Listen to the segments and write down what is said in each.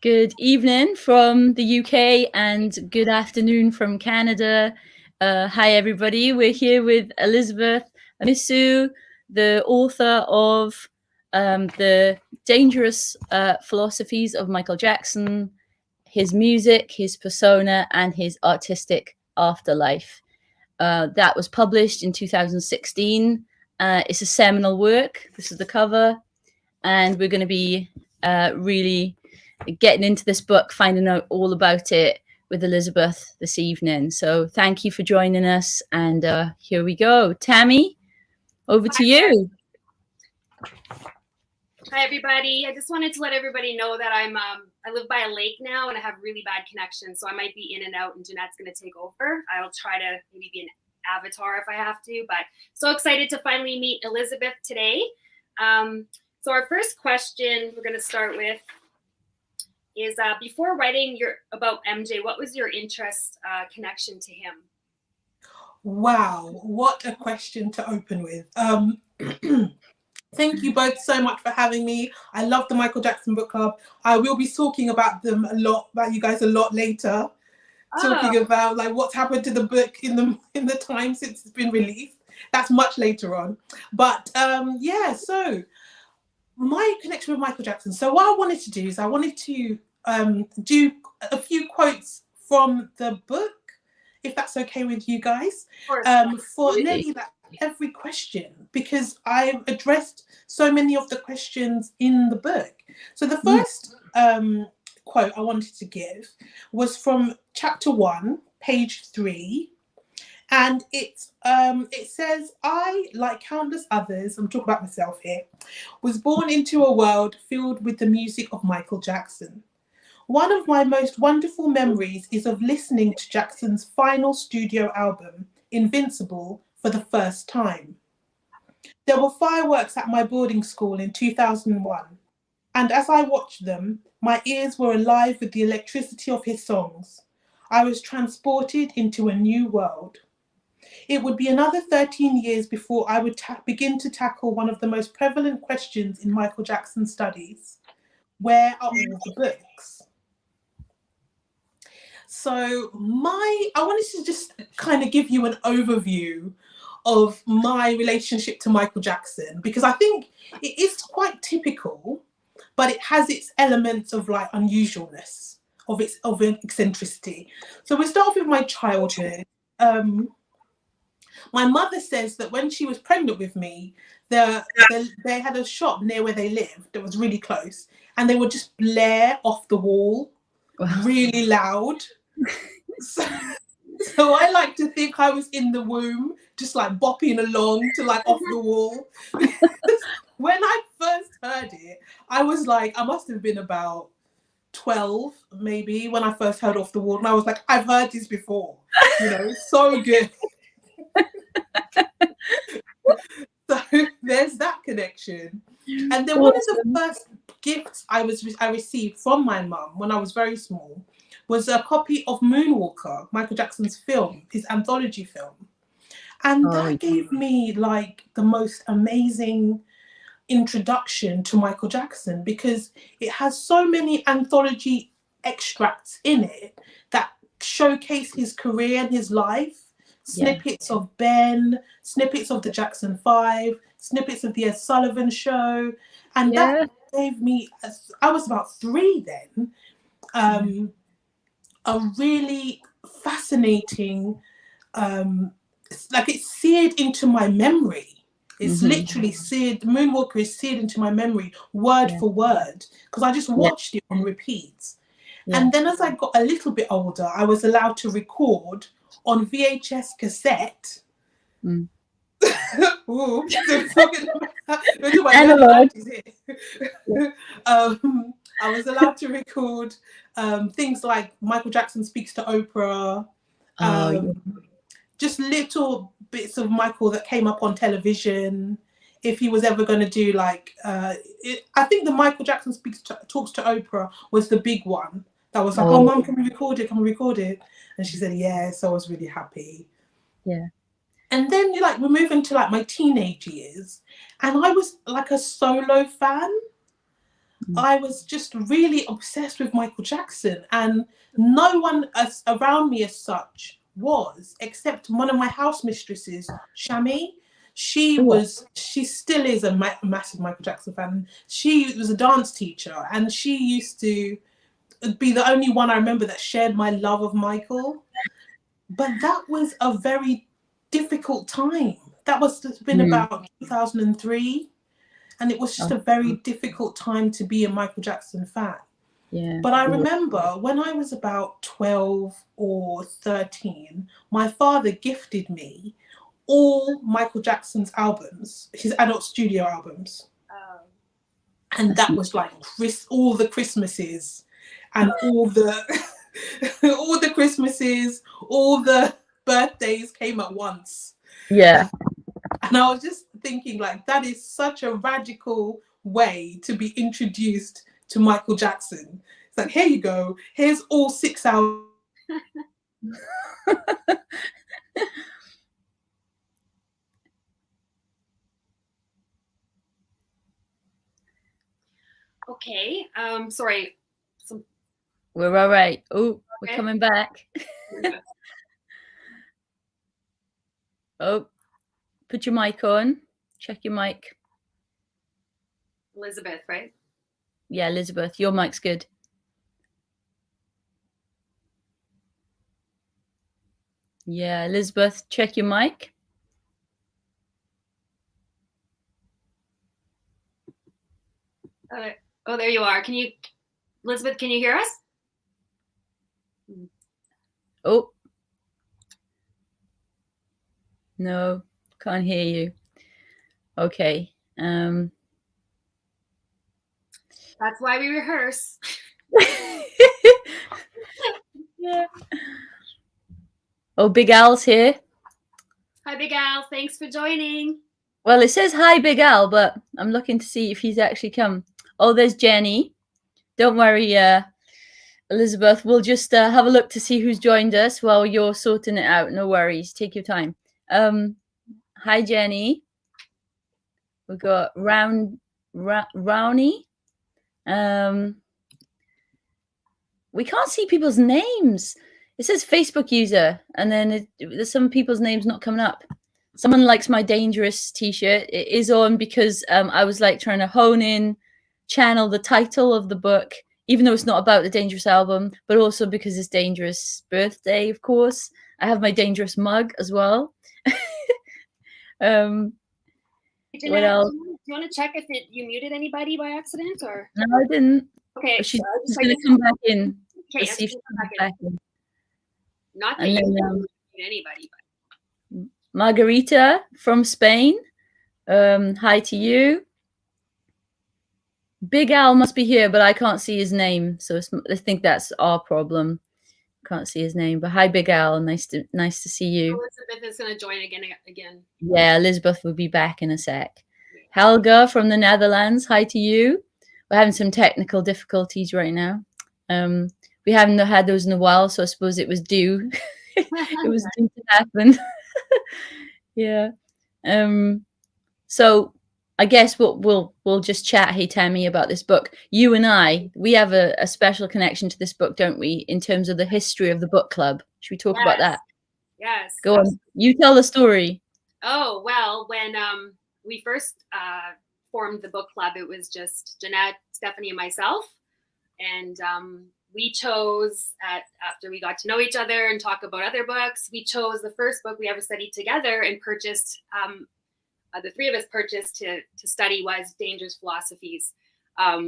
Good evening from the UK and good afternoon from Canada. Hi, everybody. We're here with Elizabeth Amisu, the author of The Dangerous Philosophies of Michael Jackson, his music, his persona, and his artistic afterlife. That was published in 2016. It's a seminal work. This is the cover. And we're going to be really getting into this book, finding out all about it with Elizabeth this evening. So thank you for joining us. And here we go. Tammy, over to you. Hi, everybody. I just wanted to let everybody know that I live by a lake now and I have really bad connection. So I might be in and out and Jeanette's going to take over. I'll try to maybe be an avatar if I have to. But so excited to finally meet Elizabeth today. So our first question we're going to start with is before writing about MJ, what was your interest connection to him? Wow, what a question to open with. Thank you both so much for having me. I love the Michael Jackson Book Club. I will be talking about them about you guys a lot later. Talking about like what's happened to the book in the time since it's been released. That's much later on. But yeah, so my connection with Michael Jackson. So what I wanted to do is I wanted to do a few quotes from the book, if that's okay with you guys, for nearly like every question, because I've addressed so many of the questions in the book. So the first quote I wanted to give was from chapter 1, page 3. And it says, I, like countless others, I'm talking about myself here, was born into a world filled with the music of Michael Jackson. One of my most wonderful memories is of listening to Jackson's final studio album, Invincible, for the first time. There were fireworks at my boarding school in 2001, and as I watched them, my ears were alive with the electricity of his songs. I was transported into a new world. It would be another 13 years before I would begin to tackle one of the most prevalent questions in Michael Jackson studies. Where are all the books? So I wanted to just kind of give you an overview of my relationship to Michael Jackson, because I think it is quite typical, but it has its elements of like unusualness, of eccentricity. So we start off with my childhood. My mother says that when she was pregnant with me, they had a shop near where they lived that was really close, and they would just blare off the wall really loud. So I like to think I was in the womb, just like bopping along to like off the wall. When I first heard it, I was like, I must have been about 12 maybe when I first heard Off the Wall, and I was like, I've heard this before, it's so good. So there's that connection. And then one of the first gifts I received from my mum when I was very small was a copy of Moonwalker, Michael Jackson's film, his anthology film. And that gave me like the most amazing introduction to Michael Jackson, because it has so many anthology extracts in it that showcase his career and his life. Snippets of Ben, snippets of the Jackson 5, snippets of the Ed Sullivan Show. And that gave me, I was about 3 then, a really fascinating, like it's seared into my memory. It's literally seared, Moonwalker is seared into my memory, word for word, because I just watched it on repeats. And then as I got a little bit older, I was allowed to record on VHS cassette. Ooh, so talking about I was allowed to record things like Michael Jackson Speaks to Oprah, just little bits of Michael that came up on television. If he was ever going to do like, I think the Michael Jackson Talks to Oprah was the big one. That was like, oh, Mum, can we record it? Can we record it? And she said, yeah. So I was really happy. Yeah. And then we're moving to like my teenage years, and I was like a solo fan. I was just really obsessed with Michael Jackson, and no one around me as such was, except one of my house mistresses, Shami. She still is a massive Michael Jackson fan. She was a dance teacher, and she used to be the only one I remember that shared my love of Michael. But that was a very difficult time. That was been about 2003. And it was just a very difficult time to be a Michael Jackson fan. Yeah. But I remember when I was about 12 or 13, my father gifted me all Michael Jackson's albums, his adult studio albums. And that was like all the Christmases and all the all the Christmases, all the birthdays came at once. Yeah. And I was just thinking, like, that is such a radical way to be introduced to Michael Jackson. It's like, here you go. Here's all 6 hours. Okay. Sorry. We're all right. Oh, we're coming back. Oh, put your mic on. Check your mic. Elizabeth, right? Yeah, Elizabeth, your mic's good. Yeah, Elizabeth, check your mic. Oh, there you are. Elizabeth, can you hear us? Oh. No, can't hear you. Okay. That's why we rehearse. Yeah. Oh, Big Al's here. Hi, Big Al. Thanks for joining. Well, it says hi, Big Al, but I'm looking to see if he's actually come. Oh, there's Jenny. Don't worry, Elizabeth. We'll just have a look to see who's joined us while you're sorting it out. No worries. Take your time. Hi, Jenny. We've got Rowney. We can't see people's names. It says Facebook user, and then there's some people's names not coming up. Someone likes my Dangerous t-shirt. It is on because I was like trying to channel the title of the book, even though it's not about the Dangerous album, but also because it's Dangerous birthday, of course. I have my Dangerous mug as well. What else? Do you want to check if you muted anybody by accident or? No, I didn't. Okay, She's going to come back in. Okay, Let's see if she comes back in. Not that you mute anybody. But. Margarita from Spain. Hi to you. Big Al must be here, but I can't see his name, so I think that's our problem. Can't see his name, but hi, Big Al. Nice to see you. Elizabeth is going to join again. Yeah, Elizabeth will be back in a sec. Helga from the Netherlands. Hi to you. We're having some technical difficulties right now. We haven't had those in a while, so I suppose it was due. It was due to happen. Yeah. So I guess we'll just chat, hey Tammy, about this book. You and we have a special connection to this book, don't we? In terms of the history of the book club. Should we talk about that? Yes. Go on. You tell the story. Oh well, when we first formed the book club, it was just Jeanette, Stephanie, and myself, and we chose after we got to know each other and talk about other books. We chose the first book we ever studied together and purchased. The three of us purchased to study was Dangerous Philosophies.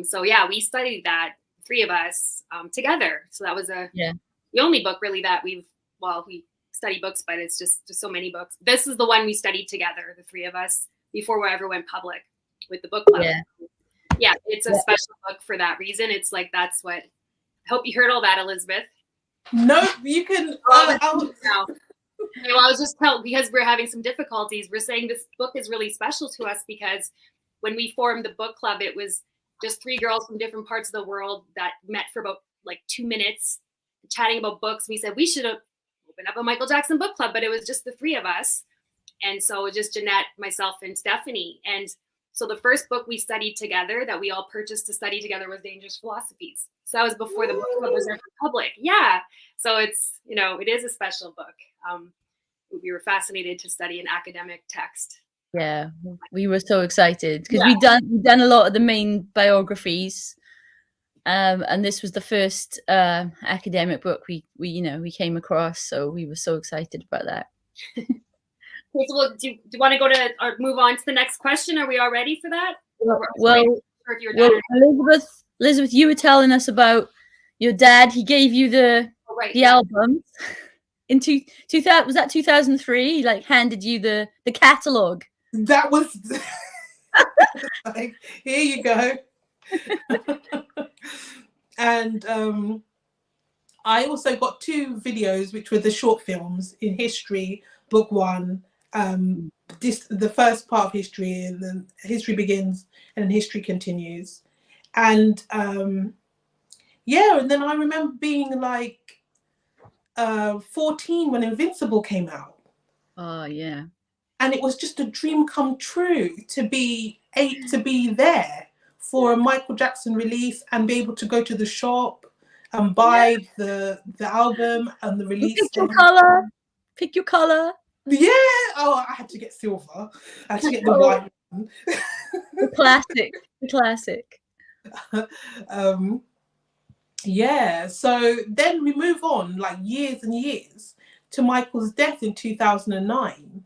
So yeah, we studied that, three of us together. So that was the only book really that we study books, but it's just so many books. This is the one we studied together, the three of us, before we ever went public with the book club. Yeah, it's a special book for that reason. It's like, that's what, I hope you heard all that, Elizabeth. No, you can. Well, I was just telling, because we're having some difficulties, we're saying this book is really special to us because when we formed the book club, it was just three girls from different parts of the world that met for about like 2 minutes chatting about books. We said we should have opened up a Michael Jackson book club, but it was just the three of us. And so just Jeanette, myself, and Stephanie. And So the first book we studied together that we all purchased to study together was Dangerous Philosophies. So that was before the book club was ever public. Yeah. So it's, it is a special book. We were fascinated to study an academic text. Yeah, we were so excited because we've done a lot of the main biographies, and this was the first academic book we came across. So we were so excited about that. Okay, so do you want to go to or move on to the next question? Are we all ready for that? Well, Elizabeth, you were telling us about your dad. He gave you the album in 2000. Was that 2003? He like handed you the catalog. That was like, here you go. And I also got 2 videos, which were the short films in history, book 1. The first part of history, and then history begins and then history continues. And and then I remember being like 14 when Invincible came out. Oh yeah. And it was just a dream come true to be there for a Michael Jackson release and be able to go to the shop and buy the album and the release. Pick your color. Yeah. Oh, I had to get silver. I had to get the white one. The classic. Yeah. So then we move on like years and years to Michael's death in 2009.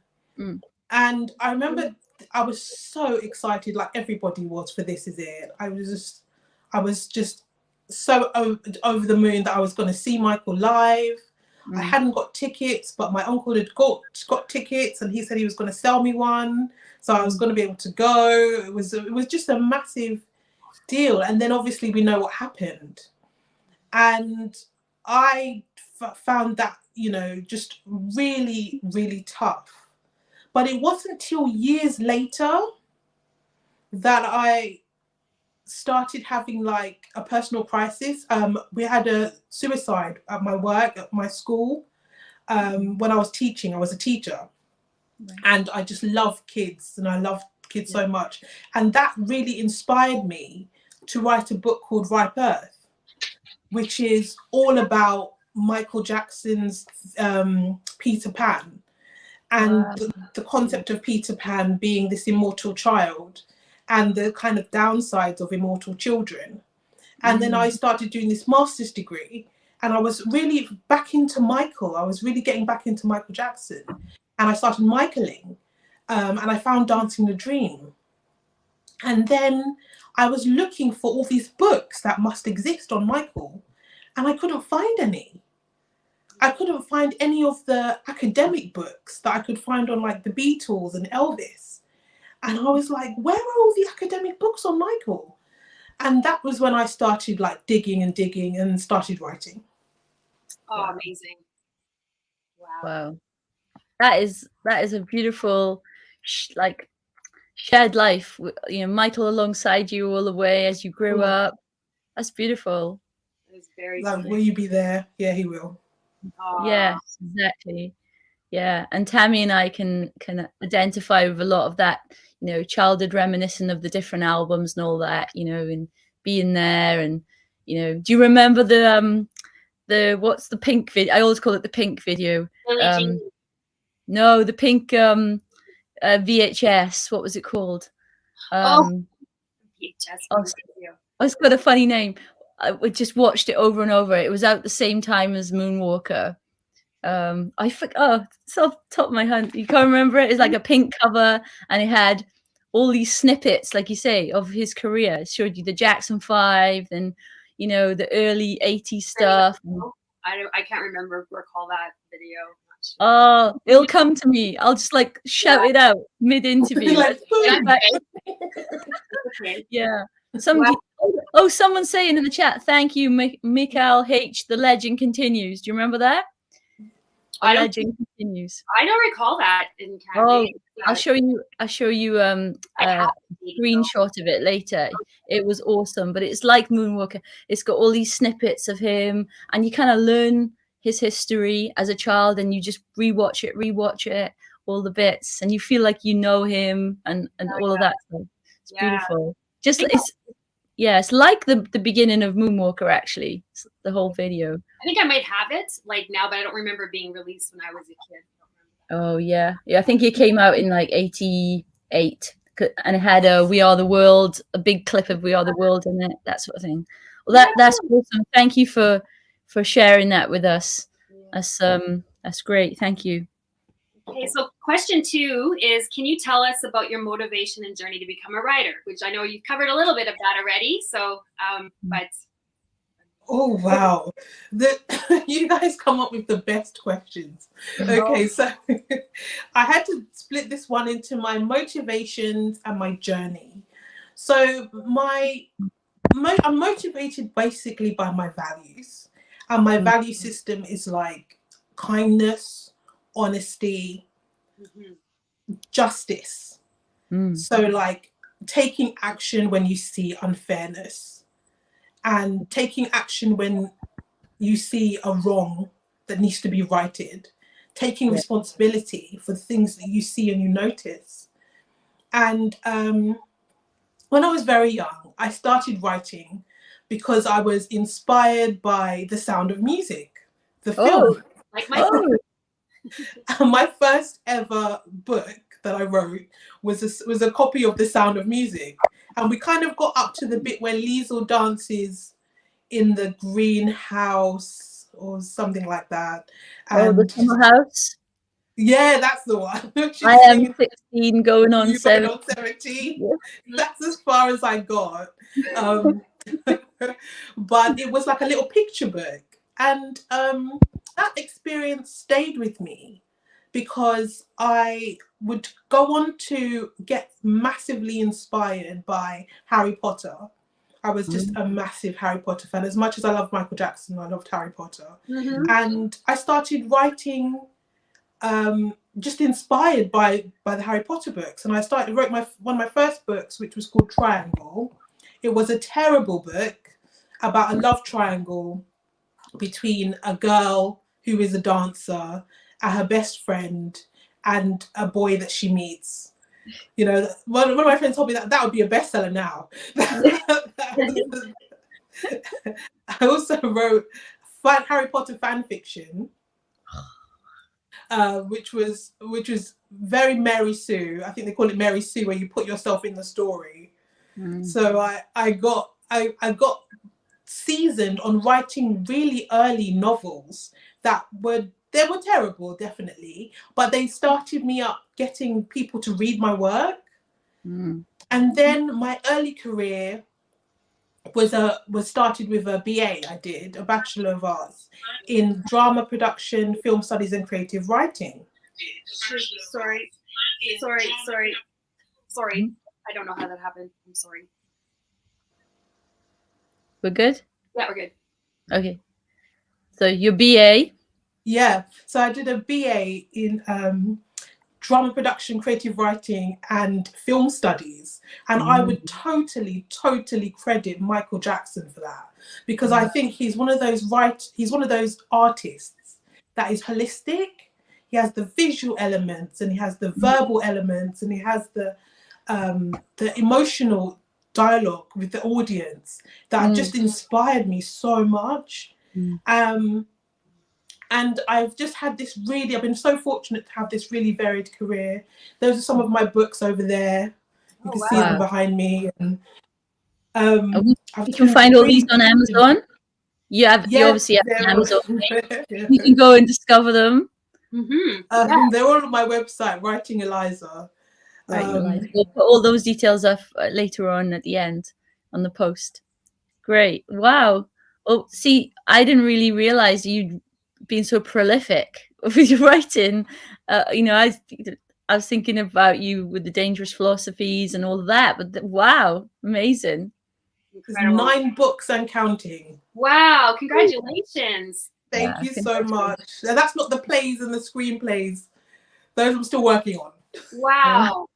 And I remember I was so excited, like everybody was, for This Is It. I was just so over the moon that I was going to see Michael live. I hadn't got tickets, but my uncle had got tickets, and he said he was going to sell me one, so I was going to be able to go. It was just a massive deal. And then obviously we know what happened, and I found that just really, really tough. But it wasn't till years later that I started having like a personal crisis. We had a suicide at my work, at my school. When I was teaching, I was a teacher. And I just love kids, and I love kids so much. And that really inspired me to write a book called Ripe Earth, which is all about Michael Jackson's Peter Pan. And the concept of Peter Pan being this immortal child and the kind of downsides of immortal children. And then I started doing this master's degree, and I was really back into Michael. I was really getting back into Michael Jackson. And I started Michaeling, and I found Dancing the Dream. And then I was looking for all these books that must exist on Michael, and I couldn't find any. I couldn't find any of the academic books that I could find on like the Beatles and Elvis. And I was like, where are all the academic books on Michael? And that was when I started like digging and started writing. Oh, amazing. Wow. That is a beautiful shared life. Michael alongside you all the way as you grew up. That's beautiful. It's very like, will you be there? Yeah, he will. Yes, exactly. Yeah, and Tammy and I can identify with a lot of that, childhood reminiscent of the different albums and all that, and being there. And do you remember the what's the pink video? I always call it the pink video. No, the pink VHS. What was it called? VHS. It's got a funny name. I just watched it over and over. It was out the same time as Moonwalker. I forgot. It's off the top of my head. You can't remember it. It's like a pink cover, and it had all these snippets, like you say, of his career. It showed you the Jackson 5 and the early 80s stuff. I can't recall that video. Oh, it'll come to me. I'll just like shout it out mid-interview. Yeah. Someone's saying in the chat, thank you, Mikhail H. The legend continues. Do you remember that? Legend continues. I don't recall that in Canada. I'll show you a screenshot of it later. It was awesome, but it's like Moonwalker. It's got all these snippets of him, and you kind of learn his history as a child, and you just rewatch it, all the bits, and you feel like you know him and all of that stuff. It's beautiful. Just it's like the beginning of Moonwalker, actually. It's the whole video. I think I might have it like now, but I don't remember being released when I was a kid. Oh yeah, I think it came out in like '88, and it had a "We Are the World," a big clip of "We Are the World" in it, that sort of thing. Well, that's awesome. Thank you for sharing that with us. That's great. Thank you. Okay, so question 2 is, can you tell us about your motivation and journey to become a writer? Which I know you've covered a little bit of that already. So, but. Oh, wow. You guys come up with the best questions. Okay, so I had to split this one into my motivations and my journey. So I'm motivated basically by my values. And my value system is like kindness, honesty, justice. So like taking action when you see unfairness, and taking action when you see a wrong that needs to be righted, taking responsibility for the things that you see and you notice. And when I was very young, I started writing because I was inspired by The Sound of Music, the film. Like my My first ever book that I wrote was a copy of The Sound of Music. And we kind of got up to the bit where Liesl dances in the greenhouse or something like that. And the summer house. Yeah, that's the one. I am 16 going on 17. That's as far as I got. But it was like a little picture book. And that experience stayed with me because I would go on to get massively inspired by Harry Potter. I was just a massive Harry Potter fan. As much as I loved Michael Jackson, I loved Harry Potter. And I started writing just inspired by the Harry Potter books. And I wrote one of my first books, which was called Triangle. It was a terrible book about a love triangle between a girl who is a dancer and her best friend and a boy that she meets. You know, one of my friends told me that would be a bestseller now. I also wrote Harry Potter fan fiction, which was very Mary Sue. I think they call it Mary Sue, where you put yourself in the story. So I got seasoned on writing really early novels that were terrible, definitely, but they started me up getting people to read my work. And then my early career was started with a BA. I did a Bachelor of Arts in drama production, film studies, and creative writing. Sorry. I don't know how that happened. I'm sorry. We're good? Yeah, we're good. Okay. So your BA? Yeah. So I did a BA in drama production, creative writing, and film studies. And I would totally credit Michael Jackson for that, because I think he's one of those artists that is holistic. He has the visual elements, and he has the verbal elements, and he has the emotional dialogue with the audience that just inspired me so much. And I've just had I've been so fortunate to have this really varied career. Those are some of my books over there. You can see them behind me. And you can find all these on Amazon. You obviously have Amazon. You can go and discover them. They're all on my website, Writing Eliza. We'll put all those details up later on at the end on the post. Great. Wow. Oh, see, I didn't really realize you'd been so prolific with your writing. I was thinking about you with the Dangerous Philosophies and all of that, but wow, amazing. Incredible. 9 books and counting. Wow, congratulations. Thank you so much. And that's not the plays and the screenplays. Those I'm still working on. Wow.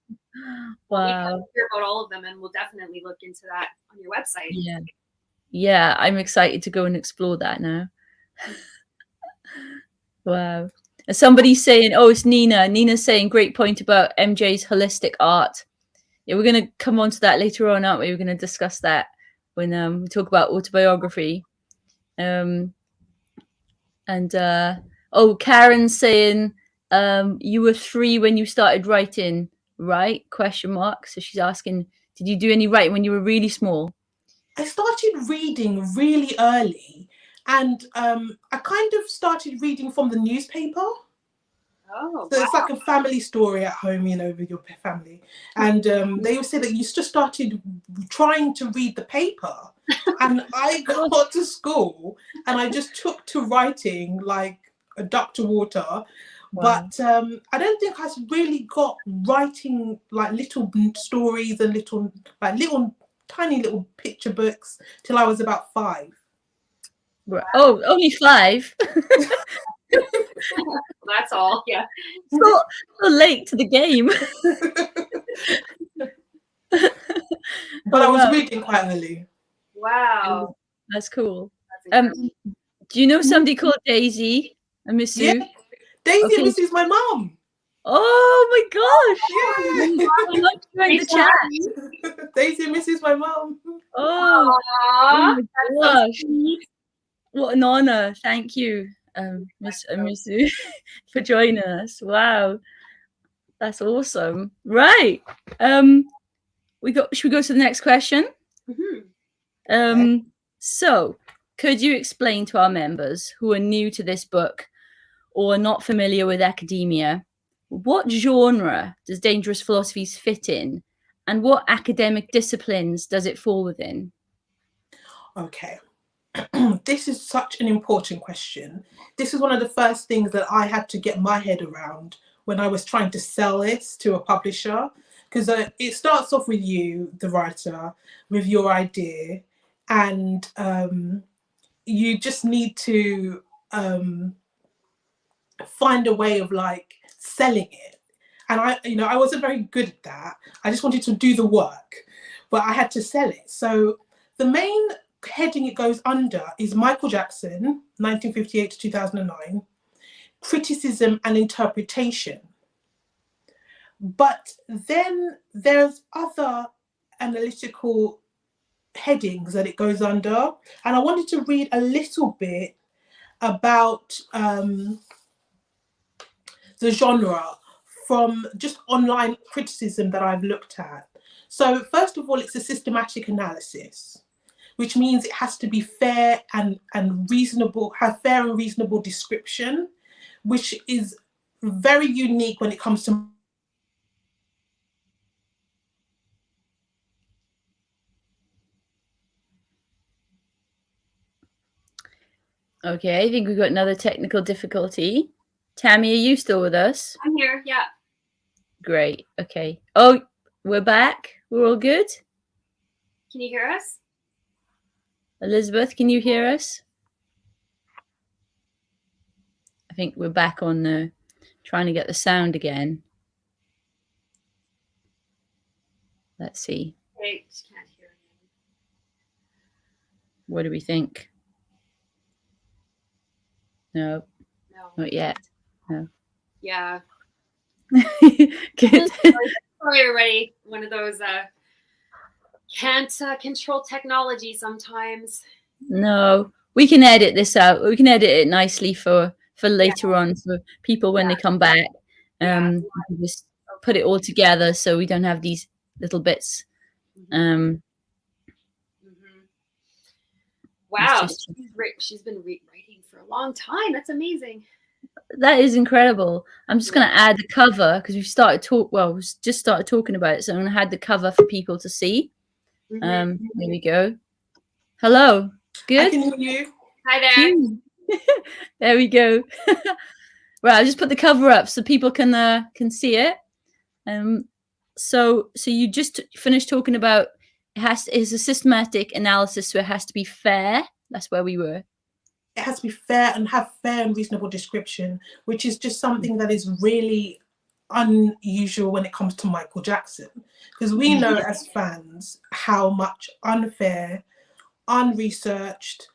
Wow. We hear about all of them, and we'll definitely look into that on your website. Yeah, I'm excited to go and explore that now. Wow. And somebody's saying, oh, it's Nina. Nina's saying, great point about MJ's holistic art. Yeah, we're going to come on to that later on, aren't we? We're going to discuss that when we talk about autobiography. And Karen's saying you were 3 when you started writing, right? Question mark. So she's asking, did you do any writing when you were really small? I started reading really early, and I kind of started reading from the newspaper. Oh, So wow. it's like a family story at home, you know, with your family. And they would say that you just started trying to read the paper. And I got to school and I just took to writing like a duck to water. Wow. But I don't think I really got writing like little stories and little tiny little picture books till I was about 5. Wow. Oh, only 5. That's all. Yeah. So late to the game. But I was reading quite early. Wow. That's cool. That's Do you know somebody called Daisy Amisu? Yeah, Daisy Amisu is my mum. Oh my gosh! Yeah. I like to join the chat. Daisy Amisu is my mum. Oh, Aww, oh my gosh! What an honor! Thank you, Miss Amisu, for joining us. Wow, that's awesome. Right. Should we go to the next question? Mm-hmm. So, could you explain to our members who are new to this book or not familiar with academia, what genre does Dangerous Philosophies fit in, and what academic disciplines does it fall within? Okay. This is such an important question. This is one of the first things that I had to get my head around when I was trying to sell this to a publisher, because it starts off with you, the writer, with your idea, and you just need to find a way of like selling it. And I wasn't very good at that. I just wanted to do the work, but I had to sell it. So the main heading it goes under is Michael Jackson, 1958 to 2009, criticism and interpretation. But then there's other analytical headings that it goes under. And I wanted to read a little bit about the genre from just online criticism that I've looked at. So first of all, it's a systematic analysis, which means it has to be fair and reasonable, have fair and reasonable description, which is very unique when it comes to. Okay, I think we've got another technical difficulty. Tammy, are you still with us? I'm here. Yeah. Great. Okay. Oh, we're back. We're all good? Can you hear us? Elizabeth, can you hear us? I think we're back on trying to get the sound again. Let's see. I just can't hear you. What do we think? No, not yet. No. Yeah. Good. Sorry, everybody. One of those can't control technology sometimes. No, we can edit this out. We can edit it nicely for later on, for people when they come back. We can just put it all together so we don't have these little bits. Wow, she's been writing for a long time. That's amazing. That is incredible. I'm just going to add the cover because we've just started talking about it. So I'm going to add the cover for people to see. There we go. Hello. Good. I can hear you. Hi there. There we go. Right, I'll just put the cover up so people can see it. So you just finished talking about it's a systematic analysis, so it has to be fair. That's where we were. It has to be fair and have fair and reasonable description, which is just something that is really unusual when it comes to Michael Jackson, because we know as fans how much unfair, unresearched,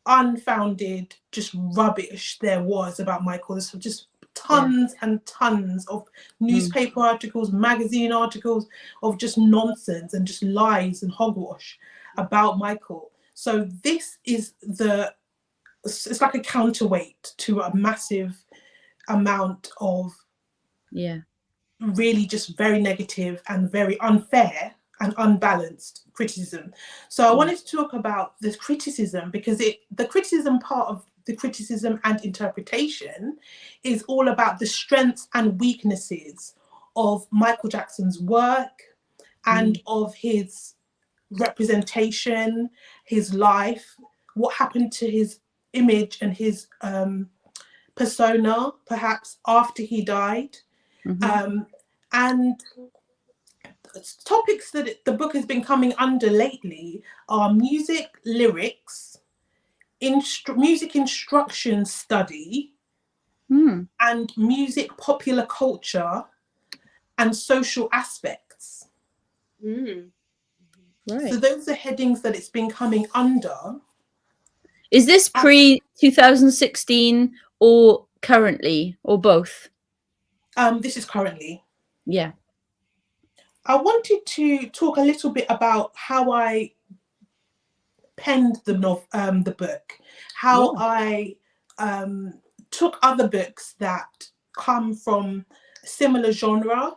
unfounded, just rubbish there was about Michael. There's just tons and tons of newspaper articles, magazine articles of just nonsense and just lies and hogwash about Michael. So this is it's like a counterweight to a massive amount of really just very negative and very unfair and unbalanced criticism. So I wanted to talk about this criticism because the criticism part of the criticism and interpretation is all about the strengths and weaknesses of Michael Jackson's work and of his representation, his life, what happened to his image and his persona, perhaps after he died. And topics that the book has been coming under lately are music lyrics, music instruction study, and music popular culture and social aspects. Right. So those are headings that it's been coming under. Is this pre 2016 or currently or both? This is currently. Yeah. I wanted to talk a little bit about how I penned the book, how I took other books that come from a similar genre.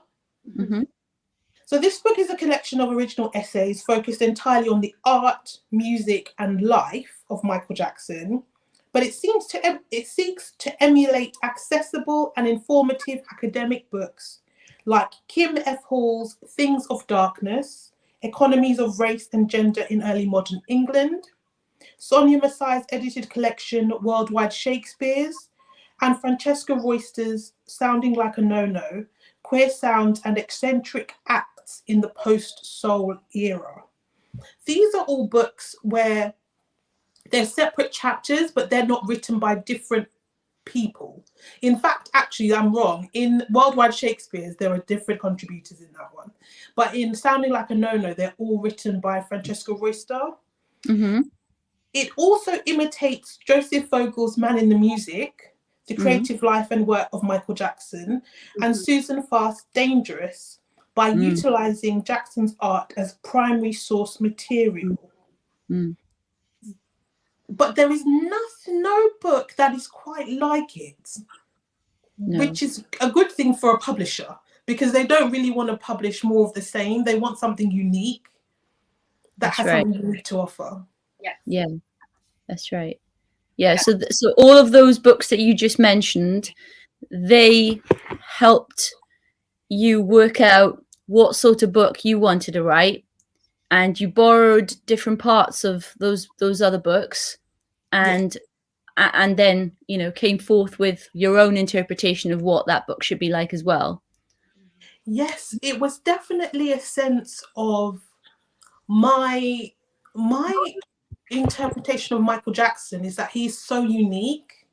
So this book is a collection of original essays focused entirely on the art, music, and life of Michael Jackson, but it seeks to emulate accessible and informative academic books like Kim F. Hall's Things of Darkness, Economies of Race and Gender in Early Modern England, Sonia Masai's edited collection Worldwide Shakespeare's, and Francesca Royster's Sounding Like a No-No, Queer Sounds and Eccentric Acts in the Post-Soul Era. These are all books where they're separate chapters, but they're not written by different people. In fact, actually, I'm wrong. In Worldwide Shakespeare's, there are different contributors in that one. But in Sounding Like a No-No, they're all written by Francesca Royster. It also imitates Joseph Vogel's Man in the Music, The Creative Life and Work of Michael Jackson, and Susan Fast's Dangerous by utilising Jackson's art as primary source material. But there is no book that is quite like it, which is a good thing for a publisher because they don't really want to publish more of the same. They want something unique that has something unique to offer. Yeah, that's right. Yeah, so all of those books that you just mentioned, they helped you work out what sort of book you wanted to write, and you borrowed different parts of those other books, and then came forth with your own interpretation of what that book should be like as well. Yes, it was definitely a sense of my interpretation of Michael Jackson is that he's so unique.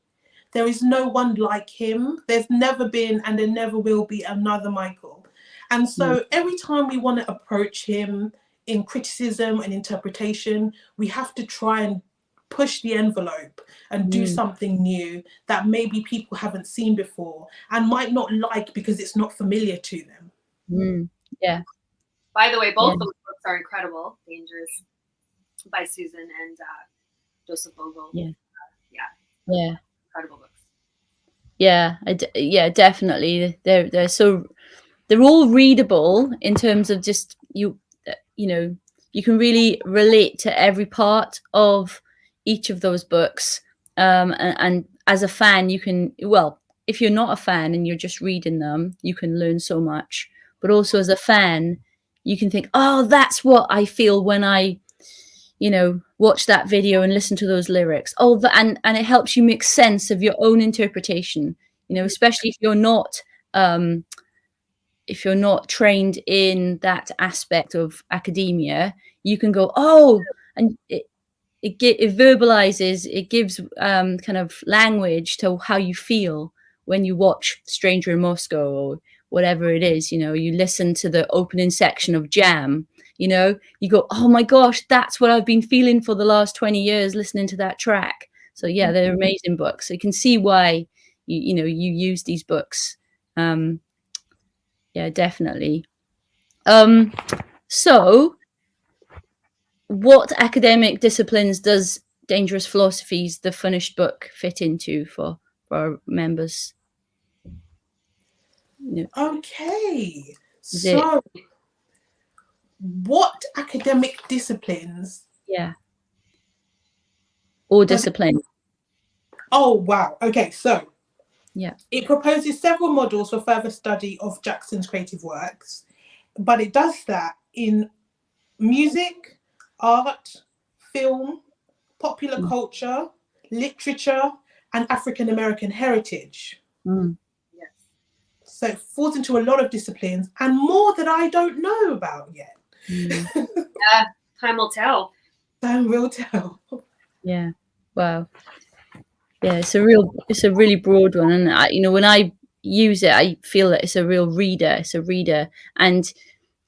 There is no one like him. There's never been and there never will be another Michael. And so every time we want to approach him in criticism and interpretation, we have to try and push the envelope and do something new that maybe people haven't seen before and might not like because it's not familiar to them. Yeah. By the way, both those books are incredible. Dangerous by Susan and Joseph Vogel. Yeah. Incredible books. Yeah, definitely. They're all readable in terms of just you can really relate to every part of each of those books. And as a fan, you can, if you're not a fan and you're just reading them, you can learn so much. But also as a fan, you can think, oh, that's what I feel when I, watch that video and listen to those lyrics. Oh, and it helps you make sense of your own interpretation, especially if you're not trained in that aspect of academia, you can go, oh, and it verbalizes, it gives kind of language to how you feel when you watch Stranger in Moscow or whatever it is. You listen to the opening section of Jam, you go, oh my gosh, that's what I've been feeling for the last 20 years listening to that track. So yeah, they're amazing books. So you can see why you use these books. Yeah, definitely. So what academic disciplines does Dangerous Philosophies, the finished book, fit into for our members? Okay, so what academic disciplines? Yeah. Or discipline. Oh, wow. Okay, so yeah, it proposes several models for further study of Jackson's creative works, but it does that in music, art, film, popular culture, literature, and African American heritage. Yes. So it falls into a lot of disciplines and more that I don't know about yet. Yeah, time will tell. Time will tell. Yeah. Wow. Yeah, it's a really broad one, and when I use it, I feel that it's a real reader. It's a reader, and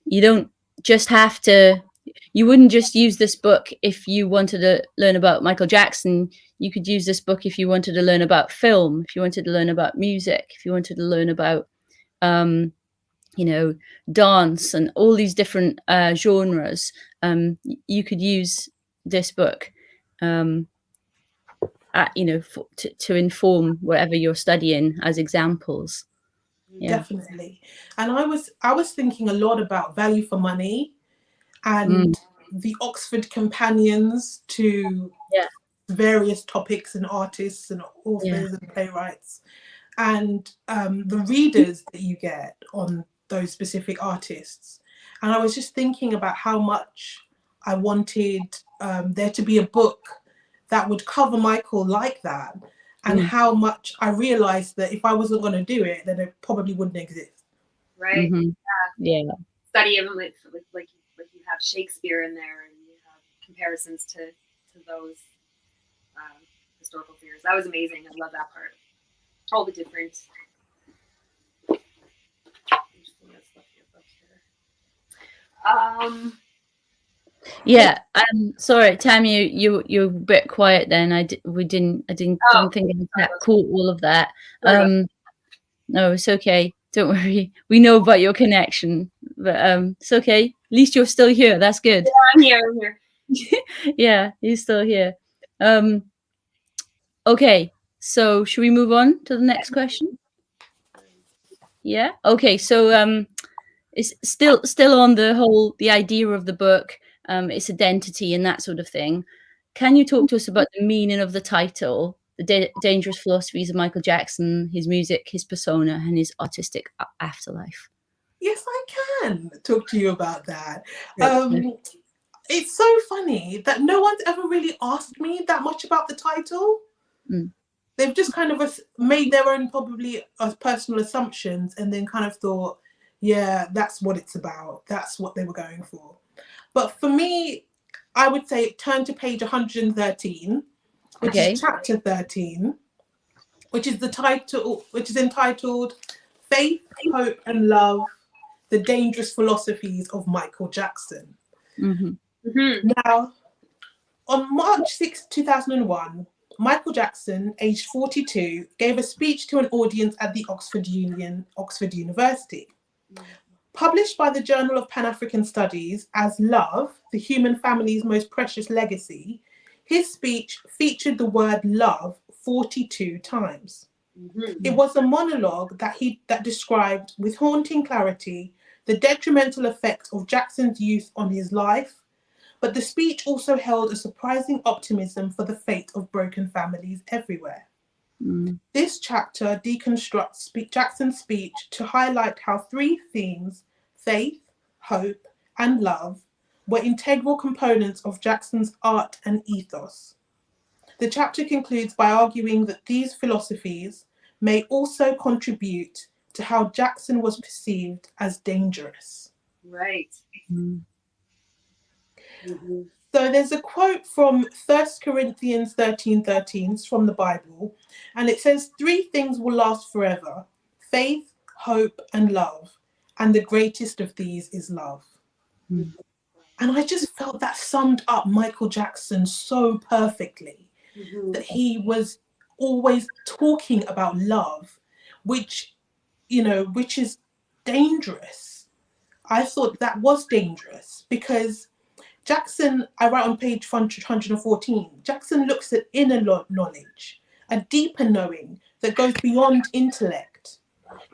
you don't just have to. You wouldn't just use this book if you wanted to learn about Michael Jackson. You could use this book if you wanted to learn about film, if you wanted to learn about music, if you wanted to learn about, dance and all these different genres. You could use this book. To inform whatever you're studying as examples. Yeah. Definitely. And I was thinking a lot about value for money and the Oxford companions to various topics and artists and authors and playwrights, and the readers that you get on those specific artists. And I was just thinking about how much I wanted there to be a book that would cover Michael like that, and how much I realized that if I wasn't going to do it, then it probably wouldn't exist. Right. Yeah. Study of like you have Shakespeare in there, and you have comparisons to those historical figures. That was amazing. I love that part. All the different. Yeah. Sorry, Tammy, you're a bit quiet then. I don't think I caught all of that. No, it's okay. Don't worry. We know about your connection, but it's okay. At least you're still here. That's good. Yeah, I'm here. Yeah, you're still here. Okay, so should we move on to the next question? Yeah. Okay. So it's still on the idea of the book, its identity and that sort of thing. Can you talk to us about the meaning of the title, The Dangerous Philosophies of Michael Jackson, his music, his persona, and his artistic afterlife? Yes, I can talk to you about that. It's so funny that no one's ever really asked me that much about the title. They've just kind of made their own probably personal assumptions and then kind of thought, yeah, that's what it's about. That's what they were going for. But for me, I would say turn to page 113, which is chapter 13, which is entitled Faith, Hope and Love, The Dangerous Philosophies of Michael Jackson. Now, on March 6, 2001, Michael Jackson, aged 42, gave a speech to an audience at the Oxford University. Published by the Journal of Pan-African Studies as Love, the Human Family's Most Precious Legacy, his speech featured the word love 42 times. It was a monologue that described with haunting clarity the detrimental effect of Jackson's youth on his life, but the speech also held a surprising optimism for the fate of broken families everywhere. This chapter deconstructs Jackson's speech to highlight how three themes, faith, hope, and love, were integral components of Jackson's art and ethos. The chapter concludes by arguing that these philosophies may also contribute to how Jackson was perceived as dangerous. Right. So there's a quote from 1 Corinthians 13:13 from the Bible, and it says, 3 things will last forever: faith, hope, and love. And the greatest of these is love. And I just felt that summed up Michael Jackson so perfectly, that he was always talking about love, which, you know, which is dangerous. I thought that was dangerous because Jackson, I write on page 114, Jackson looks at inner knowledge, a deeper knowing that goes beyond intellect.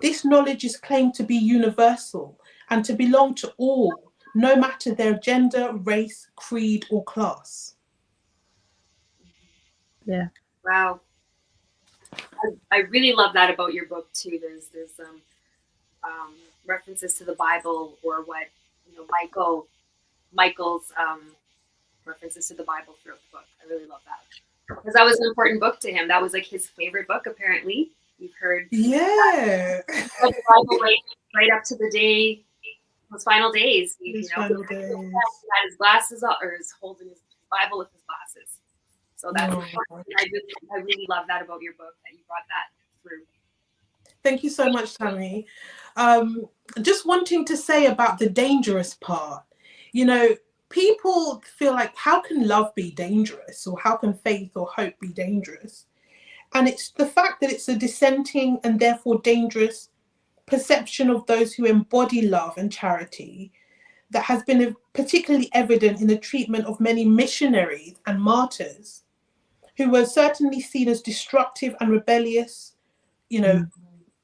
This knowledge is claimed to be universal and to belong to all, no matter their gender, race, creed, or class. Yeah. Wow. I really love that about your book too. There's references to the Bible, or what, you know, Michael's references to the Bible throughout the book. I really love that because that was an important book to him. That was like his favorite book, apparently. You've heard, yeah, the Bible right up to the day, those final days. His you know, final days. He had his glasses on, or is holding his Bible with his glasses. So that's I really love that about your book, that you brought that through. Thank you so much, Tammy. Just wanting to say about the dangerous part, you know, people feel like, how can love be dangerous, or how can faith or hope be dangerous? And it's the fact that it's a dissenting and therefore dangerous perception of those who embody love and charity that has been particularly evident in the treatment of many missionaries and martyrs who were certainly seen as destructive and rebellious, you know,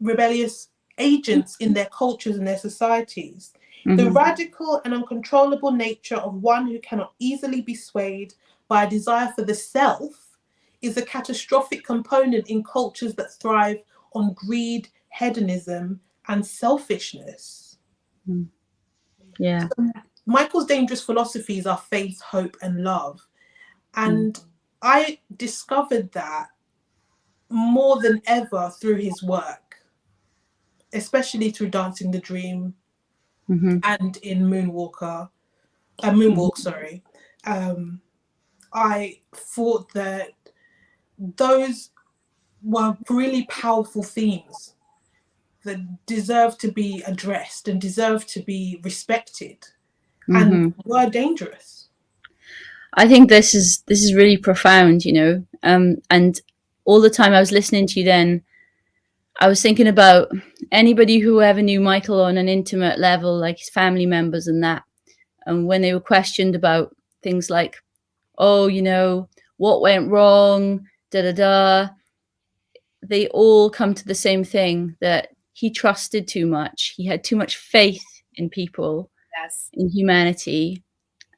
rebellious agents in their cultures and their societies. The radical and uncontrollable nature of one who cannot easily be swayed by a desire for the self is a catastrophic component in cultures that thrive on greed, hedonism, and selfishness. Yeah. So Michael's dangerous philosophies are faith, hope, and love. And I discovered that more than ever through his work, especially through Dancing the Dream and in Moonwalk, sorry. I thought that those were really powerful themes that deserve to be addressed and deserve to be respected and were dangerous. I think this is really profound, you know. And all the time I was listening to you then, I was thinking about anybody who ever knew Michael on an intimate level, like his family members and that. And when they were questioned about things like, oh, you know, what went wrong, they all come to the same thing, that he trusted too much. He had too much faith in people, in humanity.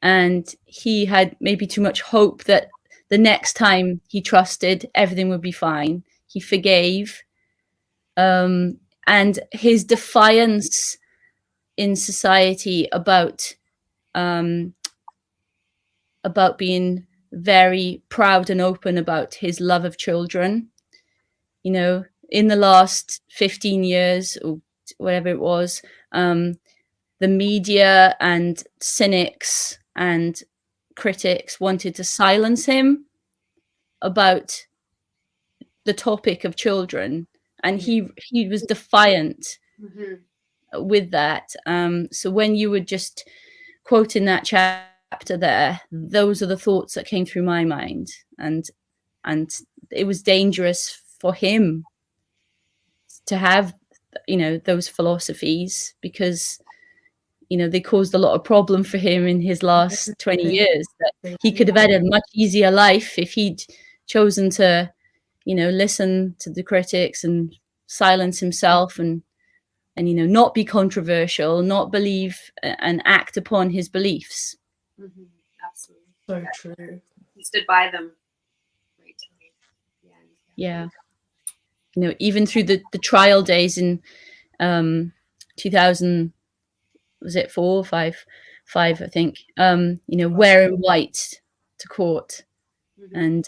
And he had maybe too much hope that the next time he trusted, everything would be fine. He forgave. And his defiance in society about being very proud and open about his love of children. You know, in the last 15 years or whatever it was, the media and cynics and critics wanted to silence him about the topic of children, and he was defiant with that. So when you were just quoting that chapter there, those are the thoughts that came through my mind, and it was dangerous for him to have, you know, those philosophies, because, you know, they caused a lot of problem for him in his last 20 years, that he could have had a much easier life if he'd chosen to, you know, listen to the critics and silence himself and you know, not be controversial, not believe and act upon his beliefs. Absolutely. So true. He stood by them right till the end. Yeah. You know, even through the trial days in 2000, was it 4 or 5, I think, you know, wearing white to court. And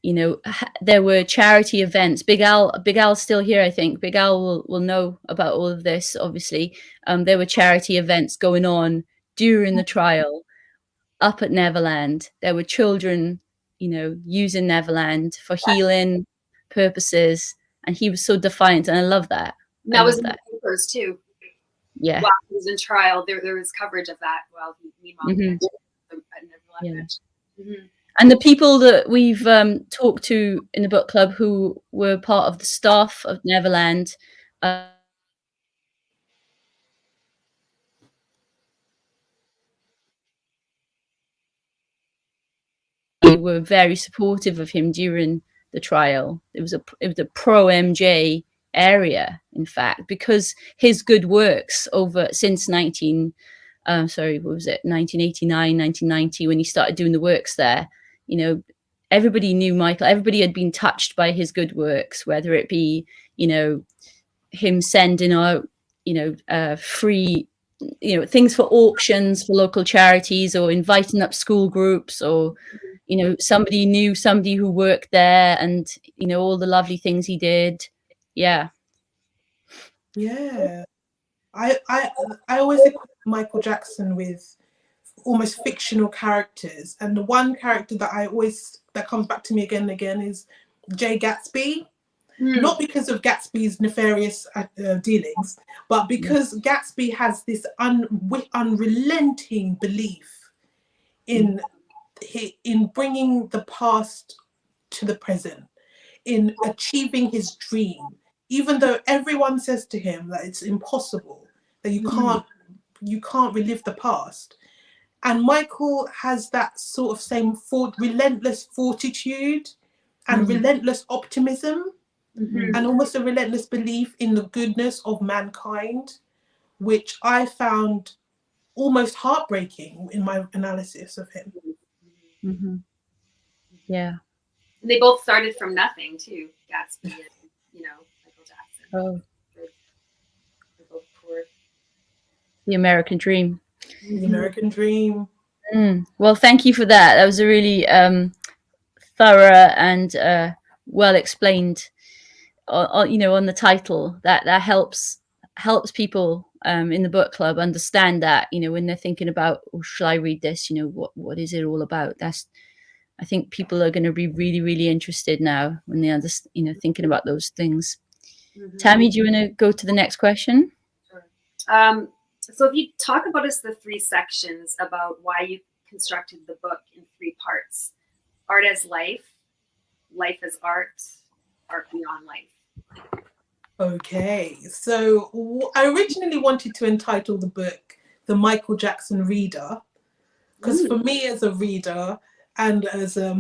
you know, there were charity events. Big Al's still here, I think. Big Al will know about all of this, obviously. There were charity events going on during the trial up at Neverland. There were children, you know, using Neverland for healing purposes, and he was so defiant, and I love that. And that was in the papers too. Yeah. While he was in trial, there was coverage of that while he meanwhile at Neverland. And the people that we've talked to in the book club who were part of the staff of Neverland, were very supportive of him during the trial. It was a pro MJ area, in fact, because his good works over since 1989, 1990, when he started doing the works there, you know, everybody knew Michael. Everybody had been touched by his good works, whether it be, you know, him sending out, free, things for auctions for local charities, or inviting up school groups, or somebody knew somebody who worked there, and all the lovely things he did. Yeah. I always equate Michael Jackson with almost fictional characters, and the one character that comes back to me again and again is Jay Gatsby. Not because of Gatsby's nefarious dealings, but because Gatsby has this unrelenting belief in bringing the past to the present, in achieving his dream, even though everyone says to him that it's impossible, that you can't relive the past. And Michael has that sort of same relentless fortitude and relentless optimism, and almost a relentless belief in the goodness of mankind, which I found almost heartbreaking in my analysis of him. Yeah. And they both started from nothing too, Gatsby and Michael Jackson. Oh. They're both poor. The American dream. The American dream. Well, thank you for that. That was a really thorough and well explained. On the title, that helps people in the book club understand that, when they're thinking about, shall I read this? What is it all about? I think people are going to be really, really interested now when they understand, thinking about those things. Tammy, do you want to go to the next question? Sure. So if you talk about the 3 sections about why you constructed the book in 3 parts: art as life, life as art, art beyond life. Okay, so I originally wanted to entitle the book The Michael Jackson Reader, because for me as a reader, and as at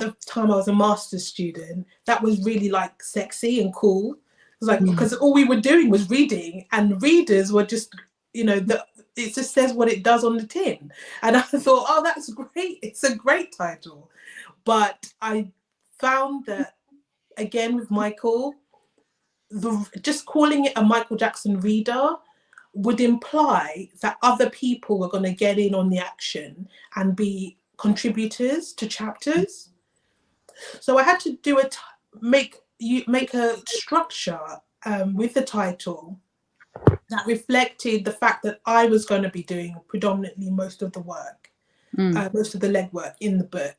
the time I was a master's student, that was really like sexy and cool. It was like, because all we were doing was reading, and readers were just, it just says what it does on the tin. And I thought, oh, that's great. It's a great title. But I found that, again, with Michael, just calling it a Michael Jackson reader would imply that other people were going to get in on the action and be contributors to chapters. So I had to do make a structure with the title that reflected the fact that I was going to be doing predominantly most of the work, most of the legwork in the book.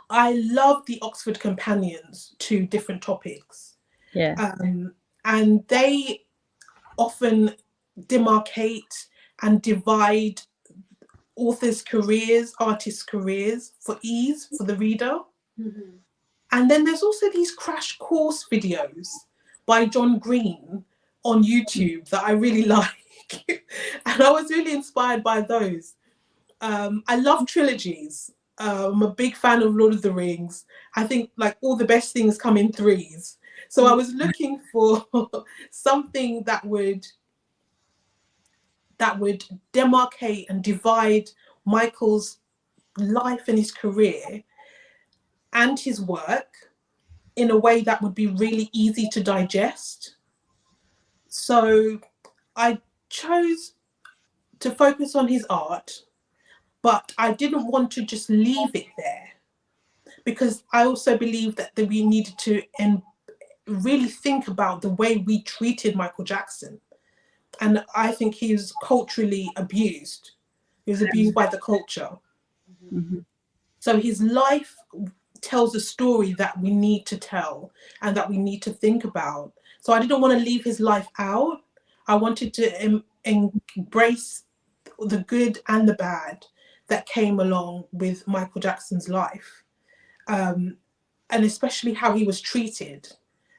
I love the Oxford Companions to different topics. Yeah. And they often demarcate and divide authors' careers, artists' careers, for ease for the reader. And then there's also these crash course videos by John Green on YouTube that I really like. And I was really inspired by those. I love trilogies. I'm a big fan of Lord of the Rings. I think like all the best things come in 3s. So I was looking for something that would demarcate and divide Michael's life and his career and his work in a way that would be really easy to digest. So I chose to focus on his art, but I didn't want to just leave it there, because I also believe that we needed to really think about the way we treated Michael Jackson. And I think he was culturally abused. He was abused by the culture. So his life tells a story that we need to tell and that we need to think about. So I didn't want to leave his life out. I wanted to embrace the good and the bad that came along with Michael Jackson's life, and especially how he was treated,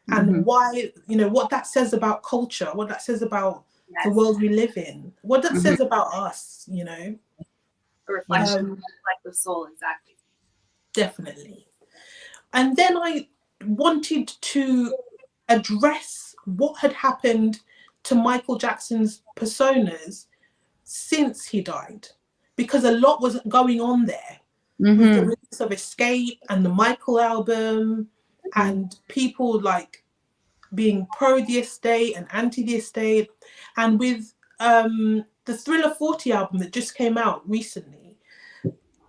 and why, you know, what that says about culture, what that says about the world we live in, what that says about us, you know. A reflection, reflective soul, exactly. Definitely. And then I wanted to address what had happened to Michael Jackson's personas since he died, because a lot was going on there with the release of Escape and the Michael album, and people like being pro the estate and anti the estate, and with the Thriller 40 album that just came out recently,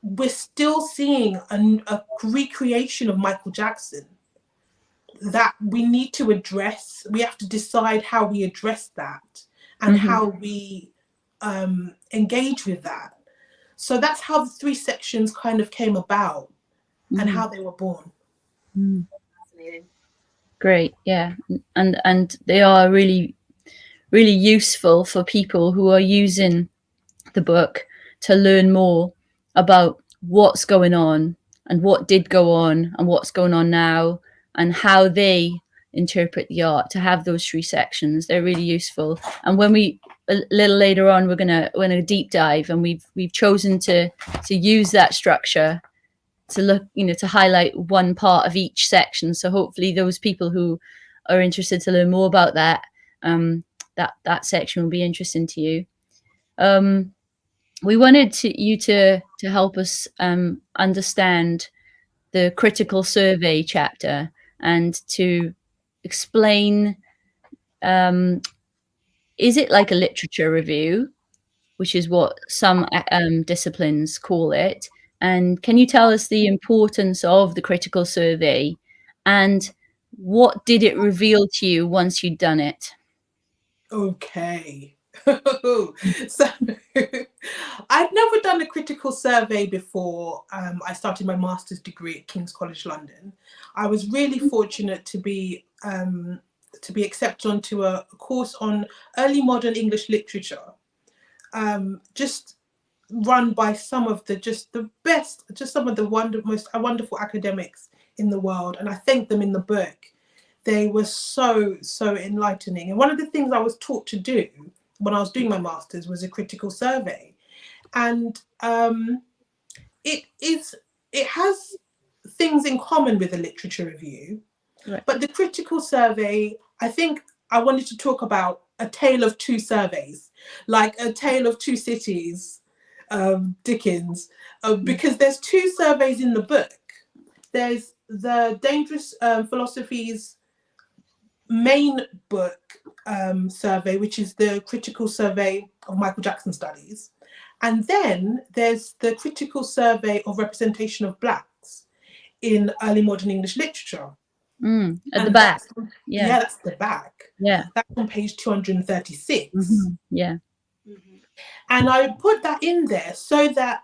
we're still seeing a recreation of Michael Jackson that we need to address. We have to decide how we address that and how we engage with that. So that's how the 3 sections kind of came about and how they were born. Fascinating. Great, yeah, and they are really, really useful for people who are using the book to learn more about what's going on and what did go on and what's going on now and how they interpret the art. To have those 3 sections, they're really useful. And when we a little later on, we're gonna deep dive, and we've chosen to use that structure to look, you know, to highlight one part of each section. So hopefully those people who are interested to learn more about that, that section will be interesting to you. We wanted you to help us understand the critical survey chapter and to explain, is it like a literature review, which is what some disciplines call it? And can you tell us the importance of the critical survey and what did it reveal to you once you'd done it? Okay. So I'd never done a critical survey before I started my master's degree at King's College London. I was really fortunate to be accepted onto a course on early modern English literature, just run by some of the best, some of the most wonderful academics in the world, and I thank them in the book. They were so enlightening. And one of the things I was taught to do when I was doing my master's was a critical survey, and it has things in common with a literature review, right. But the critical survey, I think I wanted to talk about a tale of 2 surveys, like a tale of 2 cities, Dickens, because there's 2 surveys in the book. There's the Dangerous Philosophies main book survey, which is the critical survey of Michael Jackson studies, and then there's the critical survey of representation of Blacks in early modern English literature. At the back. Yeah, that's the back. Yeah, that's on page 236. Yeah. And I put that in there so that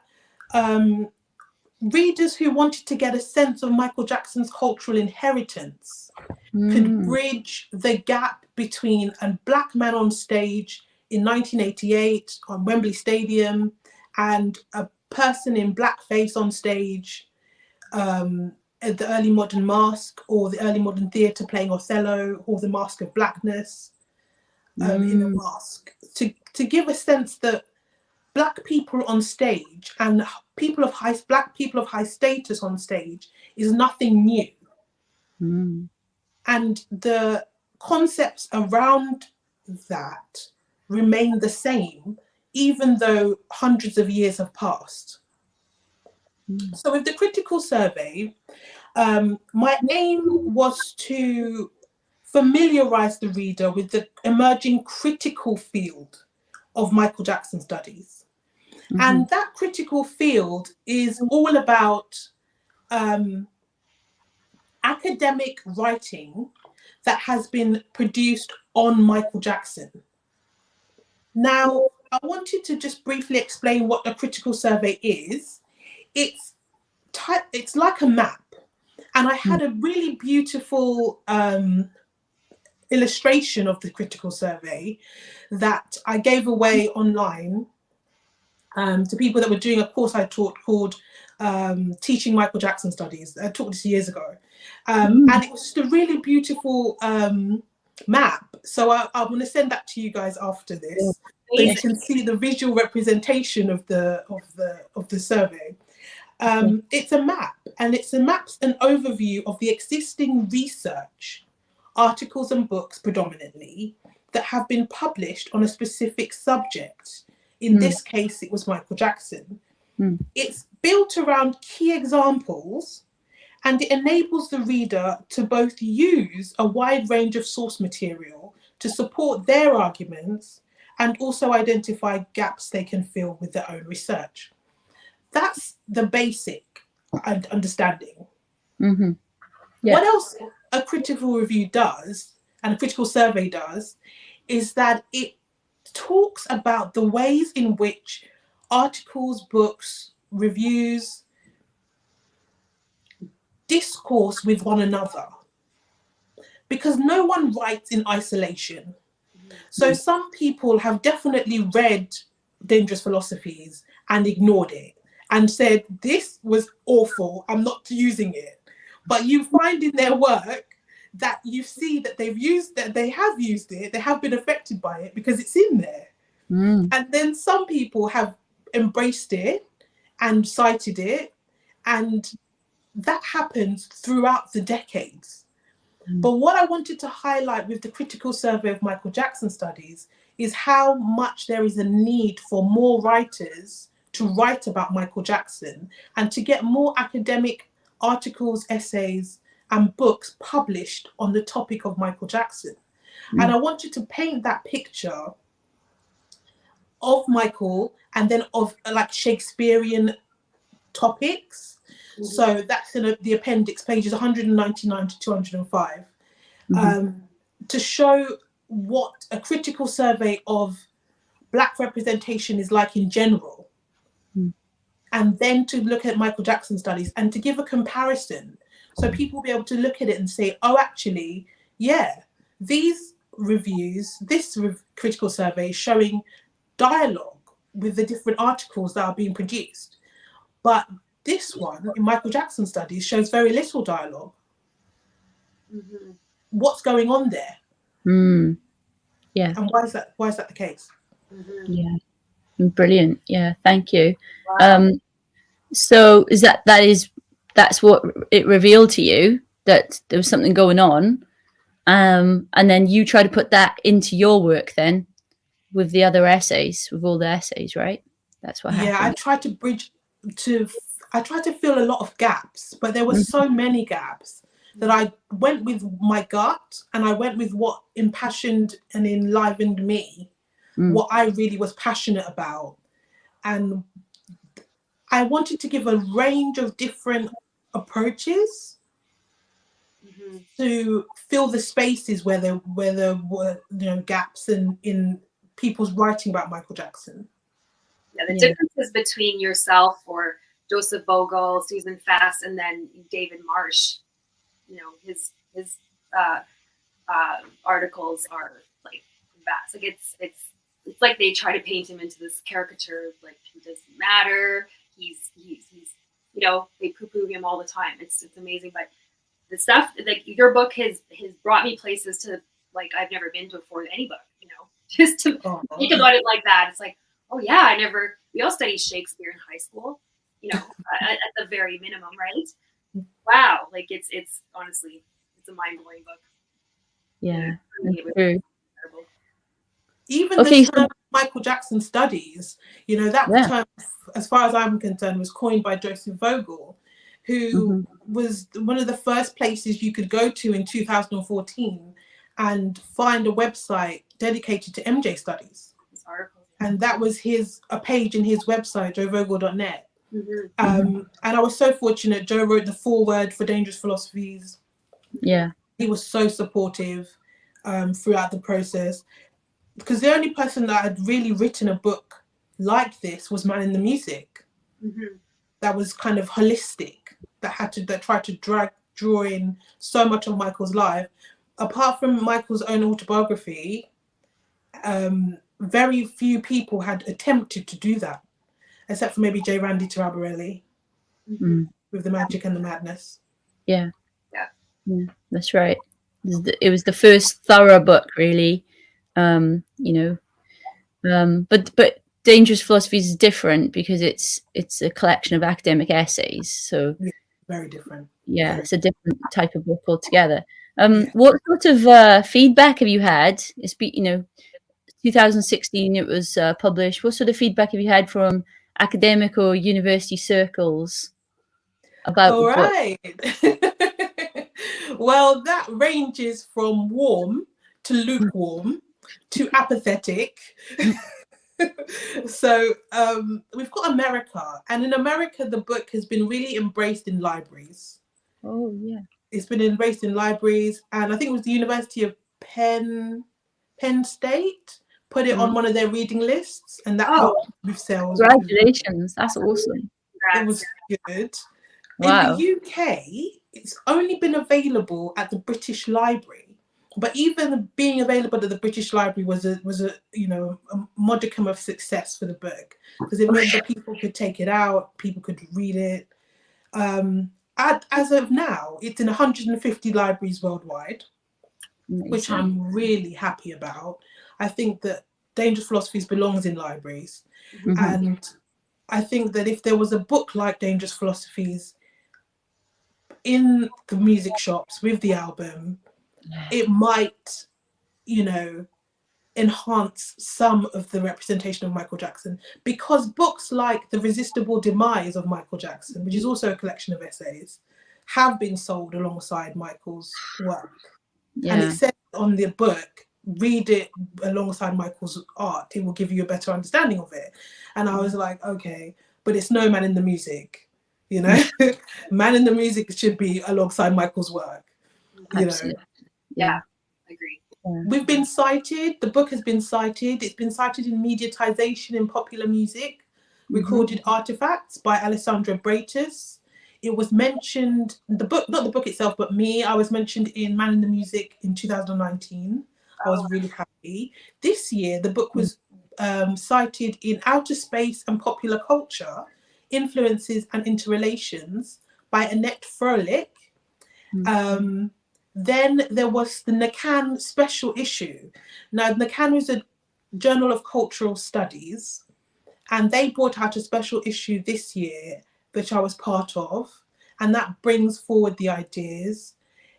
readers who wanted to get a sense of Michael Jackson's cultural inheritance could bridge the gap between a Black man on stage in 1988 on Wembley Stadium and a person in blackface on stage at the early modern Masque or the early modern theatre playing Othello or the Masque of Blackness in the Masque, to give a sense that Black people on stage and Black people of high status on stage is nothing new. And the concepts around that remain the same, even though hundreds of years have passed. So with the critical survey, my aim was to familiarize the reader with the emerging critical field of Michael Jackson studies. And that critical field is all about academic writing that has been produced on Michael Jackson. Now, I wanted to just briefly explain what a critical survey is. It's like a map, and I had a really beautiful illustration of the critical survey that I gave away online to people that were doing a course I taught called Teaching Michael Jackson Studies. I taught this years ago. And it was just a really beautiful map. So I'm going to send that to you guys after this, so you can see the visual representation of the survey. It's a map, and it's an overview of the existing research, articles and books predominantly, that have been published on a specific subject. In this case, it was Michael Jackson. It's built around key examples, and it enables the reader to both use a wide range of source material to support their arguments and also identify gaps they can fill with their own research. That's the basic understanding. What else a critical review does, and a critical survey does, is that it talks about the ways in which articles, books, reviews discourse with one another, because no one writes in isolation. So some people have definitely read Dangerous Philosophies and ignored it and said, this was awful, I'm not using it. But you find in their work that you see that they have used it, they have been affected by it because it's in there. And then some people have embraced it and cited it, and that happens throughout the decades. But what I wanted to highlight with the critical survey of Michael Jackson studies is how much there is a need for more writers to write about Michael Jackson and to get more academic articles, essays, and books published on the topic of Michael Jackson. And I wanted to paint that picture of Michael and then of like Shakespearean topics. So that's in the appendix, pages 199 to 205, to show what a critical survey of Black representation is like in general, and then to look at Michael Jackson studies and to give a comparison, so people will be able to look at it and say, oh, actually, yeah, these reviews, this critical survey is showing dialogue with the different articles that are being produced, but this one in Michael Jackson studies shows very little dialogue. What's going on there? Yeah. And why is that the case? Yeah. Brilliant. Yeah. Thank you. Wow. So that's what it revealed to you, that there was something going on, and then you try to put that into your work then with the other essays, with all the essays, right? That's what happened. Yeah, I tried to fill a lot of gaps, but there were so many gaps that I went with my gut, and I went with what impassioned and enlivened me, what I really was passionate about. And I wanted to give a range of different approaches to fill the spaces where there were gaps in people's writing about Michael Jackson. Yeah, the differences between yourself or Joseph Bogle, Susan Fast, and then David Marsh, his articles are like vast. Like it's like they try to paint him into this caricature, like he doesn't matter. He's they poo-poo him all the time. It's amazing, but the stuff like your book has brought me places to like I've never been to before. Any book, just to think about it like that. It's like, oh yeah, we all studied Shakespeare in high school. At the very minimum, right? Wow, like it's honestly, it's a mind-blowing book. Yeah, true. Even the term Michael Jackson studies, that term, as far as I'm concerned, was coined by Joseph Vogel, who was one of the first places you could go to in 2014 and find a website dedicated to MJ studies. And that was a page in his website, joevogel.net. And I was so fortunate. Joe wrote the foreword for Dangerous Philosophies. Yeah, he was so supportive throughout the process, because the only person that had really written a book like this was Man in the Music. That was kind of holistic, that tried to draw in so much of Michael's life. Apart from Michael's own autobiography, very few people had attempted to do that. except for maybe J. Randy Taraborelli with The Magic and the Madness. Yeah, that's right. It was the first thorough book, really. But Dangerous Philosophies is different because it's a collection of academic essays. So very different. Yeah, it's a different type of book altogether. What sort of feedback have you had? It's 2016 it was published. What sort of feedback have you had from academic or university circles about the book? Well, that ranges from warm to lukewarm to apathetic. So we've got America, and in America the book has been really embraced in libraries. Oh yeah, it's been embraced in libraries, and I think it was the University of Penn State put it on one of their reading lists, and that helped with sales. Congratulations, that's awesome. It was good. Wow. In the UK, it's only been available at the British Library, but even being available at the British Library was a modicum of success for the book, because it meant that people could take it out, people could read it. As of now, it's in 150 libraries worldwide. Amazing. Which I'm really happy about. I think that Dangerous Philosophies belongs in libraries. And I think that if there was a book like Dangerous Philosophies in the music shops with the album, it might, enhance some of the representation of Michael Jackson, because books like The Resistible Demise of Michael Jackson, which is also a collection of essays, have been sold alongside Michael's work. And it says on the book, read it alongside Michael's art, it will give you a better understanding of it. And I was like, okay, but it's no Man in the Music, Man in the Music should be alongside Michael's work. Absolutely. Yeah, I agree. We've been cited, the book has been cited, it's been cited in mediatization in popular music, recorded artifacts by Alessandra Breitus. It was mentioned, the book, not the book itself, but me, I was mentioned in Man in the Music in 2019. I was really happy. This year, the book was cited in Outer Space and Popular Culture, Influences and Interrelations by Annette Froelich. Then there was the NACAN special issue. Now, NACAN was a journal of cultural studies, and they brought out a special issue this year, which I was part of, and that brings forward the ideas.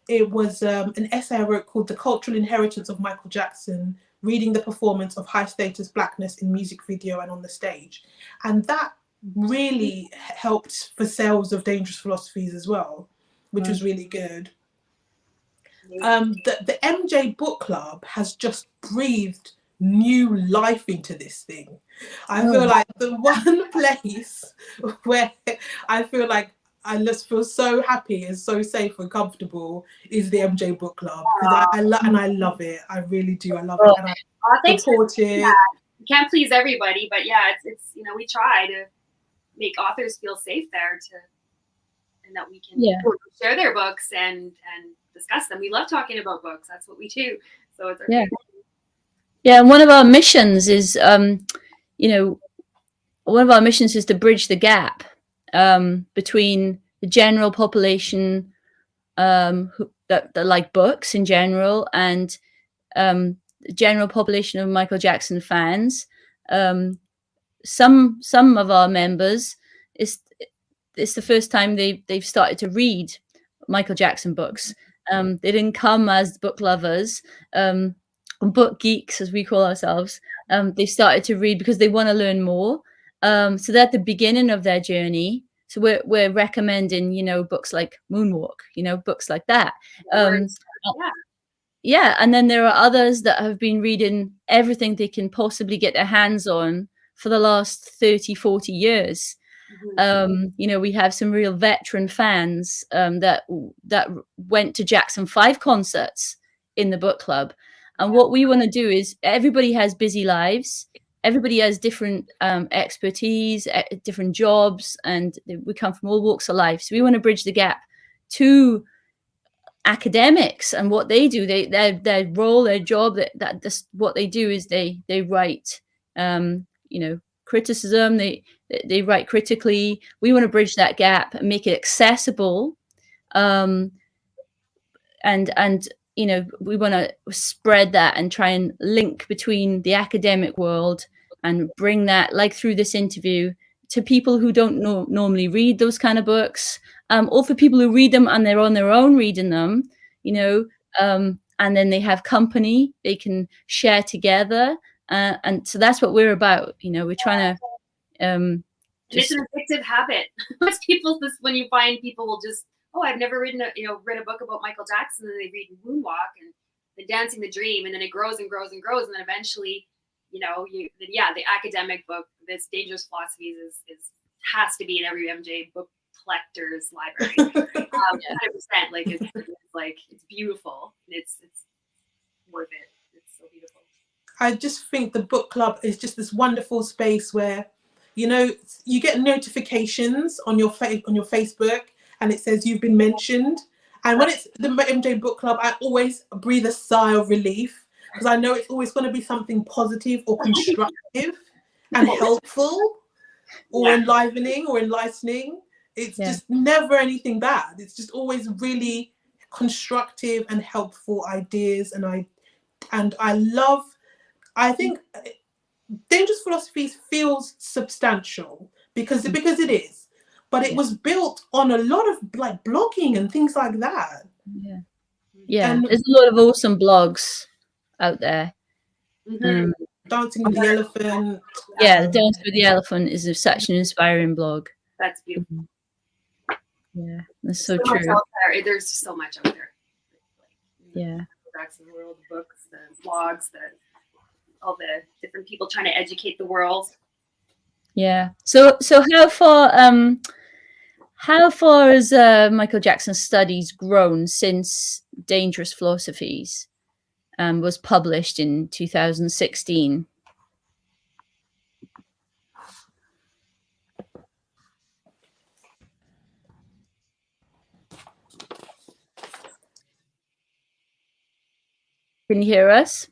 It was an essay I wrote called The Cultural Inheritance of Michael Jackson, Reading the Performance of High Status Blackness in Music Video and on the Stage. And that really helped for sales of Dangerous Philosophies as well, which was really good. The MJ Book Club has just breathed new life into this thing. I feel like the one place where I feel like I just feel so happy and so safe and comfortable is the MJ Book Club, because I love it. I really do. I love it, and I support it. Yeah. You can't please everybody, but yeah, it's we try to make authors feel safe there, and that we can share their books and discuss them. We love talking about books. That's what we do. So it's our favorite. Yeah, and one of our missions is, one of our missions is to bridge the gap between the general population that like books in general, and the general population of Michael Jackson fans. Some of our members, it's the first time they've started to read Michael Jackson books. They didn't come as book lovers, book geeks as we call ourselves. They started to read because they want to learn more. So they're at the beginning of their journey. So we're recommending, books like Moonwalk, books like that. And then there are others that have been reading everything they can possibly get their hands on for the last 30, 40 years. We have some real veteran fans that went to Jackson 5 concerts in the book club. And what we want to do is, everybody has busy lives. Everybody has different expertise, different jobs, and we come from all walks of life. So we want to bridge the gap to academics and what they do. Their role, their job, that's what they do is they write, criticism. they write critically. We want to bridge that gap and make it accessible. And you know, we want to spread that and try and link between the academic world and bring that, like through this interview, to people who don't normally read those kind of books, or for people who read them and they're on their own reading them, you know, and then they have company they can share together. And so that's what we're about. You know, we're trying to it's an addictive habit. Most people, when you find people will just, oh, I've never read a book about Michael Jackson, and they read Moonwalk and the Dancing the Dream, and then it grows and grows and grows, and then eventually, you know, the academic book, this Dangerous Philosophies is has to be in every MJ book collector's library. 100%. Like it's beautiful. It's worth it. It's so beautiful. I just think the book club is just this wonderful space where, you know, you get notifications on your Facebook, and it says you've been mentioned. And when it's the MJ Book Club, I always breathe a sigh of relief, because I know it's always going to be something positive or constructive and helpful or enlivening or enlightening. It's just never anything bad. It's just always really constructive and helpful ideas. And I think Dangerous Philosophies feels substantial because it is, but it was built on a lot of like blogging and things like that. And there's a lot of awesome blogs out there. Dancing with the Elephant. The Dancing with the Elephant is such an inspiring blog. That's beautiful. Yeah, that's so true. There's so much out there. Backs of the world, the books, the blogs, all the different people trying to educate the world. Yeah. So how far has Michael Jackson's studies grown since Dangerous Philosophies was published in 2016? Can you hear us?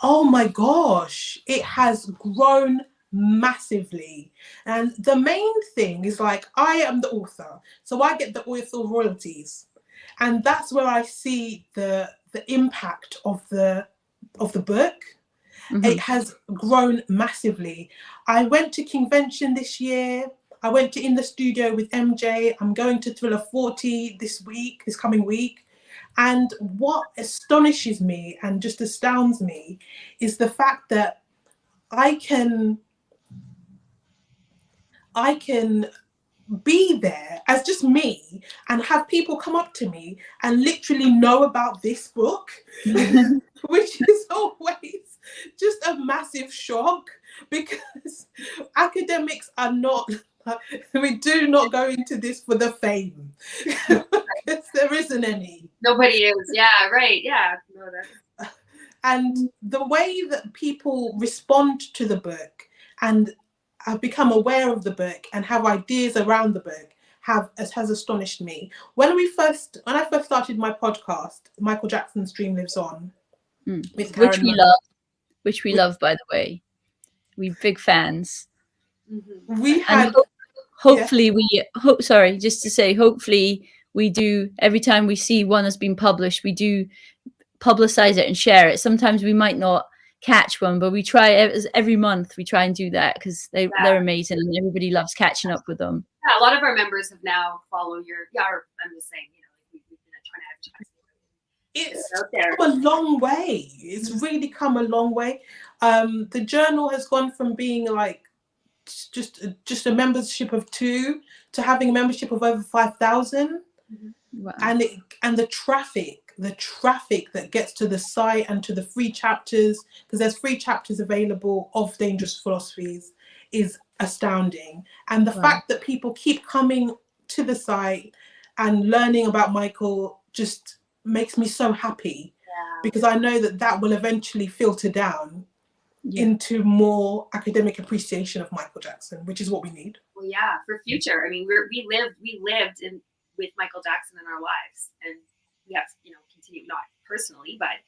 Oh my gosh, it has grown massively. And the main thing is, like, I am the author, so I get the author royalties. And that's where I see the impact of the book. It has grown massively. I went to convention this year. I went to In the Studio with MJ. I'm going to Thriller 40 this coming week. And what astonishes me and just astounds me is the fact that I can be there as just me and have people come up to me and literally know about this book, which is always just a massive shock, because academics are not, we do not go into this for the fame. There isn't any. Nobody is. Yeah, right. Yeah. No, and the way that people respond to the book and have become aware of the book and have ideas around the book has astonished me. When I first started my podcast, Michael Jackson's Dream Lives On, which we love, by the way. We're big fans. We had hopefully we do, every time we see one has been published, we do publicize it and share it. Sometimes we might not catch one, but we try every month. We try and do that because they're amazing and everybody loves catching up with them. Yeah, a lot of our members have now followed your. Yeah, I'm just saying, we've been trying to advertise. It's come a long way. It's really come a long way. The journal has gone from being like just a membership of 2 to having a membership of over 5,000. Wow. And the traffic that gets to the site and to the free chapters, because there's free chapters available of Dangerous Philosophies, is astounding. And the fact that people keep coming to the site and learning about Michael just makes me so happy, because I know that will eventually filter down into more academic appreciation of Michael Jackson, which is what we need. Well, yeah, for future. I mean, we lived with Michael Jackson in our lives, and we have, continue, not personally, but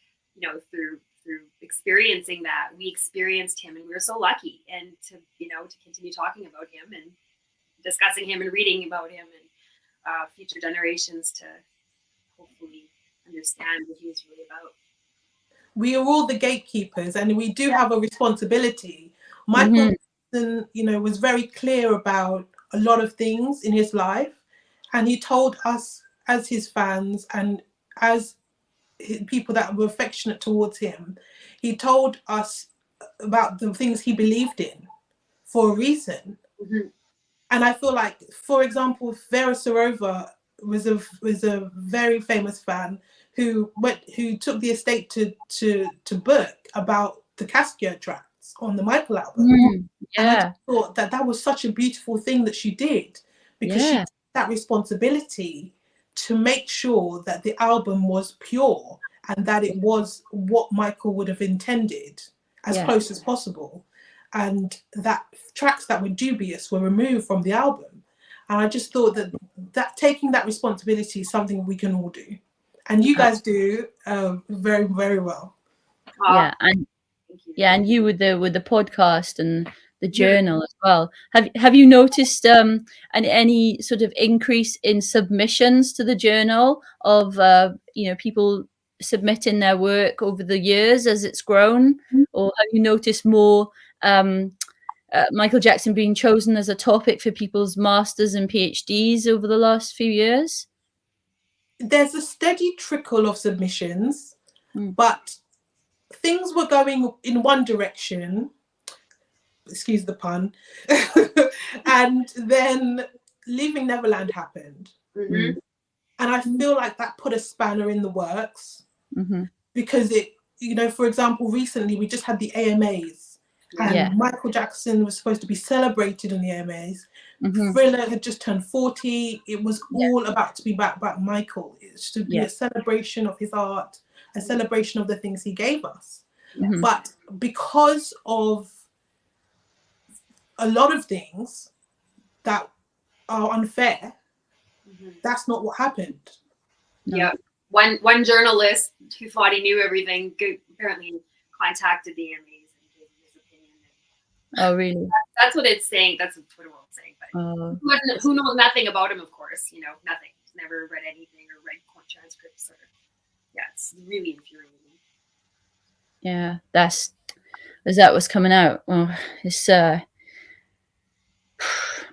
through through experiencing that. We experienced him, and we were so lucky, and to continue talking about him and discussing him and reading about him, and future generations to hopefully understand what he was really about. We are all the gatekeepers, and we do have a responsibility. Michael Jackson, was very clear about a lot of things in his life, and he told us as his fans and as people that were affectionate towards him, he told us about the things he believed in for a reason. And I feel like, for example, Vera Sarova was a very famous fan who took the estate to book about the Cascio tracks on the Michael album. And I just thought that was such a beautiful thing that she did, because she took that responsibility to make sure that the album was pure and that it was what Michael would have intended, as close as possible. And that tracks that were dubious were removed from the album. And I just thought that taking that responsibility is something we can all do. And you guys do very, very well. And you with the podcast and the journal as well. Have you noticed any sort of increase in submissions to the journal of people submitting their work over the years as it's grown, or have you noticed more Michael Jackson being chosen as a topic for people's masters and PhDs over the last few years? There's a steady trickle of submissions, but things were going in one direction, excuse the pun, and then Leaving Neverland happened. And I feel like that put a spanner in the works, because it, for example, recently we just had the AMAs, and Michael Jackson was supposed to be celebrated in the AMAs. Thriller had just turned 40. It was all about to be back by Michael. It should be a celebration of his art, a celebration of the things he gave us. But because of a lot of things that are unfair, that's not what happened. One journalist who thought he knew everything apparently contacted the AMAs and gave his opinion. Oh, really? That's what it's saying. That's what Twitter world's saying. But who knows nothing about him, of course. Nothing. Never read anything or read court transcripts. It's really infuriating. Yeah, as that was coming out. Oh, it's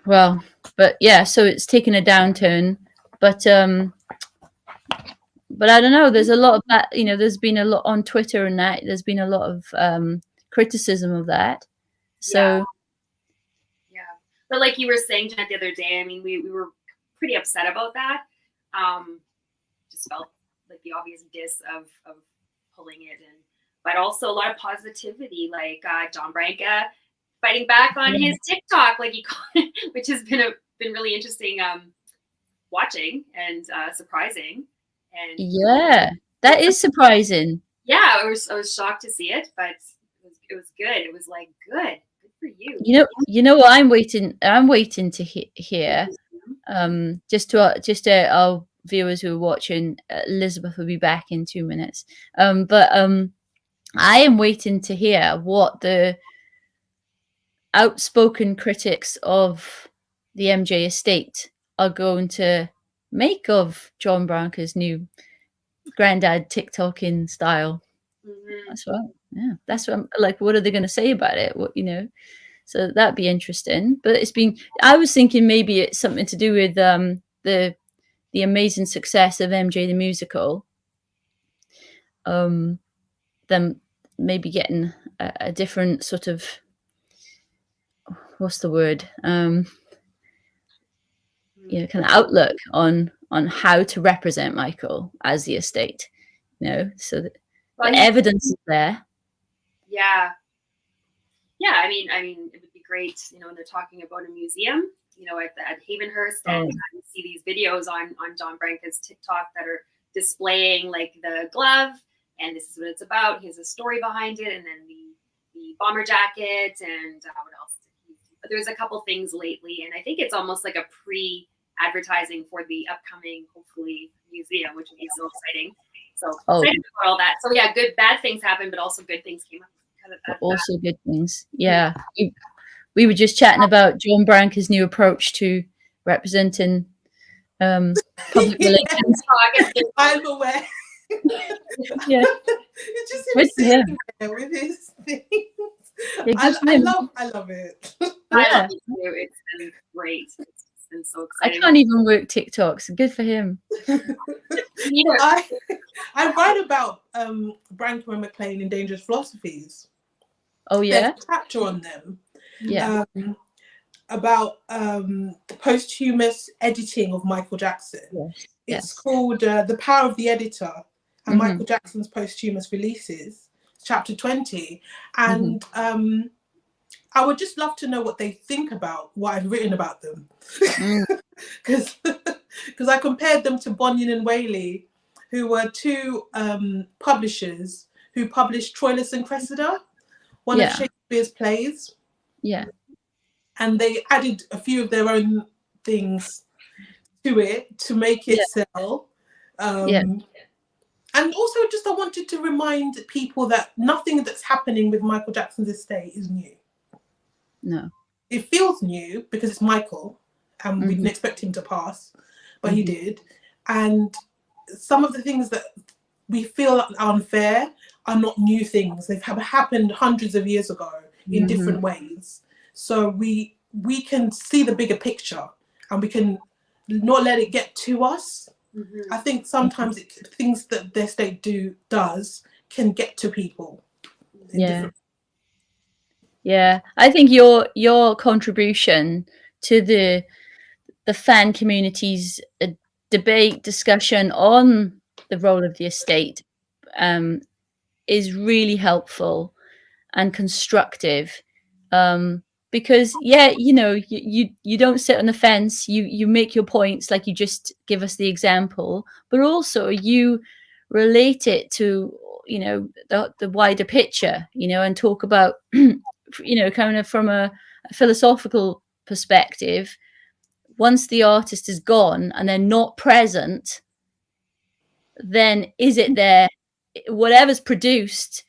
but yeah, so it's taken a downturn, but I don't know. There's a lot of that. There's been a lot on Twitter and that. There's been a lot of criticism of that. So but like you were saying, Jeanette, the other day, I mean, we were pretty upset about that. Just felt like the obvious diss of pulling it in. But also a lot of positivity, like John Branca fighting back on his TikTok, like you call it, which has been really interesting watching and surprising. And that is surprising. Yeah, I was shocked to see it, but it was good. It was like good for you. You know what I'm waiting to hear. Just to our viewers who are watching, Elizabeth will be back in 2 minutes. I am waiting to hear what the outspoken critics of the MJ estate are going to make of John Branca's new granddad TikToking style. That's right. Yeah, that's what I'm like. What are they going to say about it? So that'd be interesting. But I was thinking maybe it's something to do with the amazing success of MJ the musical. Them maybe getting a different sort of, what's the word? Kind of outlook on how to represent Michael as the estate. So the evidence is there. Yeah. I mean, it would be great, when they're talking about a museum, at Havenhurst, and you see these videos on John Branca's TikTok that are displaying like the glove, and this is what it's about. He has a story behind it, and then the bomber jacket, and what else? But there's a couple things lately, and I think it's almost like a pre-advertising for the upcoming, hopefully, museum, which would be so exciting. So excited about all that. So yeah, bad things happen, but also good things came up because of that. Also good things. Yeah. We were just chatting about John Branca's new approach to representing public relations. I'm aware. Yeah. It's just him sitting there with his things. I love it. I love it too. It's been great. It's been so exciting. I can't even work TikToks. Good for him. I write about Branca and McLean in Dangerous Philosophies. Oh yeah. There's a chapter on them. Yeah. About the posthumous editing of Michael Jackson. Yes. It's called The Power of the Editor and Michael Jackson's Posthumous Releases, chapter 20. And I would just love to know what they think about what I've written about them. Because I compared them to Bunyan and Whaley, who were two publishers who published Troilus and Cressida, one of Shakespeare's plays. Yeah. And they added a few of their own things to it to make it sell. And also just I wanted to remind people that nothing that's happening with Michael Jackson's estate is new. No. It feels new because it's Michael and we didn't expect him to pass, but he did. And some of the things that we feel are unfair are not new things. They've happened hundreds of years ago in different ways. So we can see the bigger picture and we can not let it get to us. I think sometimes things that their state does can get to people. Yeah, I think your contribution to the fan community's debate discussion on the role of the estate is really helpful and constructive. Because you don't sit on the fence, you make your points like you just give us the example, but also you relate it to the wider picture, and talk about kind of from a philosophical perspective. Once the artist is gone and they're not present, then is it there, whatever's produced,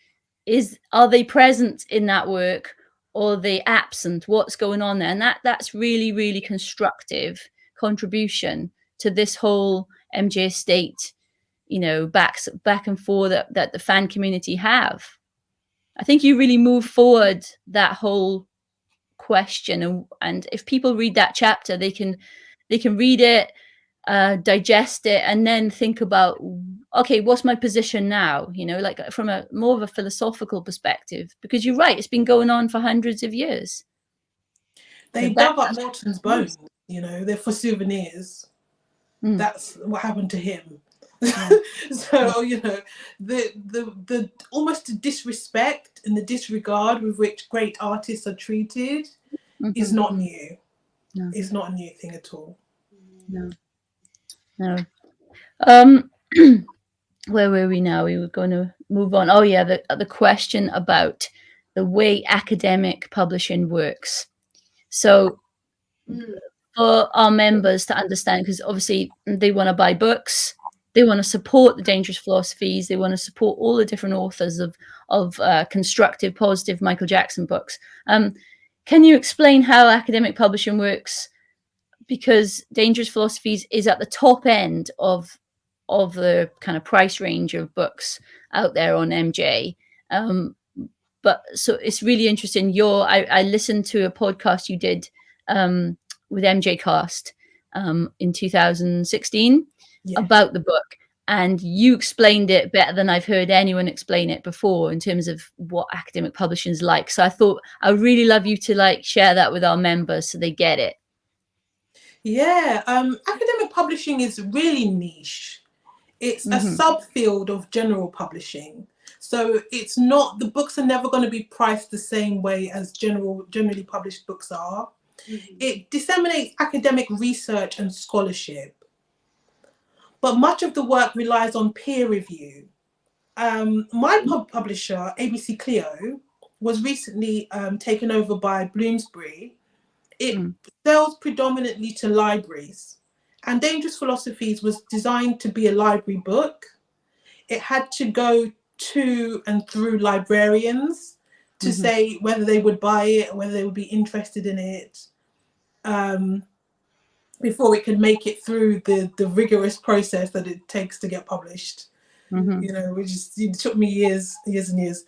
are they present in that work, or are they absent? What's going on there? And that's really, really constructive contribution to this whole MJ estate, back and forth that the fan community have. I think you really move forward that whole question, and if people read that chapter, they can read it, digest it, and then think about, okay, what's my position now, like from a more of a philosophical perspective, because you're right, it's been going on for hundreds of years. They dug up Milton's bones, they're for souvenirs. That's what happened to him. So the almost the disrespect and the disregard with which great artists are treated is not new. It's not a new thing at all. No. Where were we now? We were going to move on. Oh yeah, the question about the way academic publishing works. So for our members to understand, because obviously they want to buy books, they want to support the Dangerous Philosophies, they want to support all the different authors of constructive, positive Michael Jackson books. Can you explain how academic publishing works? Because Dangerous Philosophies is at the top end of the kind of price range of books out there on MJ. But so it's really interesting. I listened to a podcast you did with MJ Cast in 2016 about the book, and you explained it better than I've heard anyone explain it before in terms of what academic publishing is like. So I thought I'd really love you to share that with our members so they get it. Yeah, academic publishing is really niche. It's a subfield of general publishing. So it's not, the books are never going to be priced the same way as generally published books are. It disseminates academic research and scholarship, but much of the work relies on peer review. My publisher, ABC Clio, was recently taken over by Bloomsbury. It sells predominantly to libraries, and Dangerous Philosophies was designed to be a library book. it had to go to and through librarians to say whether they would buy it or whether they would be interested in it, before it could make it through the rigorous process that it takes to get published. You know, which is, it took me years and years.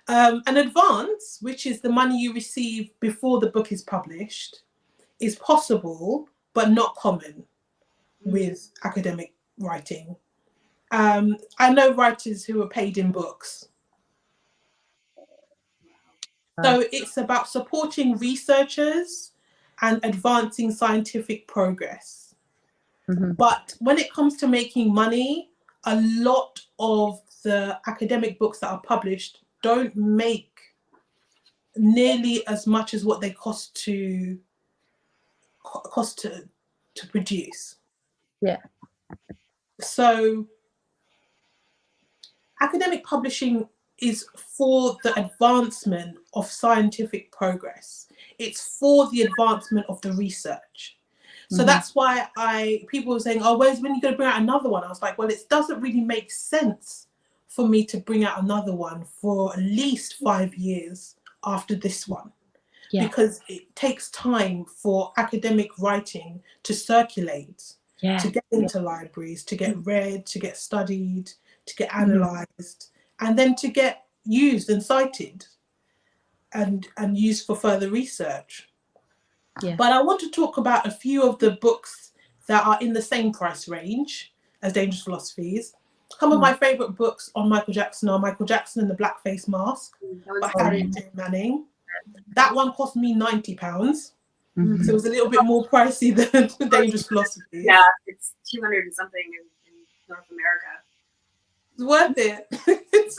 An advance, which is the money you receive before the book is published, is possible but not common with academic writing. I know writers who are paid in books. So it's about supporting researchers and advancing scientific progress. But when it comes to making money, a lot of the academic books that are published don't make nearly as much as what they cost to produce. Yeah. So academic publishing is for the advancement of scientific progress. It's for the advancement of the research. So that's why people were saying, oh, when are you going to bring out another one? I was like, well, it doesn't really make sense for me to bring out another one for at least 5 years after this one. Because it takes time for academic writing to circulate, to get into libraries, to get read, to get studied, to get analysed, and then to get used and cited and used for further research. But I want to talk about a few of the books that are in the same price range as Dangerous Philosophies. Some of my favourite books on Michael Jackson are Michael Jackson and the Black Face Mask by Harriet J. Manning. That one cost me £90. So it was a little bit more pricey than Dangerous Philosophies. Yeah, it's 200 and something in North America. It's worth it. It's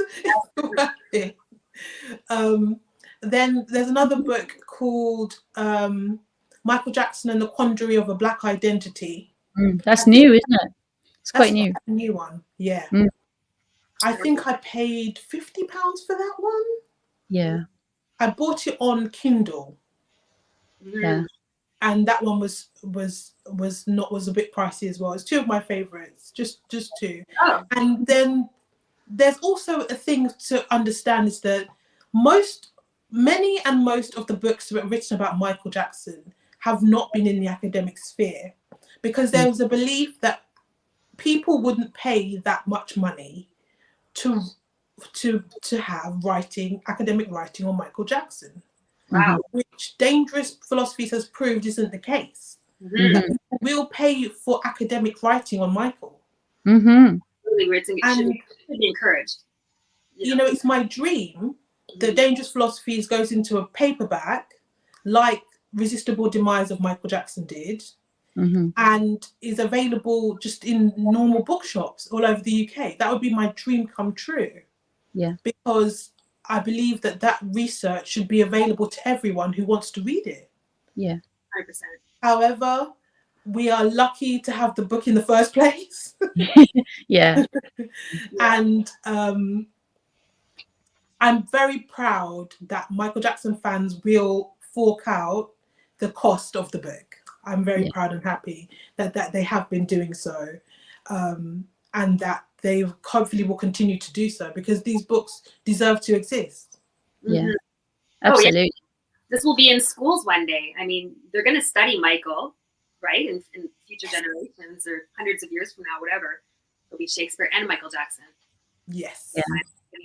worth it. Then there's another book called Michael Jackson and the Quandary of a Black Identity. That's new, isn't it? It's quite new. A new one, yeah. I think I paid £50 for that one. Yeah. I bought it on Kindle. Yeah. And that one was a bit pricey as well. It's two of my favorites, just two. Oh. And then there's also a thing to understand is that many of the books that were written about Michael Jackson have not been in the academic sphere, because there was a belief that people wouldn't pay that much money to have academic writing on Michael Jackson. Wow. Which Dangerous Philosophies has proved isn't the case. People will pay for academic writing on Michael. Really, it should be encouraged. You know, it's my dream that Dangerous Philosophies goes into a paperback like Resistible Demise of Michael Jackson did, and is available just in normal bookshops all over the UK. That would be my dream come true. Yeah. Because I believe that research should be available to everyone who wants to read it. Yeah. 100%. However, we are lucky to have the book in the first place. Yeah. And I'm very proud that Michael Jackson fans will fork out the cost of the book. I'm very proud and happy that they have been doing so, and that they hopefully will continue to do so, because these books deserve to exist. Yeah, absolutely. Oh, yeah. This will be in schools one day. I mean, they're going to study Michael, right? In future generations or hundreds of years from now, whatever. It'll be Shakespeare and Michael Jackson. Yes. Yeah,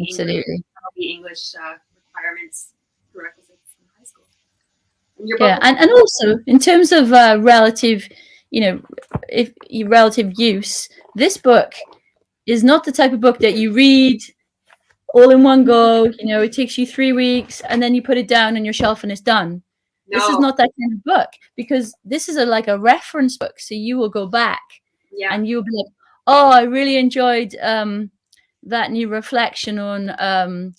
absolutely. English requirements, prerequisites in high school. And also in terms of relative, relative use, this book is not the type of book that you read all in one go. It takes you 3 weeks and then you put it down on your shelf and it's done. No. This is not that kind of book, because this is like a reference book. So you will go back and you'll be like, oh, I really enjoyed that new reflection on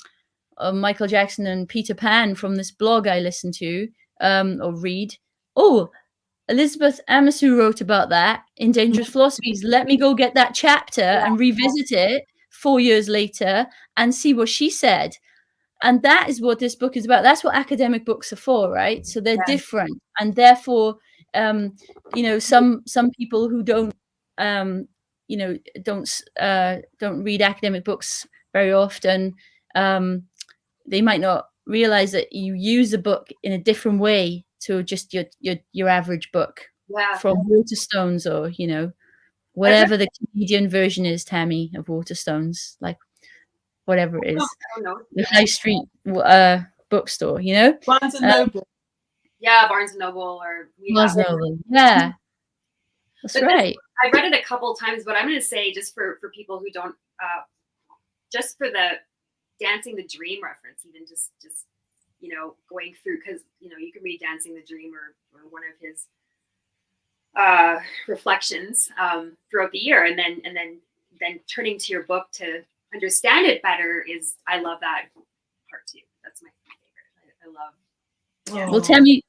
Michael Jackson and Peter Pan from this blog I listened to or read. Oh, Elizabeth Amisu wrote about that in Dangerous Philosophies. Let me go get that chapter and revisit it 4 years later and see what she said. And that is what this book is about. That's what academic books are for, right? So they're different, and therefore, some people who don't, you know, don't read academic books very often, they might not realize that you use a book in a different way to just your average book. Yeah. From Waterstones, or, you know, whatever the Canadian version is, Tammy, of Waterstones, like whatever it is. I don't know. The high street bookstore, you know? Barnes and Noble. Yeah, Barnes and Noble, or Barnes and Noble. Yeah. That's right. I've read it a couple times, but I'm going to say, just for people who don't, just for the Dancing the Dream reference, even just you know, going through, because, you know, you can read Dancing the Dream or one of his reflections throughout the year, and then turning to your book to understand it better is, I love that part too. That's my favorite. I love. Yeah. Well, Tammy,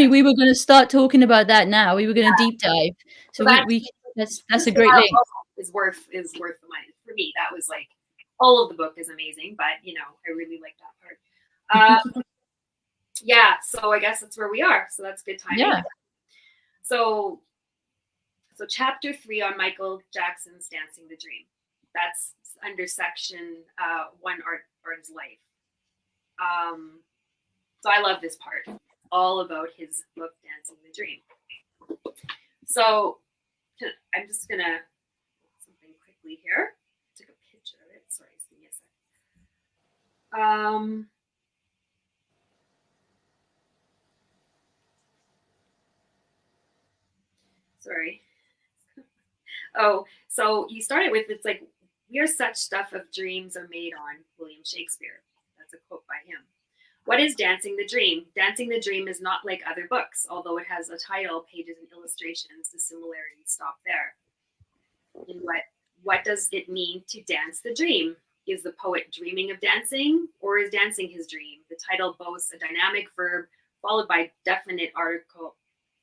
we were going to start talking about that now. We were going to deep dive. So that's a great link. Is worth the money. For me, that was like, all of the book is amazing, but, you know, I really like that part. Yeah, so I guess that's where we are. So that's good timing. Yeah. So chapter 3 on Michael Jackson's Dancing the Dream. That's under section 1, Art is Life. So I love this part. All about his book, Dancing the Dream. So I'm just gonna do something quickly here. Took a picture of it. Sorry, just give me a sec. Sorry. Oh, so you started with, it's like, we are such stuff of dreams are made on, William Shakespeare. That's a quote by him. What is Dancing the Dream? Dancing the Dream is not like other books, although it has a title, pages, and illustrations. The similarities stop there. And what does it mean to dance the dream? Is the poet dreaming of dancing, or is dancing his dream? The title boasts a dynamic verb followed by definite article,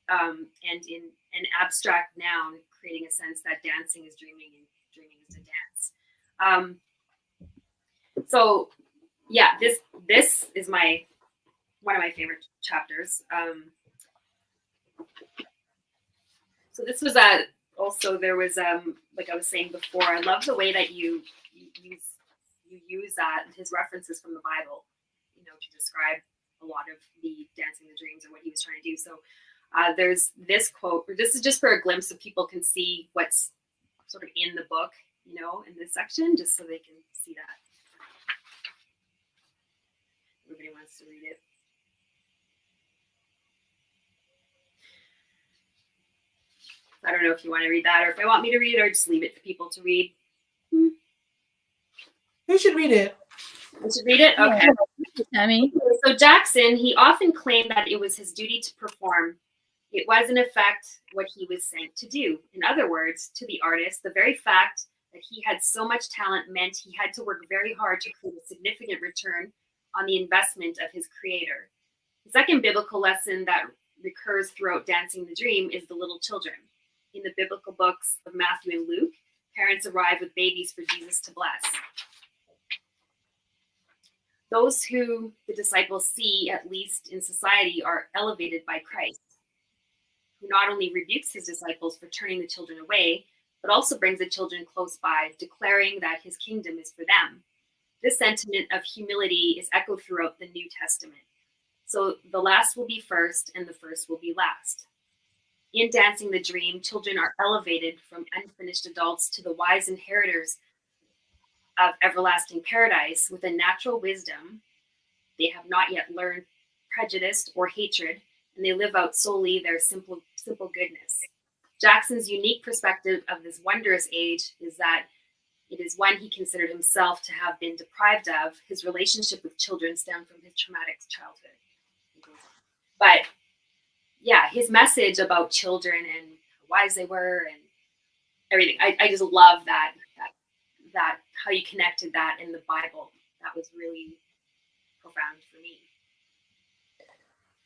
and in an abstract noun, creating a sense that dancing is dreaming and dreaming is to dance. So yeah, this is one of my favorite chapters. So this was also, there was like I was saying before, I love the way that you use that, his references from the Bible, you know, to describe a lot of the Dancing the Dreams or what he was trying to do. So there's this quote, or this is just for a glimpse so people can see what's sort of in the book, you know, in this section, just so they can see that. Everybody wants to read it. I don't know if you want to read that, or if I want me to read it, or just leave it for people to read. Who should read it? I should read it? Okay. Tammy. So Jackson, he often claimed that it was his duty to perform. It was, in effect, what he was sent to do. In other words, to the artist, the very fact that he had so much talent meant he had to work very hard to create a significant return on the investment of his creator. The second biblical lesson that recurs throughout Dancing the Dream is the little children. In the biblical books of Matthew and Luke, parents arrive with babies for Jesus to bless. Those who the disciples see, at least in society, are elevated by Christ, who not only rebukes his disciples for turning the children away, but also brings the children close by, declaring that his kingdom is for them. This sentiment of humility is echoed throughout the New Testament. So the last will be first, and the first will be last. In Dancing the Dream, children are elevated from unfinished adults to the wise inheritors of everlasting paradise with a natural wisdom. They have not yet learned prejudice or hatred, and they live out solely their simple goodness. Jackson's unique perspective of this wondrous age is that it is one he considered himself to have been deprived of. His relationship with children stemmed from his traumatic childhood. But yeah, his message about children and how wise they were and everything, I just love that how you connected that in the Bible. That was really profound for me.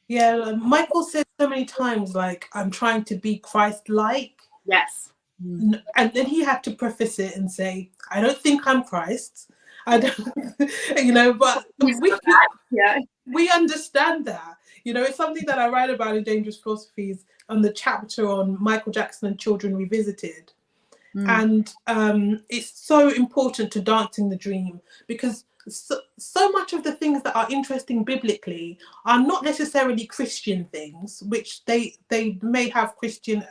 Yeah, Michael said so many times, like, I'm trying to be Christ-like. Yes. And then he had to preface it and say, I don't think I'm Christ. I don't, you know, but we understand that. You know, it's something that I write about in Dangerous Philosophies on the chapter on Michael Jackson and Children Revisited. And it's so important to Dancing the Dream, because so much of the things that are interesting biblically are not necessarily Christian things, which they may have Christian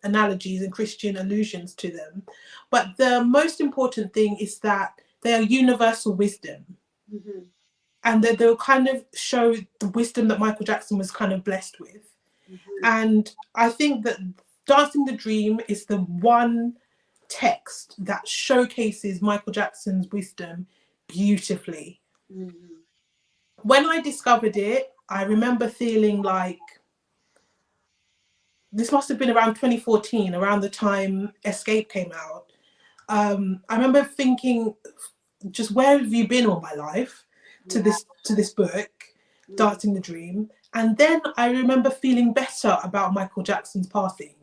analogies and Christian allusions to them. But the most important thing is that they are universal wisdom. And that they'll kind of show the wisdom that Michael Jackson was kind of blessed with. And I think that Dancing the Dream is the one text that showcases Michael Jackson's wisdom beautifully. When I discovered it, I remember feeling like, this must have been around 2014, around the time Escape came out. I remember thinking, just where have you been all my life to this book, Dancing the Dream? And then I remember feeling better about Michael Jackson's passing.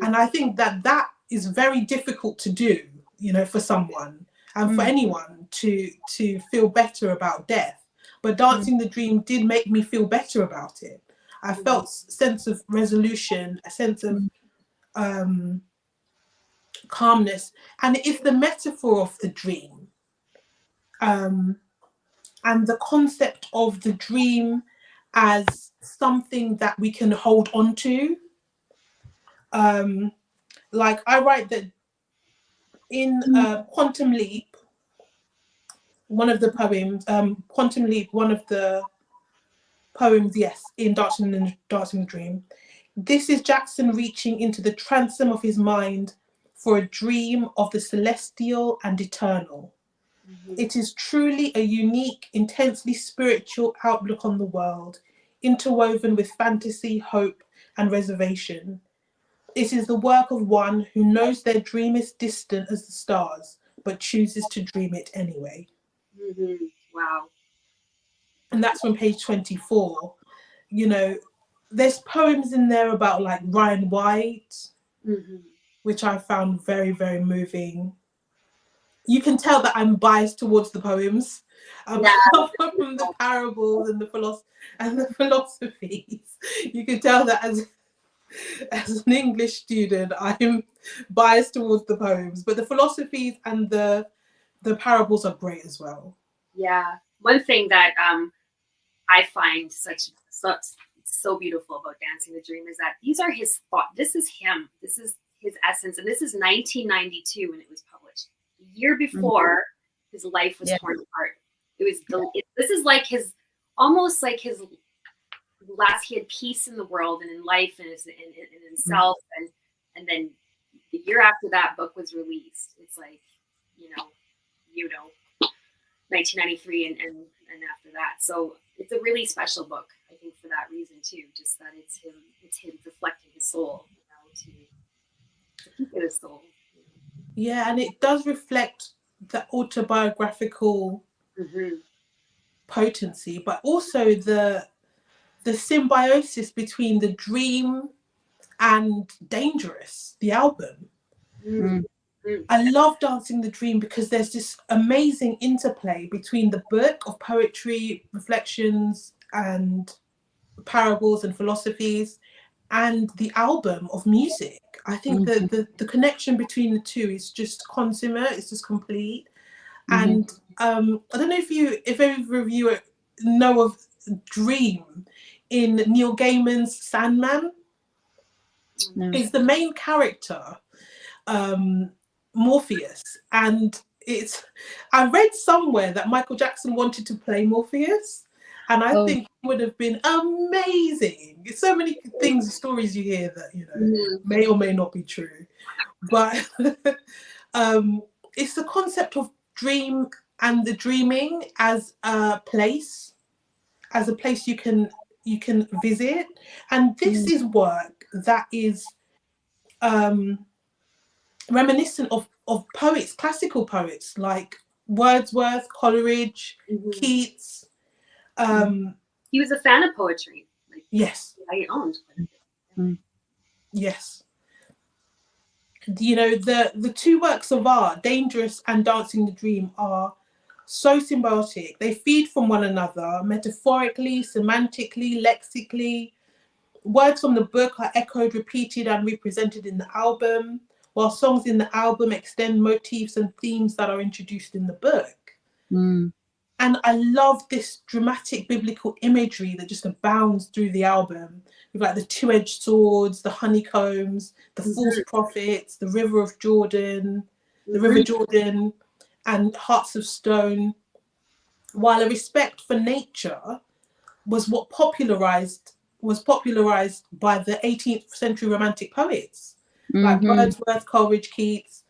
And I think that is very difficult to do, you know, for someone and for anyone to feel better about death. But Dancing the Dream did make me feel better about it. I felt a sense of resolution, a sense of calmness. And it's the metaphor of the dream. And the concept of the dream as something that we can hold on to. Like I write that in Quantum Leap, one of the poems, Quantum Leap, one of the poems, yes, in Dancing the Dream, this is Jackson reaching into the transom of his mind for a dream of the celestial and eternal. It is truly a unique, intensely spiritual outlook on the world, interwoven with fantasy, hope, and reservation. It is the work of one who knows their dream is distant as the stars, but chooses to dream it anyway. Wow. And that's from page 24. You know, there's poems in there about like Ryan White, which I found very, very moving. You can tell that I'm biased towards the poems, apart from the parables and the philosophies. You can tell that as an English student, I'm biased towards the poems, but the philosophies and the parables are great as well. Yeah. One thing that I find so beautiful about Dancing the Dream is that these are his thoughts. This is him. This is his essence. And this is 1992 when it was published. The year before, his life was torn apart. It was this is like his, almost like his last, he had peace in the world and in life and in himself. And then the year after that book was released, it's like, you know, 1993 and after that. So it's a really special book, I think, for that reason too. Just that it's him reflecting his soul, you know, to keep his soul. Yeah, and it does reflect the autobiographical potency, but also the symbiosis between the dream and Dangerous, the album. I love Dancing the Dream because there's this amazing interplay between the book of poetry, reflections, and parables and philosophies, and the album of music. I think that the connection between the two is just consummate, it's just complete. And I don't know if any of you know of Dream in Neil Gaiman's Sandman. He's the main character, Morpheus, and I read somewhere that Michael Jackson wanted to play Morpheus, and I think it would have been amazing. So many things, stories you hear that, you know, may or may not be true, but it's the concept of dream and the dreaming as a place you can visit. And this is work that is reminiscent of poets, classical poets like Wordsworth, Coleridge, Keats. He was a fan of poetry. Like, yes. I owned. Yes. You know, the two works of art, Dangerous and Dancing the Dream, are so symbiotic. They feed from one another, metaphorically, semantically, lexically. Words from the book are echoed, repeated, and represented in the album, while songs in the album extend motifs and themes that are introduced in the book. Mm. And I love this dramatic biblical imagery that just abounds through the album, with like the two-edged swords, the honeycombs, the false prophets, the river Jordan, and hearts of stone. While a respect for nature was popularized by the 18th century Romantic poets like Wordsworth, Coleridge, Keats,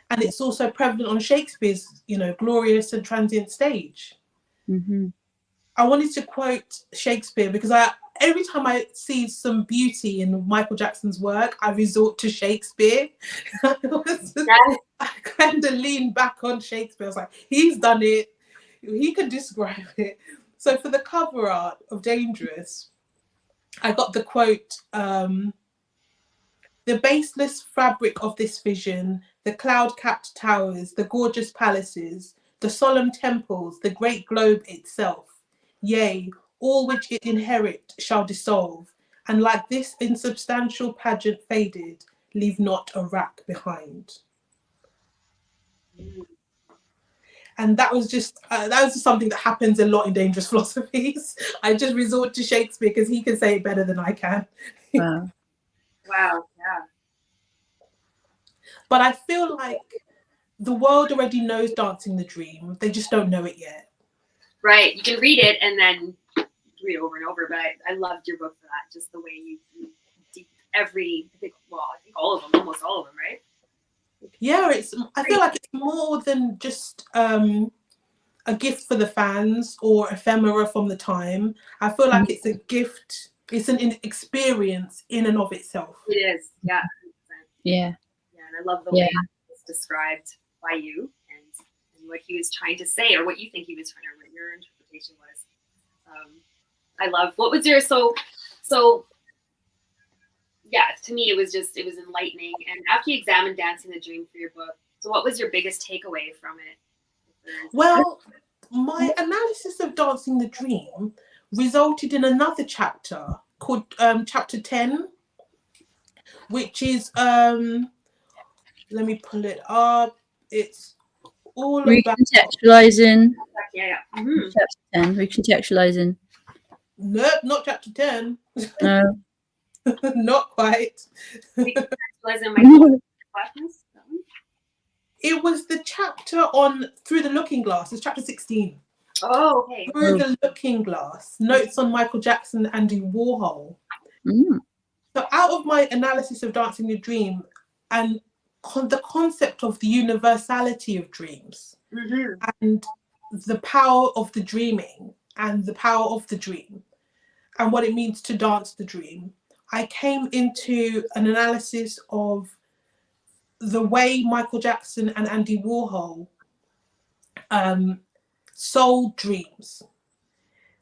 and it's also prevalent on Shakespeare's, glorious and transient stage. I wanted to quote Shakespeare because every time I see some beauty in Michael Jackson's work, I resort to Shakespeare. I kind of lean back on Shakespeare. I was like, he's done it. He could describe it. So for the cover art of Dangerous, I got the quote, the baseless fabric of this vision, the cloud-capped towers, the gorgeous palaces, the solemn temples, the great globe itself, yea, all which it inherit shall dissolve, and like this insubstantial pageant faded, leave not a rack behind. And that was just something that happens a lot in Dangerous Philosophies. I just resort to Shakespeare because he can say it better than I can. Wow. Wow, yeah. But I feel like the world already knows Dancing the Dream. They just don't know it yet. Right. You can read it and then read it over and over. But I loved your book for that. Just the way you I think all of them, almost all of them, right? Yeah, I feel like it's more than just a gift for the fans or ephemera from the time. I feel like it's a gift. It's an experience in and of itself. It is, yeah. 100%. Yeah. Yeah, and I love the way it's described by you and what he was trying to say, or what you think he was trying to, what your interpretation was. I love. What was your so? Yeah, to me it was enlightening. And after you examined Dancing the Dream for your book, so what was your biggest takeaway from it? Well, my analysis of Dancing the Dream resulted in another chapter called chapter 10, which is let me pull it up. It's all about recontextualizing. Yeah. Chapter 10, recontextualizing. Nope, not chapter 10. No. Not quite. Recontextualizing my questions. It was the chapter on Through the Looking Glass. It's chapter 16. Oh, okay. Through the Looking Glass. Notes on Michael Jackson and Andy Warhol. So out of my analysis of Dancing the Dream and the concept of the universality of dreams and the power of the dreaming and the power of the dream and what it means to dance the dream, I came into an analysis of the way Michael Jackson and Andy Warhol sold dreams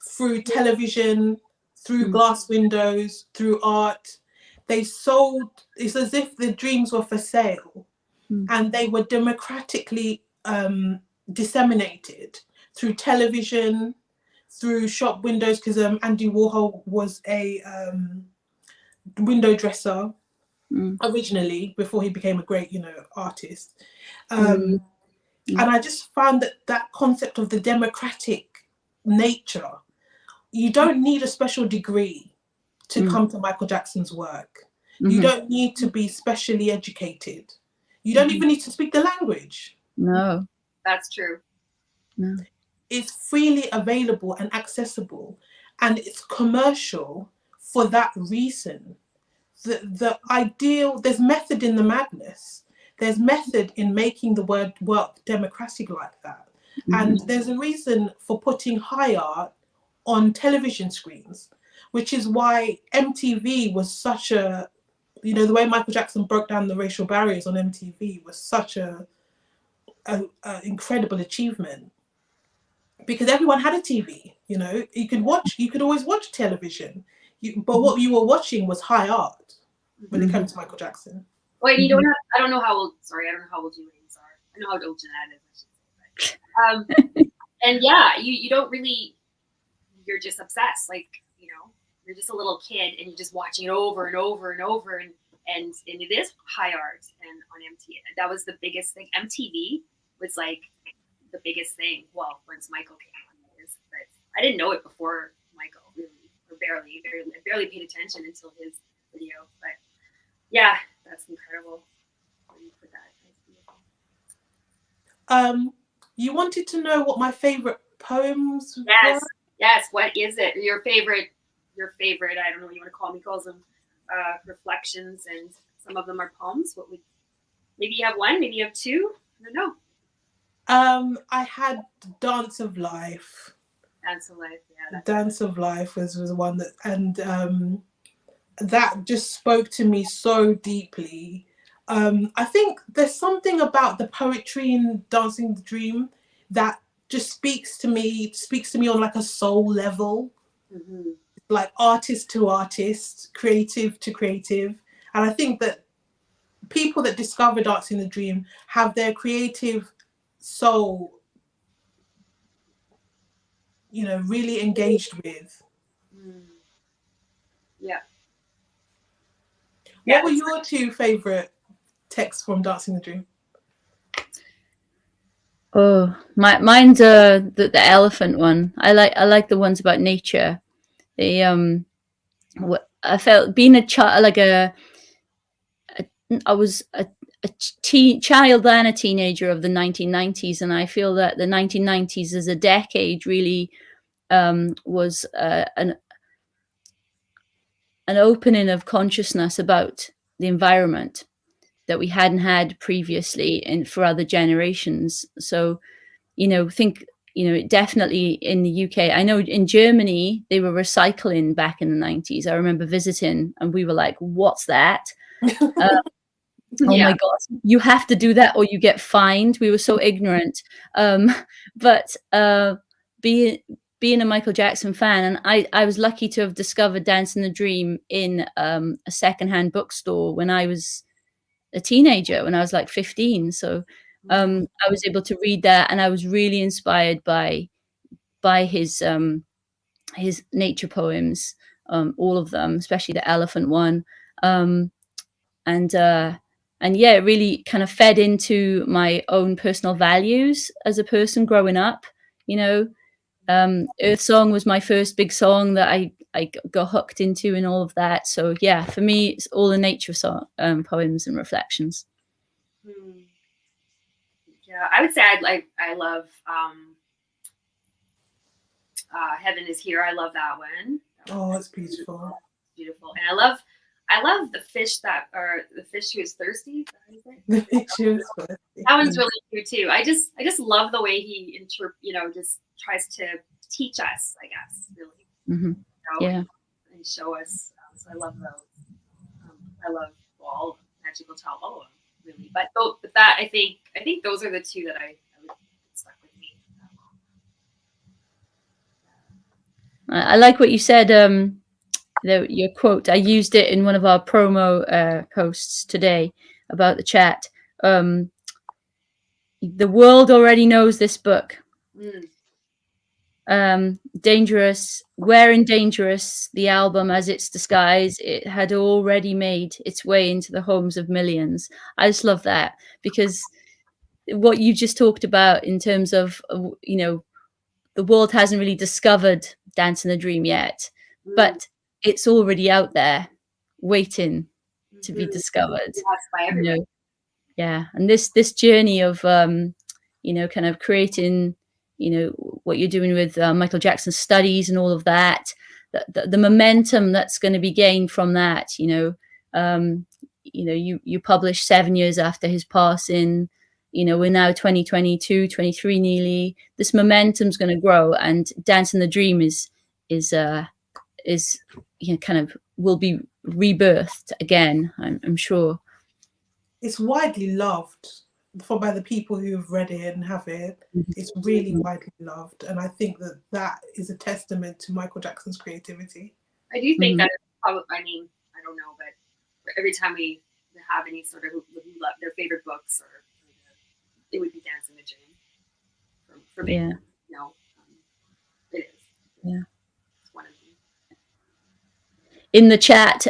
through television, through glass windows, through art. They sold, it's as if the dreams were for sale and they were democratically disseminated through television, through shop windows, because Andy Warhol was a window dresser originally before he became a great, artist. And I just found that concept of the democratic nature, you don't need a special degree to come to Michael Jackson's work. You don't need to be specially educated. You don't even need to speak the language. No. That's true. No. It's freely available and accessible, and it's commercial for that reason. The ideal, there's method in the madness. There's method in making the word work democratic like that. And there's a reason for putting high art on television screens, which is why MTV was such a, the way Michael Jackson broke down the racial barriers on MTV was such a incredible achievement, because everyone had a TV. You could always watch television, but what you were watching was high art when it came to Michael Jackson. Wait, you don't have, I don't know how old you ladies are. I know how old Jeanette is, I should say. And yeah, you don't really, you're just obsessed. Like, you're just a little kid and you're just watching it over and over and over. And and it is high art. And on MTV, that was the biggest thing. MTV was like the biggest thing. Well, once Michael came on, but I didn't know it before Michael, really, or barely paid attention until his video. But yeah, that's incredible. Where you put that. That's beautiful. You wanted to know what my favorite poems Yes, were? yes. What is it? Your favorite? I don't know what you want to call them. He calls them reflections, and some of them are poems. What would? Maybe you have one. Maybe you have two. I don't know. I had Dance of Life. Dance of Life. Yeah. Dance of Life was one that, and that just spoke to me so deeply. I think there's something about the poetry in Dancing the Dream that just speaks to me on like a soul level, Mm-hmm. like artist to artist, creative to creative. And I think that people that discover Dancing the Dream have their creative soul, you know, really engaged with. Yeah. What were your two favorite texts from Dancing the Dream? Oh, mine's the elephant one. I like the ones about nature. I felt being a child, like I was a child and a teenager of the 1990s, and I feel that the 1990s as a decade really was an opening of consciousness about the environment that we hadn't had previously for other generations. So, definitely in the UK, I know in Germany, they were recycling back in the 90s. I remember visiting and we were like, what's that? Oh my God, you have to do that or you get fined. We were so ignorant. But being a Michael Jackson fan, and I was lucky to have discovered Dancing the Dream in a secondhand bookstore when I was a teenager, when I was like 15. So I was able to read that, and I was really inspired by his nature poems, all of them, especially the elephant one. And yeah, it really kind of fed into my own personal values as a person growing up. Earth Song was my first big song that I got hooked into, and all of that. So yeah, for me, it's all the nature poems and reflections. Yeah, I would say I love Heaven is Here. I love that one. Oh, it's beautiful. Beautiful. And I love the fish who is thirsty. The fish who is thirsty. That one's really cute too. I just love the way he just tries to teach us, I guess, really. Mm-hmm. Yeah. And show us. So I love those. I love all of them. Magical Child, all of them, really. But that I think those are the two that I would stuck with me. I like what you said. Your quote. I used it in one of our promo posts today about the chat. The world already knows this book. Dangerous, Wearing Dangerous, the album as its disguise, it had already made its way into the homes of millions. I just love that, because what you just talked about in terms of, the world hasn't really discovered Dancing the Dream yet, but it's already out there waiting to be discovered. By everyone. Yeah. And this journey of, kind of creating, what you're doing with Michael Jackson studies and all of that, the momentum that's going to be gained from that, you published 7 years after his passing, we're now 2022, 23 nearly. This momentum's going to grow, and Dancing the Dream is kind of will be rebirthed again, I'm sure. It's widely loved by the people who have read it and have it. It's really widely loved, and I think that is a testament to Michael Jackson's creativity. I do think that probably, I don't know, but every time we have any sort of love their favorite books, or it would be Dancing the Dream for me. Yeah. It is. Yeah. It's one of them. In the chat,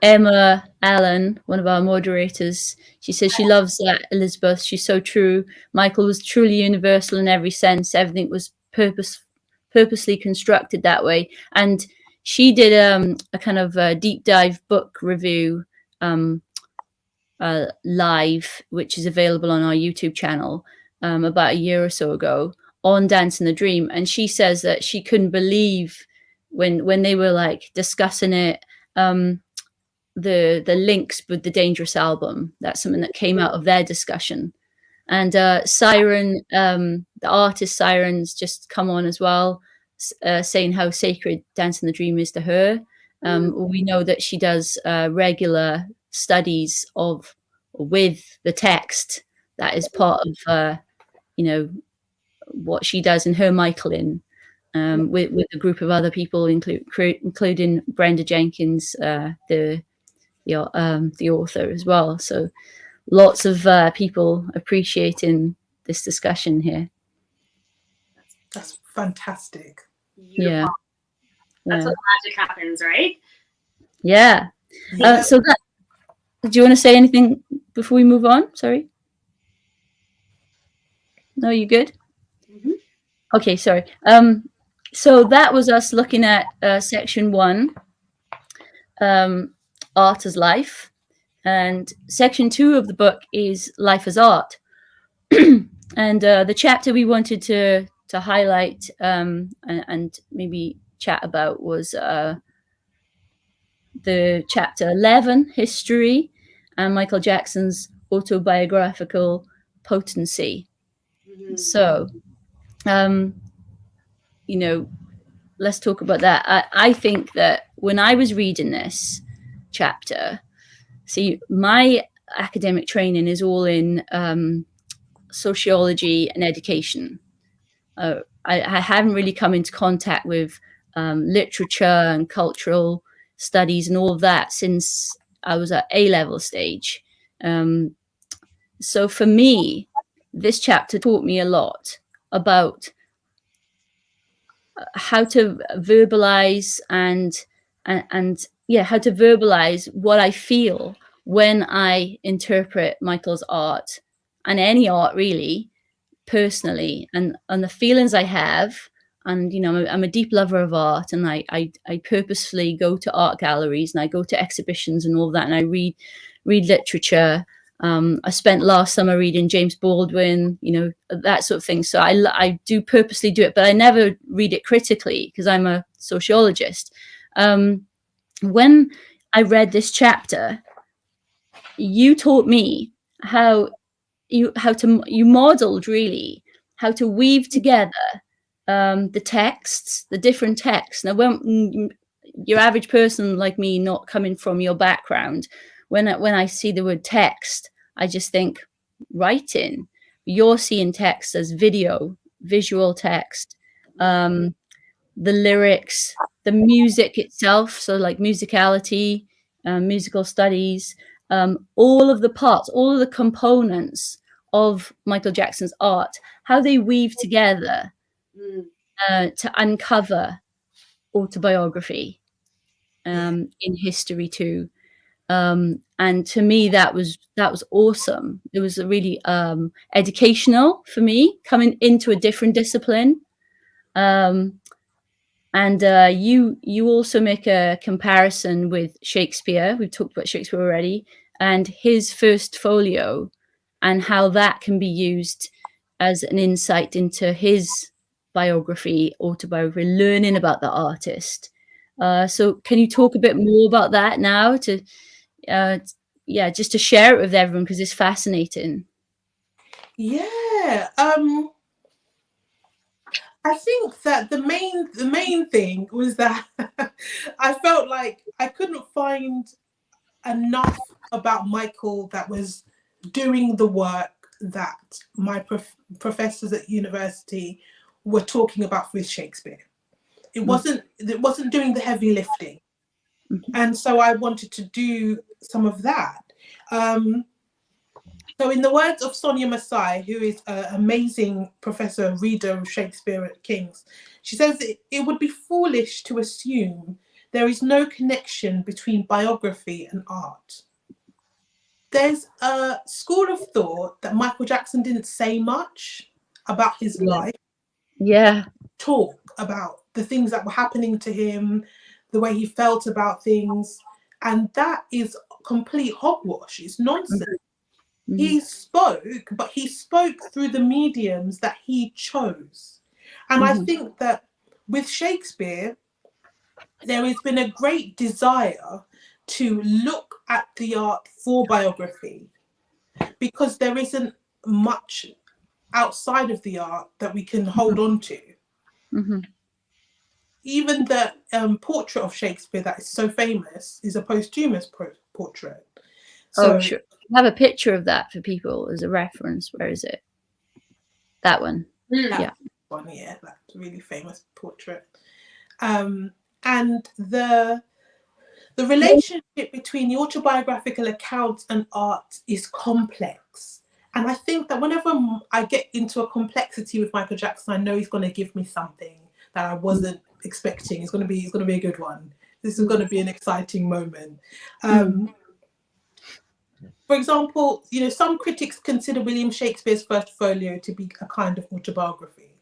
Emma Allen, one of our moderators, she says she loves that, Elizabeth. She's so true. Michael was truly universal in every sense. Everything was purposely constructed that way. And she did a kind of a deep dive book review live, which is available on our YouTube channel about a year or so ago on Dance in the Dream. And she says that she couldn't believe when they were like discussing it, the links with the Dangerous album. That's something that came out of their discussion. And Siren, the artist Siren's just come on as well, saying how sacred Dance in the Dream is to her. We know that she does regular studies with the text. That is part of what she does in her Michaelin, with a group of other people, including Brenda Jenkins, the author as well. So lots of people appreciating this discussion here. That's fantastic. Beautiful. Yeah. That's what magic happens, right? Yeah. So that, do you want to say anything before we move on? Sorry. No, you good? Mm-hmm. Okay, sorry. So that was us looking at section 1, Art as Life. And section 2 of the book is Life as Art. And the chapter we wanted to highlight and maybe chat about was the chapter 11, History, and Michael Jackson's autobiographical potency. Mm-hmm. So, let's talk about that. I think that when I was reading this chapter, see, my academic training is all in sociology and education. I haven't really come into contact with literature and cultural studies and all of that since I was at A-level stage. So for me, this chapter taught me a lot about how to verbalize and how to verbalize what I feel when I interpret Michael's art, and any art really, personally, and the feelings I have. And I'm a deep lover of art, and I purposefully go to art galleries and I go to exhibitions and all that, and I read literature. I spent last summer reading James Baldwin, that sort of thing. So I do purposely do it, but I never read it critically because I'm a sociologist. When I read this chapter, you taught me how you modeled really how to weave together the texts, the different texts. Now, when your average person like me, not coming from your background, when I see the word text, I just think writing. You're seeing text as visual text, the lyrics, the music itself, so like musicality, musical studies, all of the parts, all of the components of Michael Jackson's art, how they weave together to uncover autobiography in history too. And to me, that was awesome. It was really educational for me, coming into a different discipline. And you also make a comparison with Shakespeare. We've talked about Shakespeare already, and his first folio, and how that can be used as an insight into his autobiography, learning about the artist. So can you talk a bit more about that now, to just to share it with everyone, because it's fascinating. Yeah. I think that the main thing was that I felt like I couldn't find enough about Michael that was doing the work that my professors at university were talking about with Shakespeare. It wasn't doing the heavy lifting. Mm-hmm. And so I wanted to do some of that. So in the words of Sonia Masai, who is an amazing professor, reader of Shakespeare at King's, she says it would be foolish to assume there is no connection between biography and art. There's a school of thought that Michael Jackson didn't say much about his life. Yeah. Talk about the things that were happening to him, the way he felt about things. And that is complete hogwash. It's nonsense. Mm-hmm. He spoke, but he spoke through the mediums that he chose. And I think that with Shakespeare, there has been a great desire to look at the art for biography, because there isn't much outside of the art that we can hold on to. Even the portrait of Shakespeare that is so famous is a posthumous portrait. So, sure. I have a picture of that for people as a reference. Where is it? That one. Yeah. One, yeah, that's a really famous portrait. And the relationship between the autobiographical accounts and art is complex. And I think that whenever I get into a complexity with Michael Jackson, I know he's going to give me something that I wasn't expecting. It's going to be a good one. This is going to be an exciting moment. For example, some critics consider William Shakespeare's first folio to be a kind of autobiography.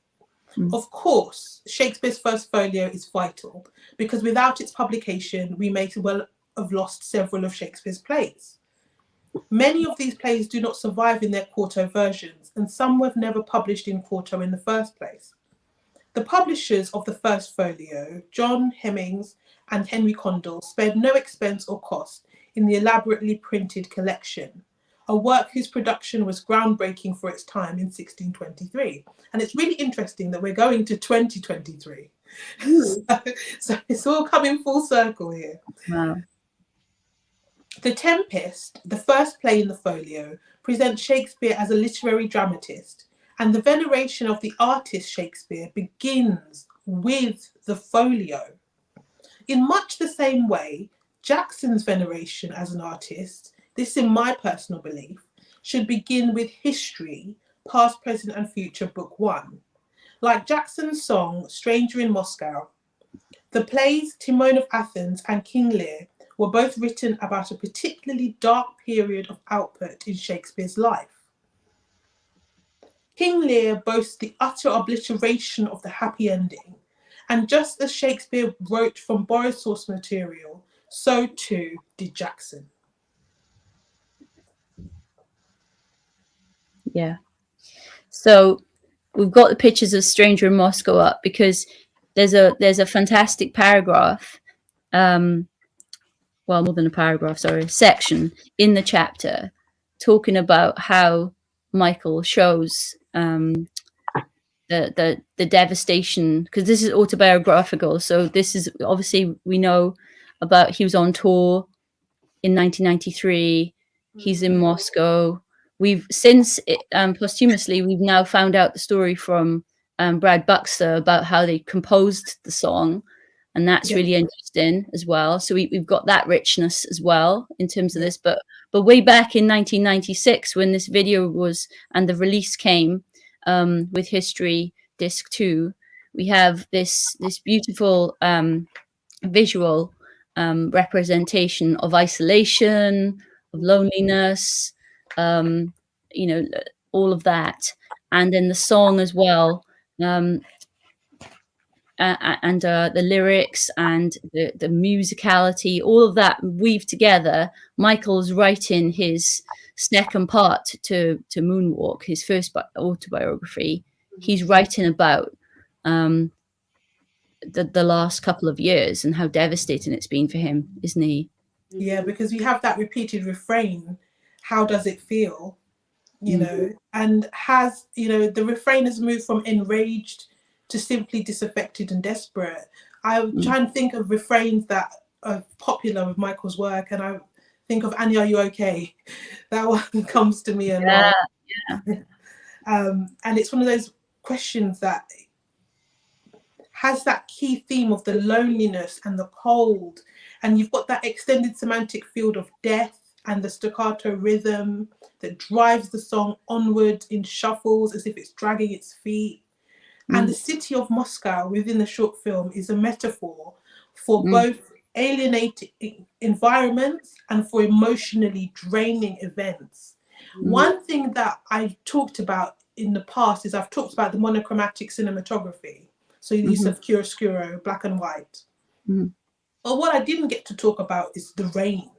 Of course, Shakespeare's first folio is vital, because without its publication, we may well have lost several of Shakespeare's plays. Many of these plays do not survive in their quarto versions, and some were never published in quarto in the first place. The publishers of the first folio, John Hemmings and Henry Condell, spared no expense or cost in the elaborately printed collection, a work whose production was groundbreaking for its time in 1623. And it's really interesting that we're going to 2023. So it's all coming full circle here. Wow. The Tempest, the first play in the folio, presents Shakespeare as a literary dramatist, and the veneration of the artist Shakespeare begins with the folio. In much the same way, Jackson's veneration as an artist, this in my personal belief, should begin with History, Past, Present and Future, Book 1. Like Jackson's song, Stranger in Moscow, the plays Timon of Athens and King Lear were both written about a particularly dark period of output in Shakespeare's life. King Lear boasts the utter obliteration of the happy ending, and just as Shakespeare wrote from borrowed source material, so too did Jackson. Yeah. So we've got the pictures of Stranger in Moscow up because there's a fantastic paragraph, well, more than a paragraph, sorry, section in the chapter talking about how Michael shows the devastation, because this is autobiographical. So this is obviously, we know about, he was on tour in 1993. He's in Moscow. We've since posthumously, we've now found out the story from Brad Buxter about how they composed the song, and that's really interesting as well. So we've got that richness as well in terms of this. But way back in 1996, when this video was and the release came with History Disc 2, we have this beautiful visual representation of isolation, of loneliness, all of that, and then the song as well, and the lyrics and the musicality, all of that weave together. Michael's writing his second part to Moonwalk, his first autobiography. He's writing about the last couple of years and how devastating it's been for him, isn't he? Yeah, because we have that repeated refrain, how does it feel? And the refrain has moved from enraged to simply disaffected and desperate. I try and think of refrains that are popular with Michael's work, and I think of Annie, Are You Okay? That one comes to me a lot. And it's one of those questions that has that key theme of the loneliness and the cold, and you've got that extended semantic field of death and the staccato rhythm that drives the song onward in shuffles as if it's dragging its feet. And the city of Moscow within the short film is a metaphor for both alienating environments and for emotionally draining events. One thing that I've talked about in the past is I've talked about the monochromatic cinematography. So the use of chiaroscuro, black and white. But what I didn't get to talk about is the rain,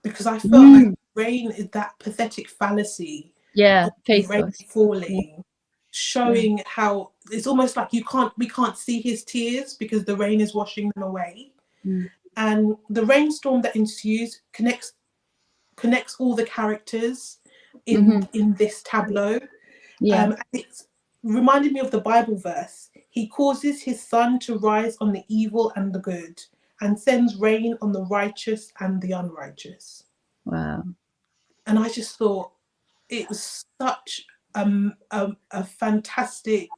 because I felt like rain is that pathetic fallacy Yeah, of the rain pathos. falling, showing how it's almost like we can't see his tears because the rain is washing them away. And the rainstorm that ensues connects all the characters in this tableau. It's reminded me of the Bible verse. He causes his sun to rise on the evil and the good, and sends rain on the righteous and the unrighteous. Wow. And I just thought it was such a fantastic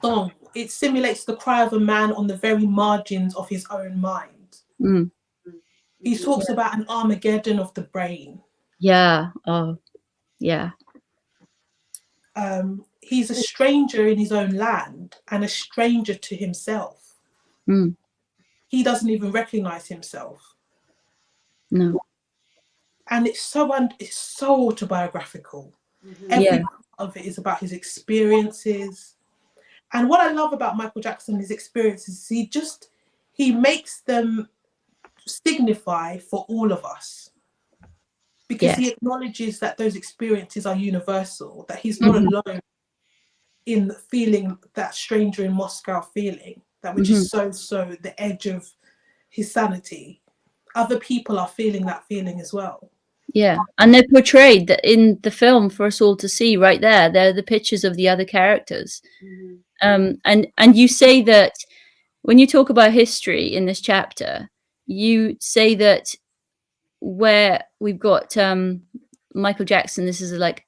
song. It simulates the cry of a man on the very margins of his own mind. He talks about an Armageddon of the brain. Yeah. Oh, yeah. He's a stranger in his own land and a stranger to himself. He doesn't even recognize himself. No. And it's so autobiographical. Every part of it is about his experiences. And what I love about Michael Jackson, his experiences, he makes them signify for all of us. Because he acknowledges that those experiences are universal, that he's not alone in feeling that stranger in Moscow feeling, that which is so the edge of his sanity. Other people are feeling that feeling as well. Yeah, and they're portrayed in the film for us all to see right there. They're the pictures of the other characters. And you say that when you talk about history in this chapter, you say that where we've got Michael Jackson, this is like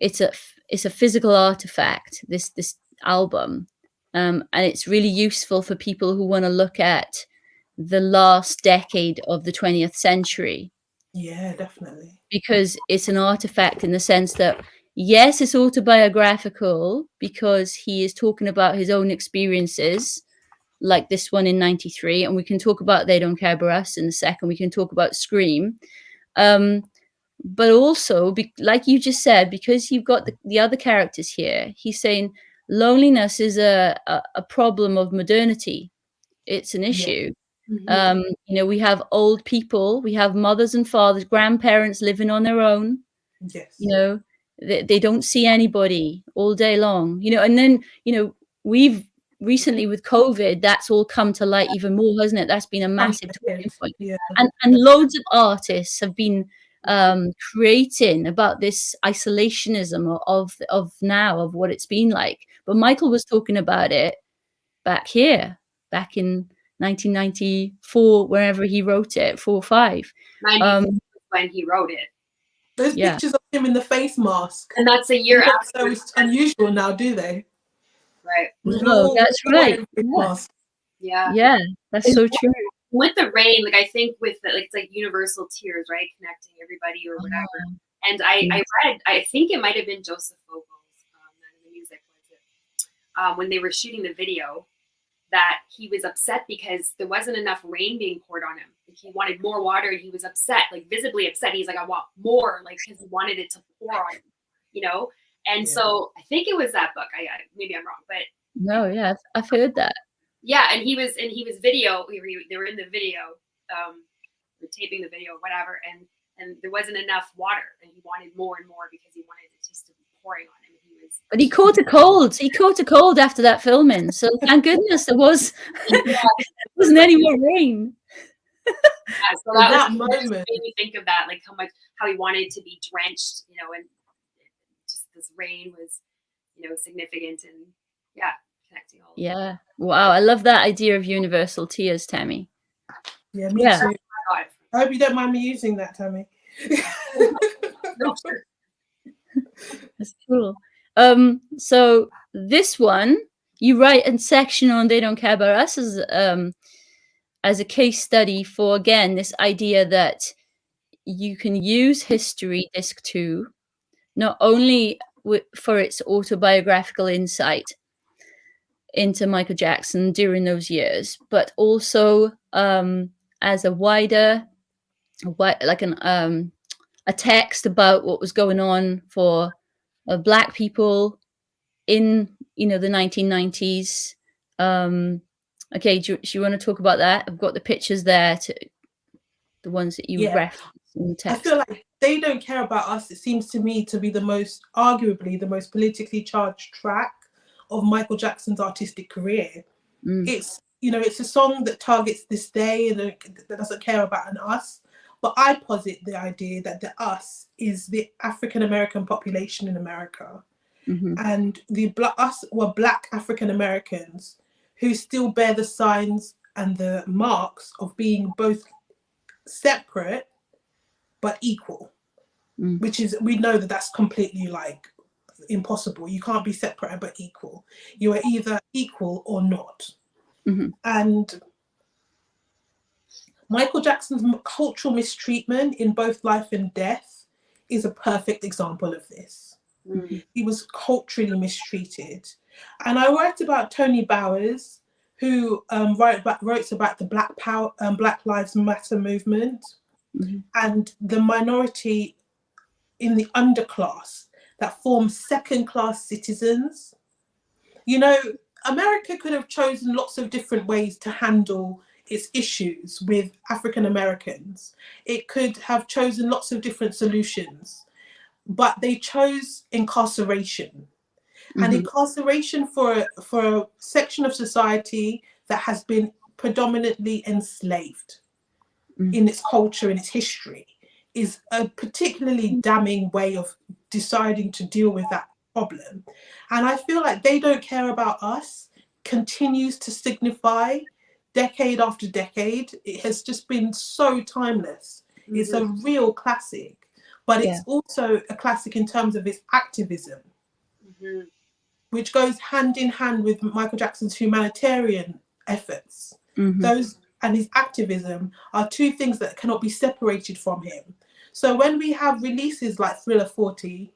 it's a physical artifact, this album, and it's really useful for people who want to look at the last decade of the 20th century. Yeah, definitely. Because it's an artifact in the sense that, yes, it's autobiographical because he is talking about his own experiences, like this one in 93, and we can talk about They Don't Care About Us in a second. We can talk about Scream. But also, like you just said, because you've got the other characters here, he's saying loneliness is a problem of modernity. It's an issue. We have old people, we have mothers and fathers, grandparents living on their own. They don't see anybody all day long, and then we've recently with COVID, that's all come to light even more, hasn't it? That's been a massive talking point. And loads of artists have been creating about this isolationism of what it's been like. But Michael was talking about it back in 1994, wherever he wrote it, 4 or 5. When he wrote it. Those pictures of him in the face mask. And that's a year after. So it's unusual now, do they? Right. No, that's right. Yeah, that's so true. With the rain, like I think with it's like universal tears, right? Connecting everybody or whatever. And I read, I think it might have been Joseph Vogel's the music when they were shooting the video, that he was upset because there wasn't enough rain being poured on him. Like he wanted more water and he was upset, like visibly upset. He's like, I want more, like because he wanted it to pour on him, And so I think it was that book. I maybe I'm wrong, but no, yeah, I've heard that. Yeah, and he was video. They were in the video, taping the video, whatever, and there wasn't enough water, and he wanted more and more because he wanted it just to be pouring on him. But he caught a cold. He caught a cold after that filming. So thank goodness there wasn't any more rain. Yeah, so that moment made me think of that, like how he wanted to be drenched, and just this rain was, significant and connecting all. Yeah. Wow. I love that idea of universal tears, Tammy. Yeah, me too. I hope you don't mind me using that, Tammy. No, sure. That's cool. So this one, you write a section on They Don't Care About Us as a case study for, again, this idea that you can use History Disc 2 not only for its autobiographical insight, into Michael Jackson during those years, but also as a wider, like a text about what was going on for Black people in the 1990s. Okay, do you want to talk about that? I've got the pictures there, the ones that you referenced in the text. I feel like they don't care about us. It seems to me to be arguably the most politically charged track of Michael Jackson's artistic career. It's it's a song that targets this day and that doesn't care about an us. But I posit the idea that the us is the African American population in America. And us were Black African Americans who still bear the signs and the marks of being both separate but equal, which is, we know that that's completely like impossible. You can't be separate but equal. You are either equal or not. And Michael Jackson's cultural mistreatment in both life and death is a perfect example of this. He was culturally mistreated. And I write about Tony Bowers, who wrote about the Black Lives Matter movement and the minority in the underclass that form second-class citizens. You know, America could have chosen lots of different ways to handle its issues with African Americans. It could have chosen lots of different solutions, but they chose incarceration. And incarceration for a section of society that has been predominantly enslaved in its culture, in its history, is a particularly damning way of deciding to deal with that problem. And I feel like they don't care about us continues to signify decade after decade. It has just been so timeless. It's a real classic, but it's also a classic in terms of its activism, which goes hand in hand with Michael Jackson's humanitarian efforts. Those and his activism are two things that cannot be separated from him. So when we have releases like Thriller 40,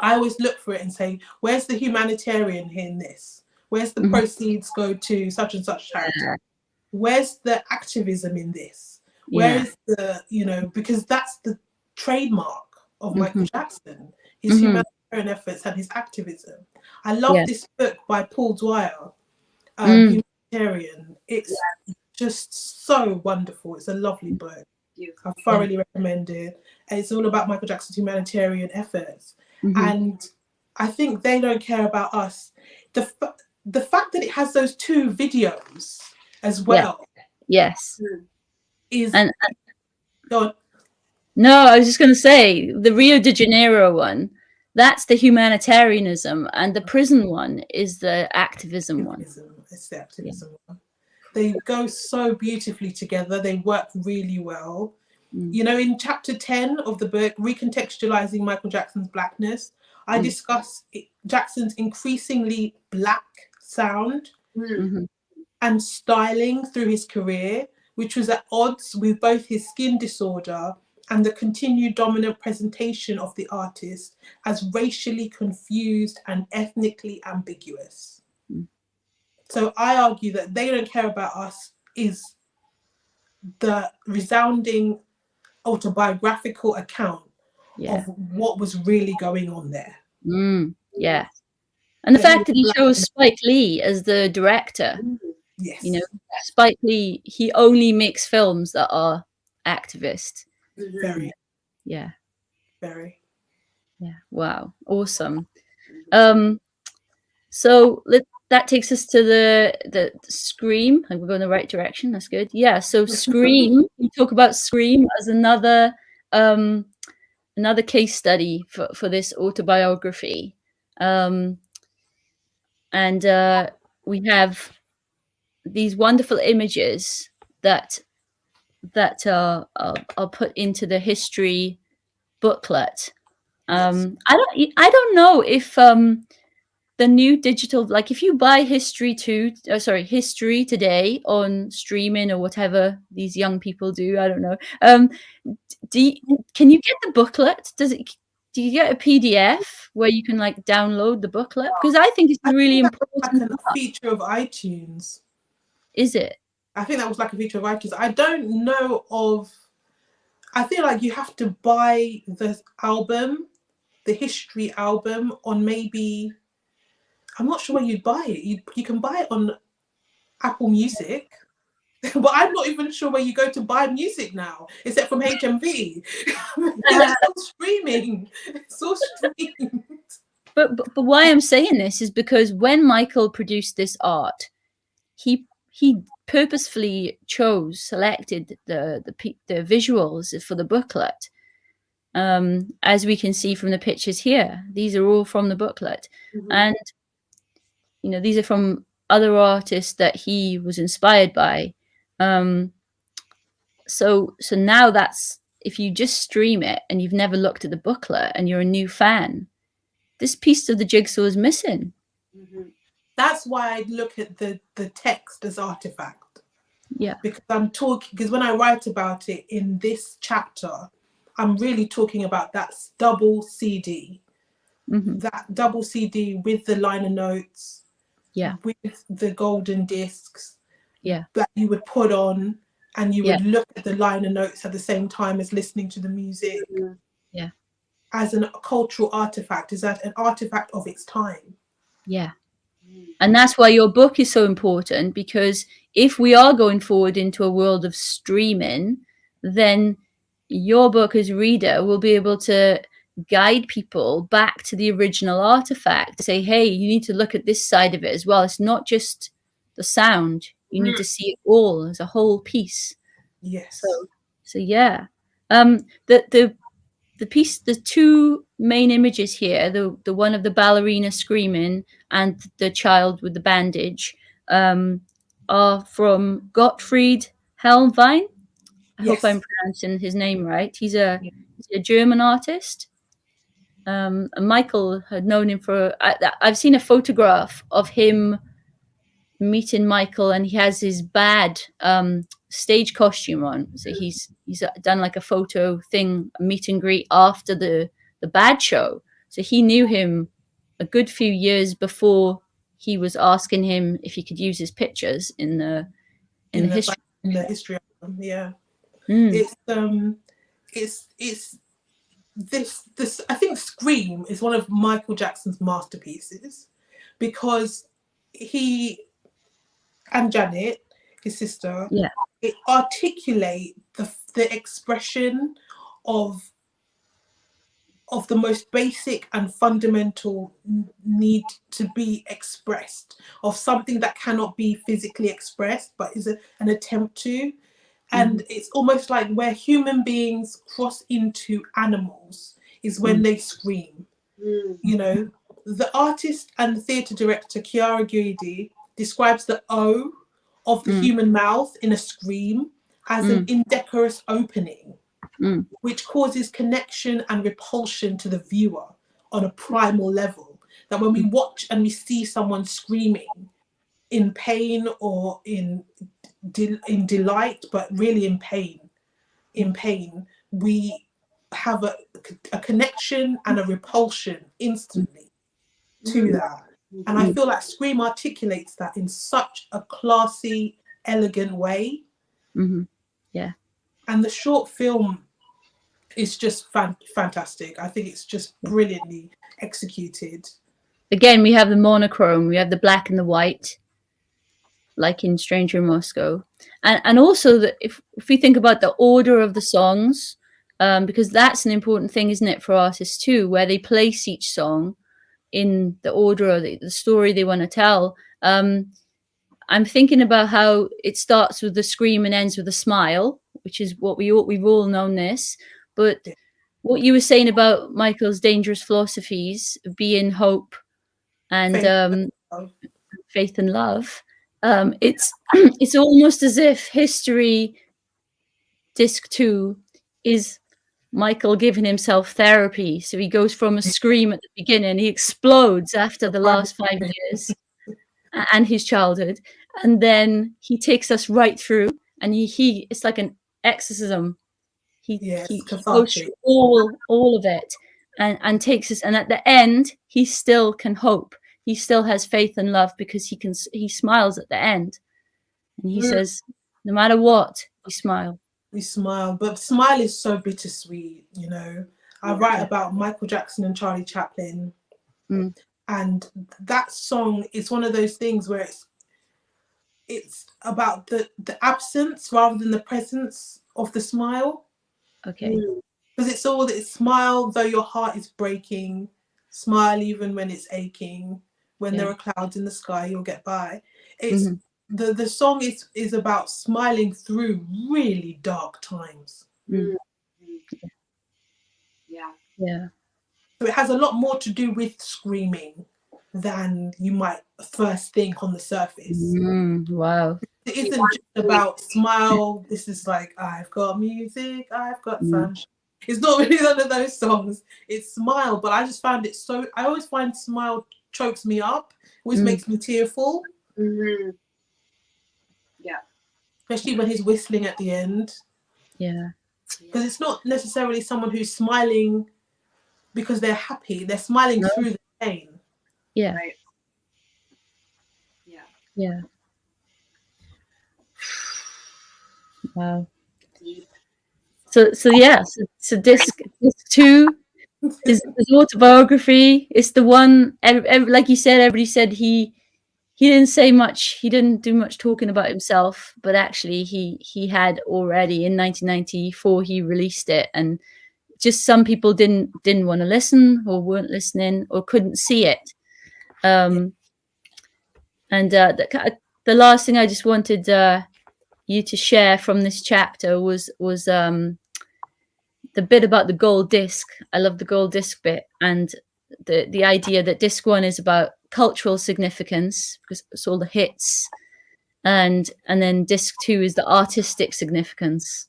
I always look for it and say, where's the humanitarian in this? Where's the proceeds go to such and such charity? Where's the activism in this? Where is the, because that's the trademark of Michael Jackson, his humanitarian efforts and his activism. I love this book by Paul Dwyer, Humanitarian. It's just so wonderful. It's a lovely book. I thoroughly recommend it. And it's all about Michael Jackson's humanitarian efforts. And I think they don't care about us. The fact that it has those two videos as well. Is and go on. No, I was just going to say the Rio de Janeiro one, that's the humanitarianism, and the prison one is the activism one. It's the activism one. They go so beautifully together. They work really well. In chapter 10 of the book, Recontextualizing Michael Jackson's Blackness, I discuss Jackson's increasingly Black sound and styling through his career, which was at odds with both his skin disorder and the continued dominant presentation of the artist as racially confused and ethnically ambiguous. So I argue that they don't care about us is the resounding autobiographical account of what was really going on there. And the fact that he chose Spike Lee as the director. Spike Lee, he only makes films that are activist. Very. Very. Wow. Awesome. So that takes us to the Scream. Like we're going the right direction. That's good. So Scream. We talk about Scream as another case study for this autobiography. And we have these wonderful images that are put into the history booklet. I don't know if the new digital, like if you buy History Today on streaming or whatever these young people do, I don't know. Can you get the booklet? Do do you get a PDF where you can like download the booklet? Because I think it's a really important like a feature of iTunes. Is it? I think that was like a feature of iTunes. I don't know of. I feel like you have to buy the album, the history album, on maybe. I'm not sure where you'd buy it. You can buy it on Apple Music. But I'm not even sure where you go to buy music now, except from HMV. It's all streaming. It's all streamed. But why I'm saying this is because when Michael produced this art, he purposefully selected the visuals for the booklet. As we can see from the pictures here, these are all from the booklet, and these are from other artists that he was inspired by. So now that's, if you just stream it and you've never looked at the booklet and you're a new fan, this piece of the jigsaw is missing. That's why I look at the text as artifact. Yeah. Because when I write about it in this chapter, I'm really talking about that double CD. That double CD with the liner notes. Yeah. With the golden discs. Yeah. That you would put on, and you would look at the liner notes at the same time as listening to the music. Yeah. As a cultural artifact, is that an artifact of its time? Yeah. And that's why your book is so important, because if we are going forward into a world of streaming, then your book as reader will be able to guide people back to the original artifact, to say, hey, you need to look at this side of it as well. It's not just the sound. You need to see it all as a whole piece. Yes. So yeah. The piece, the two main images here, the one of the ballerina screaming and the child with the bandage, are from Gottfried Helnwein. I hope I'm pronouncing his name right. He's a German artist. And Michael had known him for. I've seen a photograph of him meeting Michael, and he has his bad stage costume on. So he's done like a photo thing, a meet and greet after the bad show. So he knew him a good few years before he was asking him if he could use his pictures in the history album. Yeah. It's this I think Scream is one of Michael Jackson's masterpieces, because he and Janet, his sister, it articulate the expression of the most basic and fundamental need to be expressed, of something that cannot be physically expressed but is an attempt to. And it's almost like where human beings cross into animals is when they scream. The artist and theatre director Chiara Guidi describes the O of the human mouth in a scream as an indecorous opening, which causes connection and repulsion to the viewer on a primal level. That when we watch and we see someone screaming in pain or in delight, but really in pain, we have a connection and a repulsion instantly to that. And I feel like Scream articulates that in such a classy, elegant way. Yeah. And the short film is just fantastic. I think it's just brilliantly executed. Again, we have the monochrome, we have the black and the white, like in Stranger in Moscow. And also, if we think about the order of the songs, because that's an important thing, isn't it, for artists too, where they place each song in the order of the story they want to tell. I'm thinking about how it starts with the scream and ends with a smile, which is what we've all known this. But what you were saying about Michael's dangerous philosophies being hope and faith and love, it's it's almost as if History Disc 2 is Michael giving himself therapy. So he goes from a scream at the beginning, he explodes after the last 5 years and his childhood, and then he takes us right through, and he it's like an exorcism. He goes through all of it, and takes us, and at the end he still can hope, he still has faith and love, because he smiles at the end, and he says, no matter what, we smile. We smile, but smile is so bittersweet, you know. I write about Michael Jackson and Charlie Chaplin, and that song is one of those things where it's about the absence rather than the presence of the smile. Okay. Because it's smile though your heart is breaking, smile even when it's aching, when there are clouds in the sky, you'll get by. It's the song is about smiling through really dark times. Yeah. So it has a lot more to do with screaming than you might first think on the surface. Wow. It isn't just about smile. This is like, I've got music, I've got sunshine. It's not really one of those songs. It's smile, but I just found it so. I always find smile chokes me up, always makes me tearful. Yeah. Especially when he's whistling at the end. Yeah. Because it's not necessarily someone who's smiling because they're happy. They're smiling through the pain. Yeah. Right. Yeah. Yeah. Wow. Deep. So disc 2 is his autobiography. It's the one, like you said, everybody said he didn't say much. He didn't do much talking about himself, but actually he had already in 1994 he released it, and just some people didn't want to listen, or weren't listening, or couldn't see it. And the last thing I just wanted you to share from this chapter was the bit about the gold disc. I love the gold disc bit, and the idea that disc 1 is about cultural significance because it's all the hits, and then disc 2 is the artistic significance.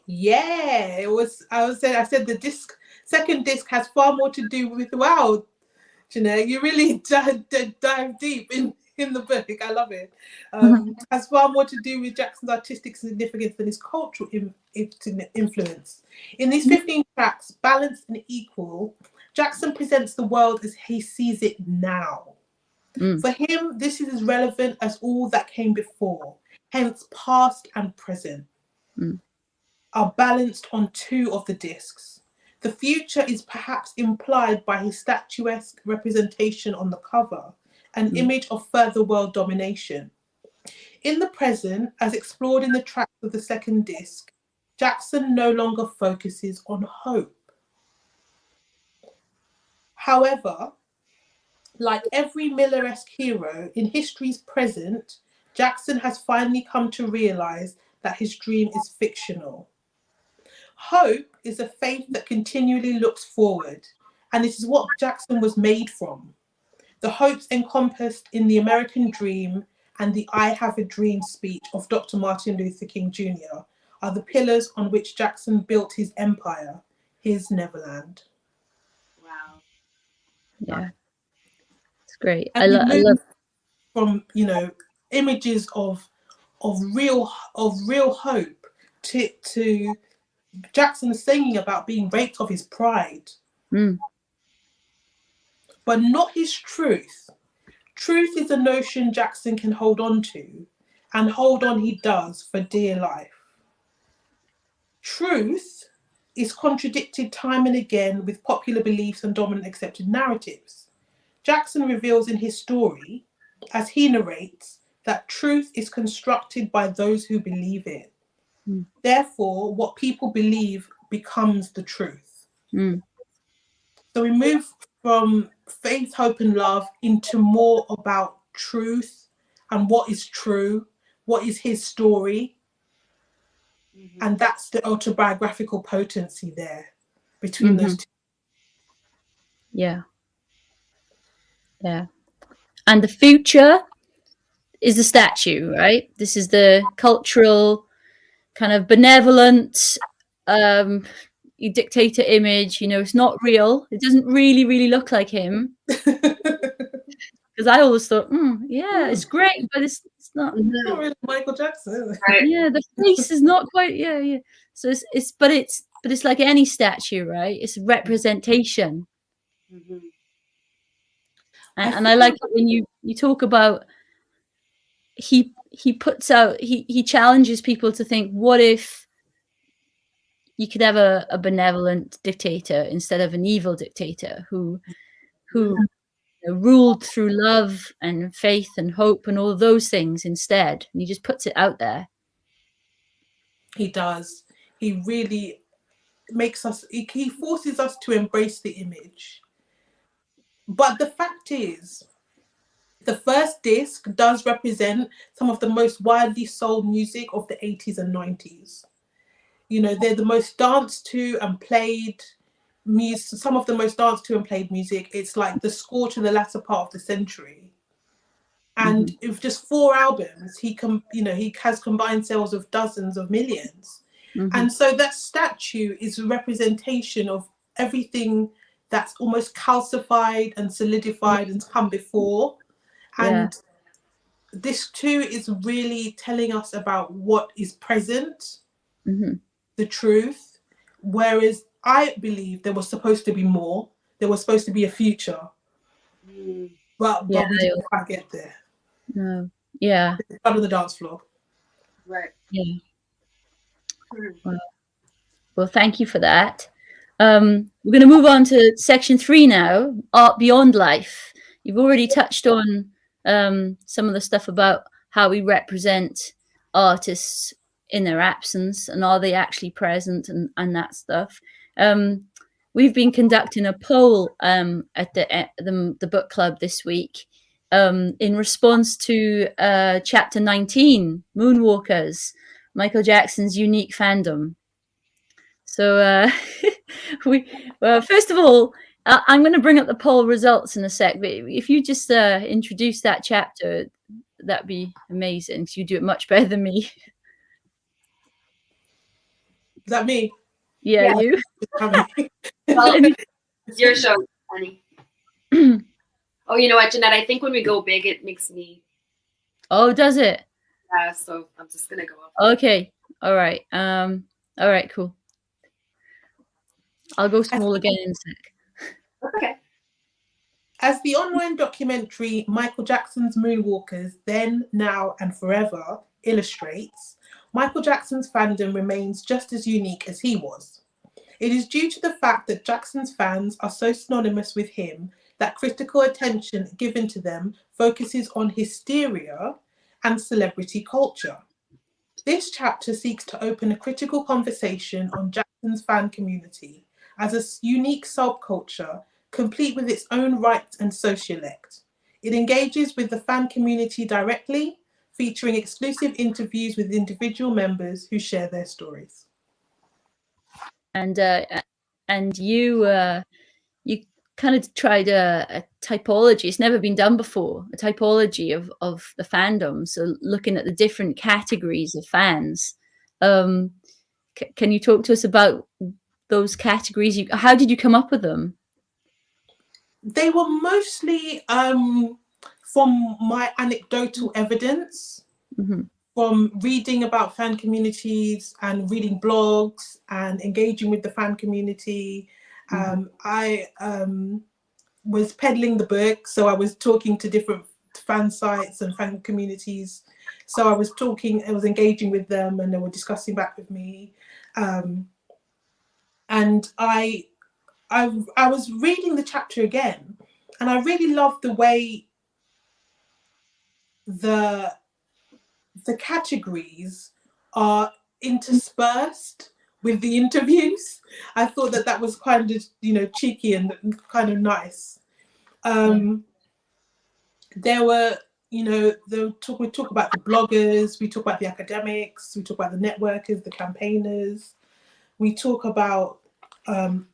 Yeah, I said the second disc has far more to do with, wow, Jeanette, you really dive deep in the book. I love it. Has far more to do with Jackson's artistic significance than his cultural influence. In these 15 tracks, balanced and equal, Jackson presents the world as he sees it now. For him, this is as relevant as all that came before, hence past and present are balanced on 2 of the discs. The future is perhaps implied by his statuesque representation on the cover, an image of further world domination. In the present, as explored in the tracks of the second disc, Jackson no longer focuses on hope. However, like every Miller-esque hero in history's present, Jackson has finally come to realize that his dream is fictional. Hope is a faith that continually looks forward, and it is what Jackson was made from. The hopes encompassed in the American dream and the I Have a Dream speech of Dr. Martin Luther King Jr. are the pillars on which Jackson built his empire, his Neverland. Wow. Yeah, it's great. And I love from, you know, images of real hope to Jackson singing about being raped of his pride, but not his truth. Truth is a notion Jackson can hold on to, and hold on he does for dear life. Truth is contradicted time and again with popular beliefs and dominant accepted narratives. Jackson reveals in his story, as he narrates, that truth is constructed by those who believe it. Therefore, what people believe becomes the truth. So we move from faith, hope, and love into more about truth and what is true, what is his story. And that's the autobiographical potency there between those two. Yeah. And the future is the statue, right? This is the cultural kind of benevolent dictator image. You know, it's not real. It doesn't really look like him. Because I always thought, it's great, but it's not. It's not really Michael Jackson. Right. Yeah, the face is not quite. Yeah. So it's but it's like any statue, right? It's representation. Mm-hmm. And I like it when you talk about he puts out he challenges people to think, what if you could have a benevolent dictator instead of an evil dictator who ruled through love and faith and hope and all those things instead. And he just puts it out there. He does. He really makes us, he forces us to embrace the image. But the fact is, the first disc does represent some of the most widely sold music of the 80s and 90s. You know, they're the most danced to and played music, some of the most danced to and played music. It's like the score to the latter part of the century. And with just 4 albums, he has combined sales of dozens of millions. And so that statue is a representation of everything that's almost calcified and solidified and come before. And this too is really telling us about what is present, the truth. Whereas I believe there was supposed to be more. There was supposed to be a future. But we didn't quite get there. No. Yeah. Out of the dance floor. Right. Yeah. Well, thank you for that. We're going to move on to section 3 now, Art Beyond Life. You've already touched on some of the stuff about how we represent artists in their absence and are they actually present and that stuff. We've been conducting a poll at the book club this week in response to chapter 19, Moonwalkers, Michael Jackson's unique fandom. So first of all, I'm going to bring up the poll results in a sec, but if you just introduce that chapter, that'd be amazing, because you do it much better than me. Is that me? Yeah. You. Well, it's your show, honey. Oh, you know what, Jeanette? I think when we go big, it makes me. Oh, does it? Yeah. So I'm just gonna go up. Okay. All right. All right. Cool. I'll go small again in a sec. Okay. As the online documentary Michael Jackson's Moonwalkers, Then, Now and Forever illustrates, Michael Jackson's fandom remains just as unique as he was. It is due to the fact that Jackson's fans are so synonymous with him that critical attention given to them focuses on hysteria and celebrity culture. This chapter seeks to open a critical conversation on Jackson's fan community as a unique subculture, complete with its own rights and sociolect. It engages with the fan community directly, featuring exclusive interviews with individual members who share their stories. And you kind of tried a typology. It's never been done before, a typology of the fandom. So looking at the different categories of fans. Can you talk to us about those categories? How did you come up with them? They were mostly from my anecdotal evidence, from reading about fan communities and reading blogs and engaging with the fan community. I was peddling the book, so I was talking to different fan sites and fan communities. So I was engaging with them, and they were discussing back with me. And I was reading the chapter again, and I really loved the way the categories are interspersed with the interviews. I thought that was kind of, cheeky and kind of nice. There were, we talk about the bloggers, we talk about the academics, we talk about the networkers, the campaigners. We talk about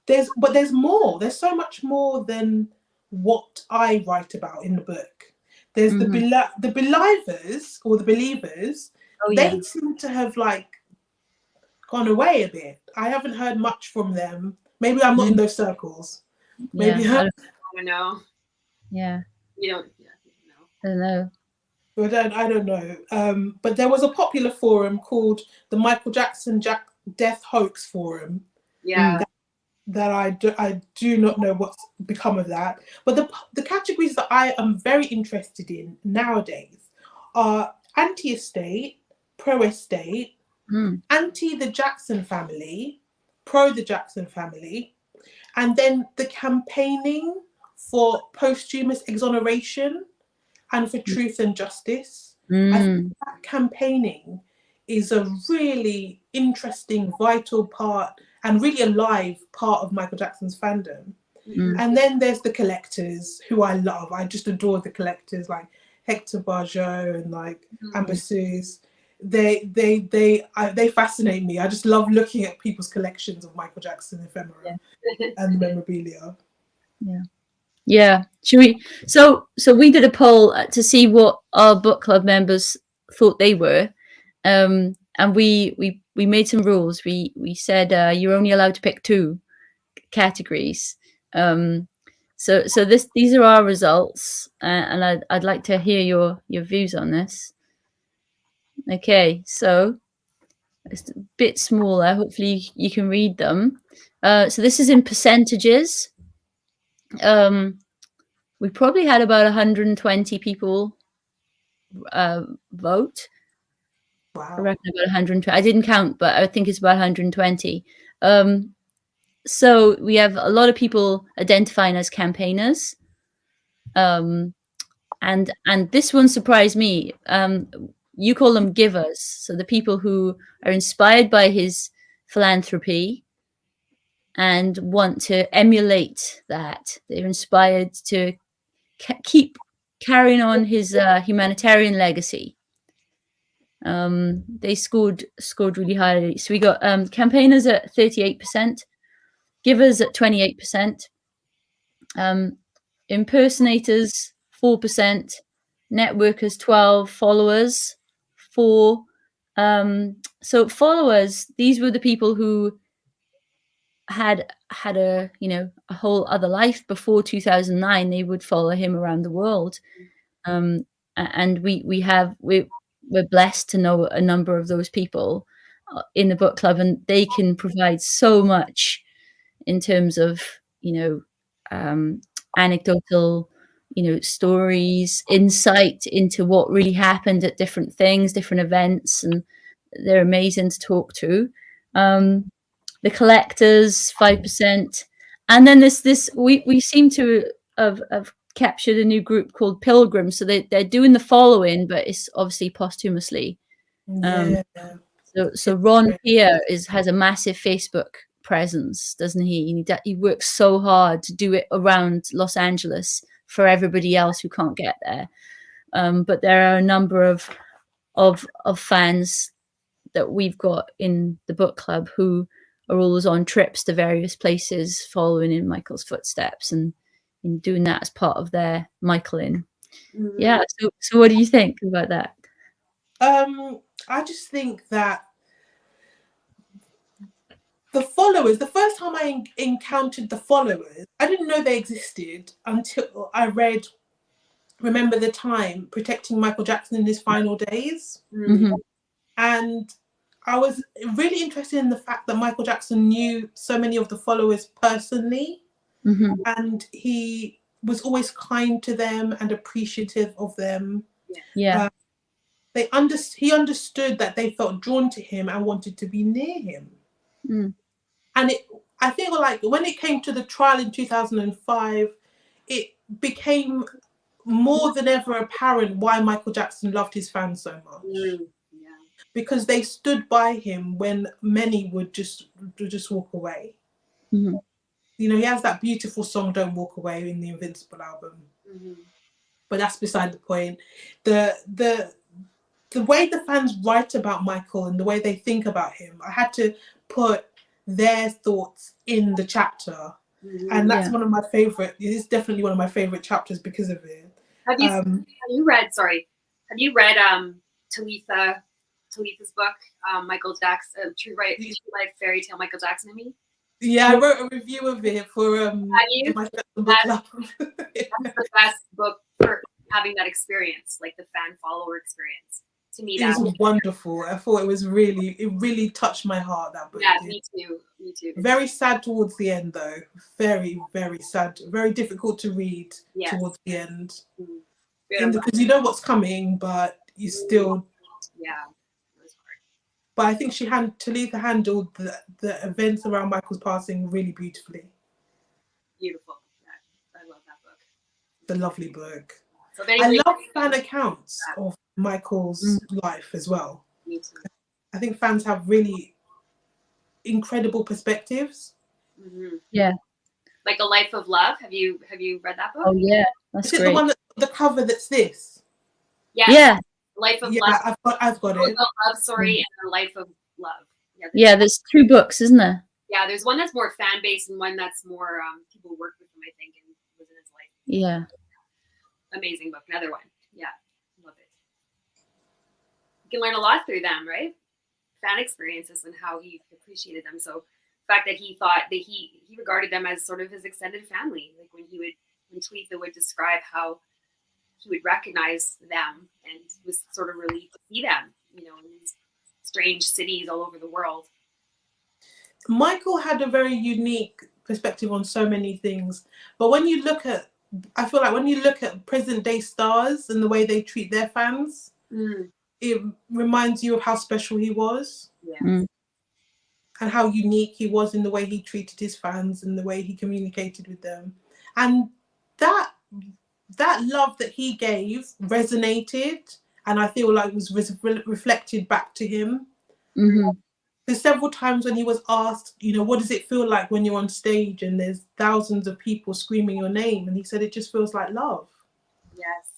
there's more. There's so much more than what I write about in the book. There's the believers or the believers. They seem to have gone away a bit. I haven't heard much from them. Maybe I'm not in those circles. Maybe I don't know. Yeah. You don't. Yeah, I don't know. I don't know. But there was a popular forum called the Michael Jackson Death Hoax Forum. Yeah. That I do not know what's become of that. But the categories that I am very interested in nowadays are anti-estate, pro-estate, anti the Jackson family, pro the Jackson family, and then the campaigning for posthumous exoneration and for truth and justice. I think that campaigning is a really interesting, vital part and really alive part of Michael Jackson's fandom. And then there's the collectors who I love. I just adore the collectors like Hector Barjot and like Amisu. They fascinate me. I just love looking at people's collections of Michael Jackson ephemera and memorabilia. Yeah. Should we? So we did a poll to see what our book club members thought they were, and we made some rules. We said you're only allowed to pick 2 categories. So these are our results, and I'd like to hear your views on this. Okay, so it's a bit smaller. Hopefully you can read them. So this is in percentages. We probably had about 120 people vote. Wow. I reckon about 120. I didn't count, but I think it's about 120. So we have a lot of people identifying as campaigners. And this one surprised me. You call them givers. So the people who are inspired by his philanthropy and want to emulate that. They're inspired to keep carrying on his humanitarian legacy. They scored really highly. So we got campaigners at 38%, givers at 28%, impersonators 4%, networkers 12%, followers 4%. So followers, these were the people who had a a whole other life before 2009. They would follow him around the world, and we're blessed to know a number of those people in the book club, and they can provide so much in terms of anecdotal stories, insight into what really happened at different things, different events, and they're amazing to talk to. The collectors 5%, and then this we seem to have captured a new group called Pilgrims. So they're doing the following, but it's obviously posthumously. So Ron Pierre has a massive Facebook presence, doesn't he? He works so hard to do it around Los Angeles for everybody else who can't get there. But there are a number of fans that we've got in the book club who are always on trips to various places, following in Michael's footsteps and doing that as part of their Michaeling. Yeah. So what do you think about that? I just think that the followers, the first time I encountered the followers, I didn't know they existed until I read Remember the Time, Protecting Michael Jackson in His Final Days. And I was really interested in the fact that Michael Jackson knew so many of the followers personally, and he was always kind to them and appreciative of them. Yeah. He understood that they felt drawn to him and wanted to be near him. And I think like when it came to the trial in 2005, it became more than ever apparent why Michael Jackson loved his fans so much. Because they stood by him when many would just walk away. He has that beautiful song "Don't Walk Away" in the Invincible album. But that's beside the point. The way the fans write about Michael and the way they think about him, I had to put their thoughts in the chapter, and that's one of my favorite. It is definitely one of my favorite chapters because of it. Have you read Talitha's book, Michael Jackson, True Life Fairy Tale, Michael Jackson and Me? Yeah, I wrote a review of it for my book club. That's the best book for having that experience, like the fan follower experience. It's to me. It That was wonderful. I thought it really touched my heart, that book. yeah, me too. Very sad towards the end, though. Very, very sad. Very difficult to read towards the end. Because you know what's coming, but you still... Yeah. It was hard. But I think Talitha handled the events around Michael's passing really beautifully. Beautiful. Yeah, I love that book. It's a lovely book. So I love fan accounts of Michael's life as well. Me too. I think fans have really incredible perspectives. Yeah. Like A Life of Love. Have you read that book? Oh yeah, that's Is it great. the one the cover that's this? Yes. Yeah. Life of Love. I've got it. Love Story and A Life of Love. Yeah, there's 2 books, isn't there? Yeah, there's one that's more fan based and one that's more people worked with him, I think, and was in his life. Yeah. Amazing book. Another one. Yeah, love it. You can learn a lot through them, right? Fan experiences and how he appreciated them. So the fact that he thought that he regarded them as sort of his extended family. Like when Talitha would describe how he would recognize them and was sort of relieved to see them, in these strange cities all over the world. Michael had a very unique perspective on so many things. But I feel like when you look at present day stars and the way they treat their fans, it reminds you of how special he was. Yeah. And how unique he was in the way he treated his fans and the way he communicated with them. And that love that he gave resonated, and I feel like was reflected back to him. There's several times when he was asked, what does it feel like when you're on stage and there's thousands of people screaming your name? And he said, it just feels like love. Yes.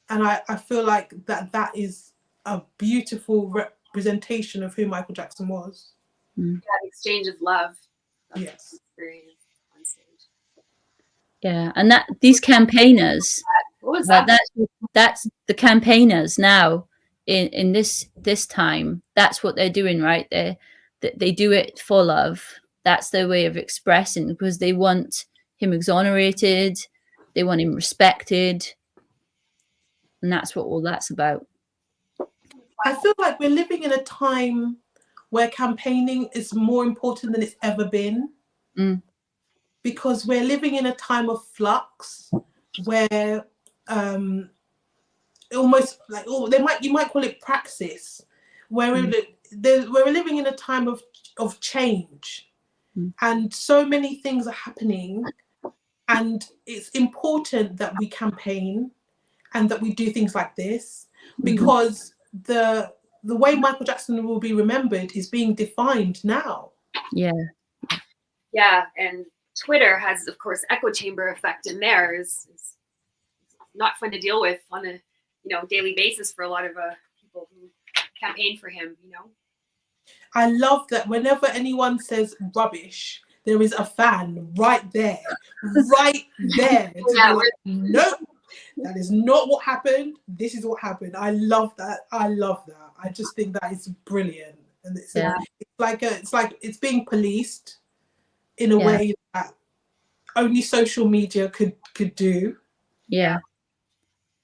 And I feel like that is a beautiful representation of who Michael Jackson was. That exchange of love. Yes. Experience on stage. Yeah, and these campaigners. What was that? That's the campaigners now in this time. That's what they're doing, right? They do it for love. That's their way of expressing, because they want him exonerated, they want him respected, and that's what all that's about. I feel like we're living in a time where campaigning is more important than it's ever been, because we're living in a time of flux where almost like you might call it praxis, where we're living in a time of change, and so many things are happening, and it's important that we campaign and that we do things like this, because the way Michael Jackson will be remembered is being defined now. Yeah. Yeah, and Twitter has, of course, echo chamber effect in there. Is not fun to deal with on a daily basis for a lot of people who campaign for him. I love that whenever anyone says rubbish, there is a fan right there. No, that is not what happened. This is what happened. I love that. I just think that is brilliant, and it's like it's being policed in a way that only social media could do. Yeah.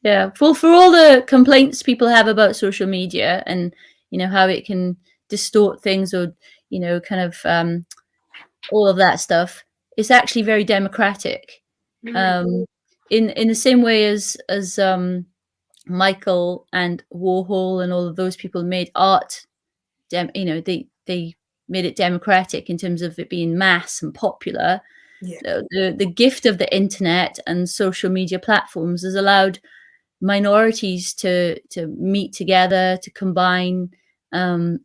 Well, for all the complaints people have about social media and how it can distort things or kind of all of that stuff, it's actually very democratic. In the same way as Michael and Warhol and all of those people made art, they made it democratic in terms of it being mass and popular. The gift of the internet and social media platforms has allowed minorities to meet together, to combine, and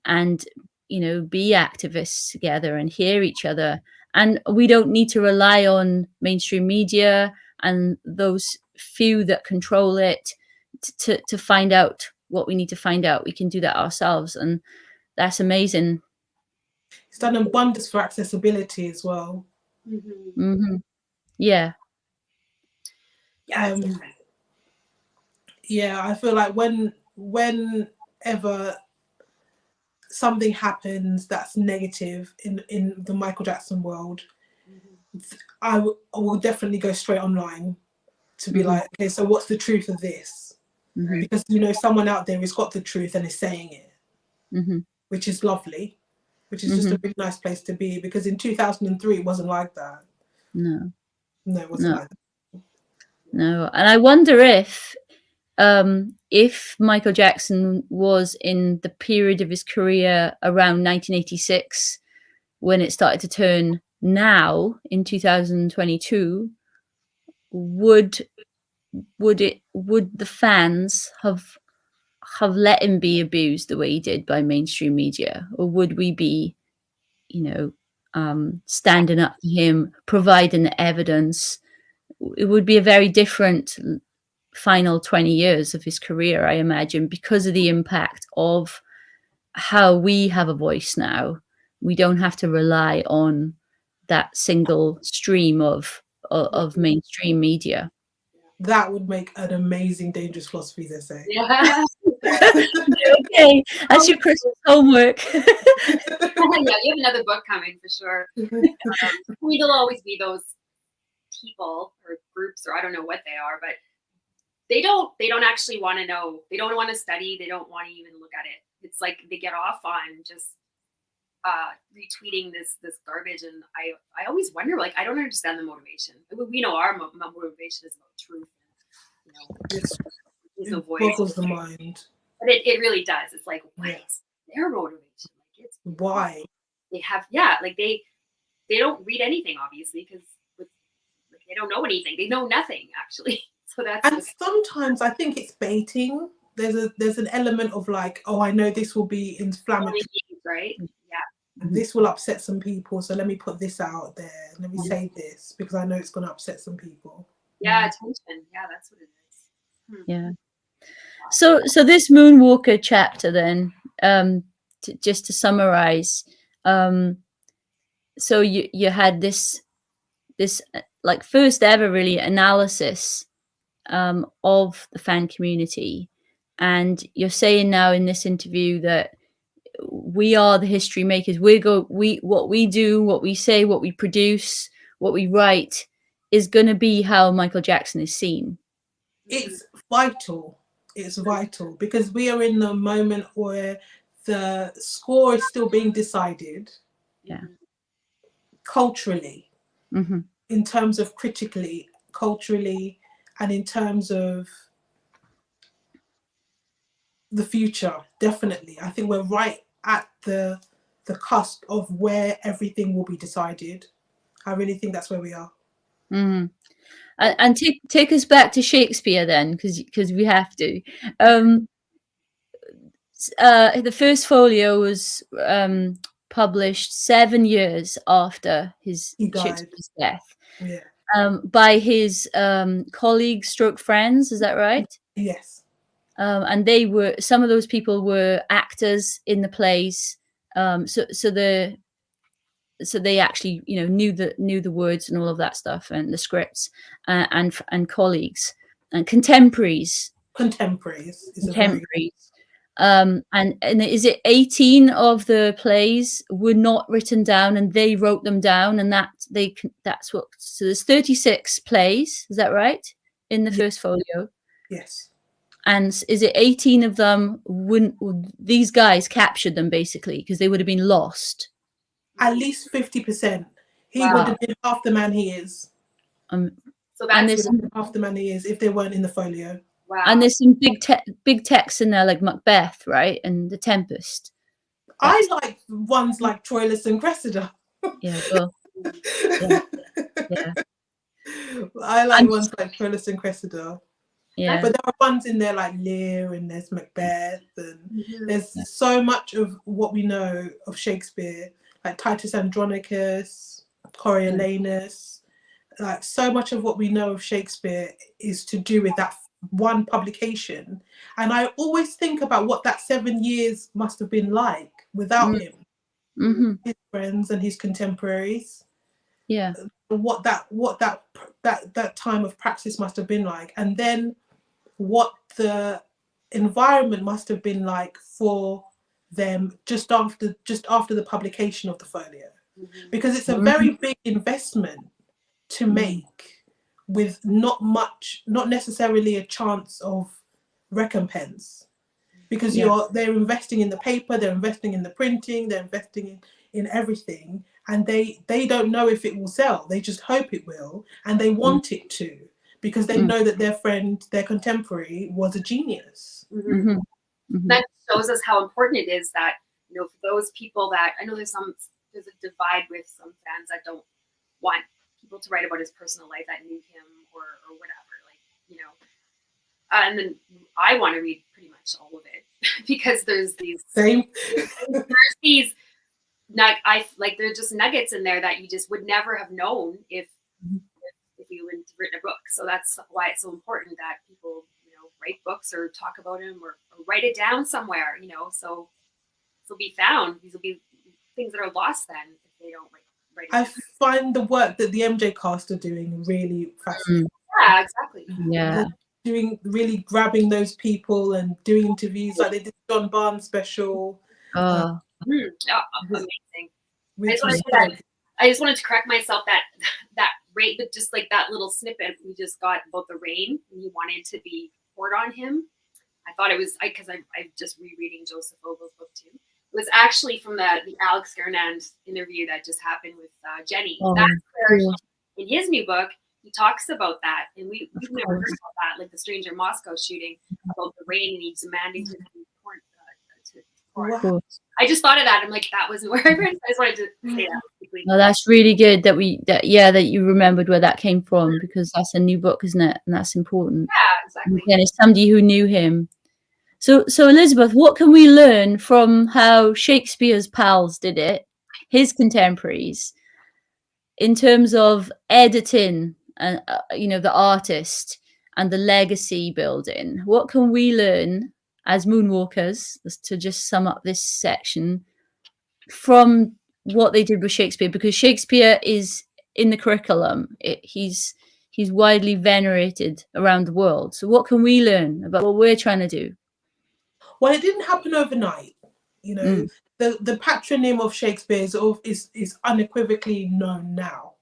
be activists together and hear each other. And we don't need to rely on mainstream media and those few that control it to find out what we need to find out. We can do that ourselves, and that's amazing. It's done wonders for accessibility as well. Yeah. I feel like whenever something happens that's negative in the Michael Jackson world, I will definitely go straight online to be like, okay, so what's the truth of this? because you know someone out there has got the truth and is saying it, which is lovely, which is just a really nice place to be, because in 2003 it wasn't like that. No, it wasn't like that. No, and I wonder if Michael Jackson was in the period of his career around 1986, when it started to turn now in 2022, would the fans have let him be abused the way he did by mainstream media, or would we be, standing up for him, providing the evidence? It would be a very different final 20 years of his career, I imagine, because of the impact of how we have a voice now. We don't have to rely on that single stream of mainstream media. That would make an amazing Dangerous Philosophies essay. Yeah. Okay, that's your Christmas homework. Yeah, you have another book coming for sure. There'll always be those people or groups, or I don't know what they are, but they don't actually want to know. They don't want to study. They don't want to even look at it. It's like they get off on just retweeting this garbage, and I always wonder, like, I don't understand the motivation. We know our motivation is about truth. It boggles the mind. But it really does. It's like, what is their motivation? Like, it's why they have, like they don't read anything, obviously, because they don't know anything. They know nothing, actually. So that's sometimes I think it's baiting. There's an element of like, oh, I know this will be inflammatory, right? Yeah. This will upset some people, so let me put this out there. Let me say this because I know it's going to upset some people. Yeah, attention. Yeah, that's what it is. Yeah. So this Moonwalker chapter, then, just to summarize, so you had this like first ever really analysis of the fan community, and you're saying now in this interview that we are the history makers. What we do, what we say, what we produce, what we write is going to be how Michael Jackson is seen. It's vital. It's vital because we are in the moment where the score is still being decided. Yeah. Culturally, in terms of critically, culturally, and in terms of the future, definitely. I think we're right at the cusp of where everything will be decided. I really think that's where we are. And take us back to Shakespeare then, because we have to. The first folio was published 7 years after Shakespeare's death. Yeah. By his colleagues stroke friends, is that right? Yes. And some of those people were actors in the plays. So they actually, knew the words and all of that stuff and the scripts, and colleagues and contemporaries. And is it 18 of the plays were not written down and they wrote them down, and so there's 36 plays, is that right, in the first folio? Yes. And is it 18 of them these guys captured them basically because they would have been lost? At least 50%. He would have been half the man he is. So that's half the man he is if they weren't in the folio. Wow. And there's some big texts in there like Macbeth, right, and The Tempest. I like ones like Troilus and Cressida. Yeah, well, yeah. I like ones like Troilus and Cressida. Yeah. But there are ones in there like Lear, and there's Macbeth, and there's so much of what we know of Shakespeare, like Titus Andronicus, Coriolanus. Like so much of what we know of Shakespeare is to do with that one publication. And I always think about what that 7 years must have been like without him, his friends and his contemporaries. Yeah. What that time of practice must have been like, and then what the environment must have been like for them just after the publication of the folio, because it's a very big investment to make with not necessarily a chance of recompense, because Yeah. they're investing in the paper, they're investing in the printing, they're investing in everything, and they don't know if it will sell. They just hope it will, and they want it to, because they know that their friend, their contemporary, was a genius. Mm-hmm. Mm-hmm. That shows us how important it is that, you know, for those people that, I know there's a divide with some fans that don't want people to write about his personal life that knew him or whatever, like, you know, and then I want to read pretty much all of it because there's these Same. there's these there's just nuggets in there that you just would never have known if you had written a book. So that's why it's so important that people, you know, write books or talk about him or write it down somewhere, you know, so it'll be found. These will be things that are lost then if they don't write it down. I find the work that the MJ cast are doing really fascinating. Yeah, exactly. Yeah. Really grabbing those people and doing interviews like they did John Barnes special. Amazing. Which I just wanted to correct myself that rain, but just like that little snippet we just got about the rain and he wanted to be poured on him. I thought it was because I'm just rereading Joseph Vogel's book too. It was actually from the Alex Garnand interview that just happened with Jenny. That's where in his new book he talks about that, and we've never heard about that, like the Stranger Moscow shooting, about the rain and he's demanding to be poured. Wow. I just thought of that. I'm like, that wasn't where I read. I just wanted to say that quickly. No, that's really good that you remembered where that came from, because that's a new book, isn't it? And that's important. Yeah, exactly. And it's somebody who knew him. So Elizabeth, what can we learn from how Shakespeare's pals did it, his contemporaries, in terms of editing and you know, the artist and the legacy building? What can we learn as moonwalkers, to just sum up this section, from what they did with Shakespeare? Because Shakespeare is in the curriculum. He's widely venerated around the world. So what can we learn about what we're trying to do? Well, it didn't happen overnight. You know, the patronym of Shakespeare is unequivocally known now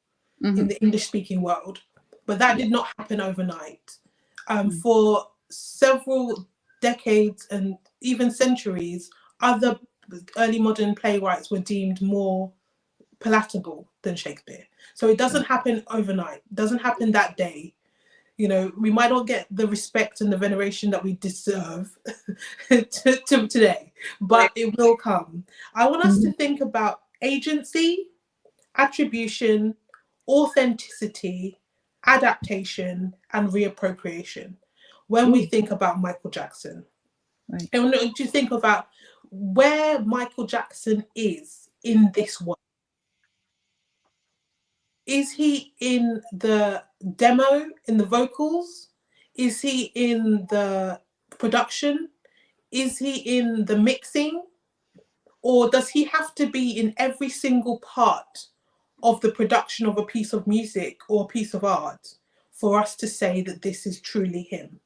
in the English-speaking world, but that did not happen overnight. For several decades and even centuries, other early modern playwrights were deemed more palatable than Shakespeare. So it doesn't happen overnight. It doesn't happen that day. You know, we might not get the respect and the veneration that we deserve today, but it will come. I want us to think about agency, attribution, authenticity, adaptation, and reappropriation when we think about Michael Jackson. Right. I want to think about where Michael Jackson is in this world. Is he in the demo, in the vocals? Is he in the production? Is he in the mixing? Or does he have to be in every single part of the production of a piece of music or a piece of art for us to say that this is truly him?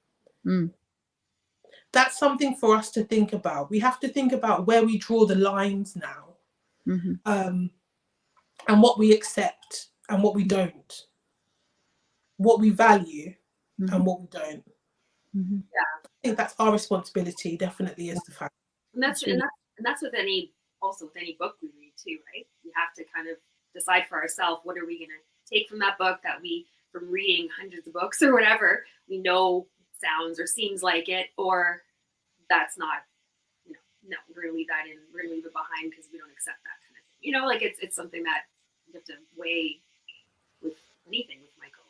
That's something for us to think about. We have to think about where we draw the lines now, and what we accept and what we don't, what we value and what we don't. Yeah, I think that's our responsibility, definitely, as the fan. And that's with any book we read too, right? We have to kind of decide for ourselves, what are we going to take from that book that we, from reading hundreds of books or whatever, we know sounds or seems like it, or that's not, you know, no, we're going to leave that in, we're going to leave it behind because we don't accept that kind of thing. You know, like it's something that you have to weigh with anything with Michael.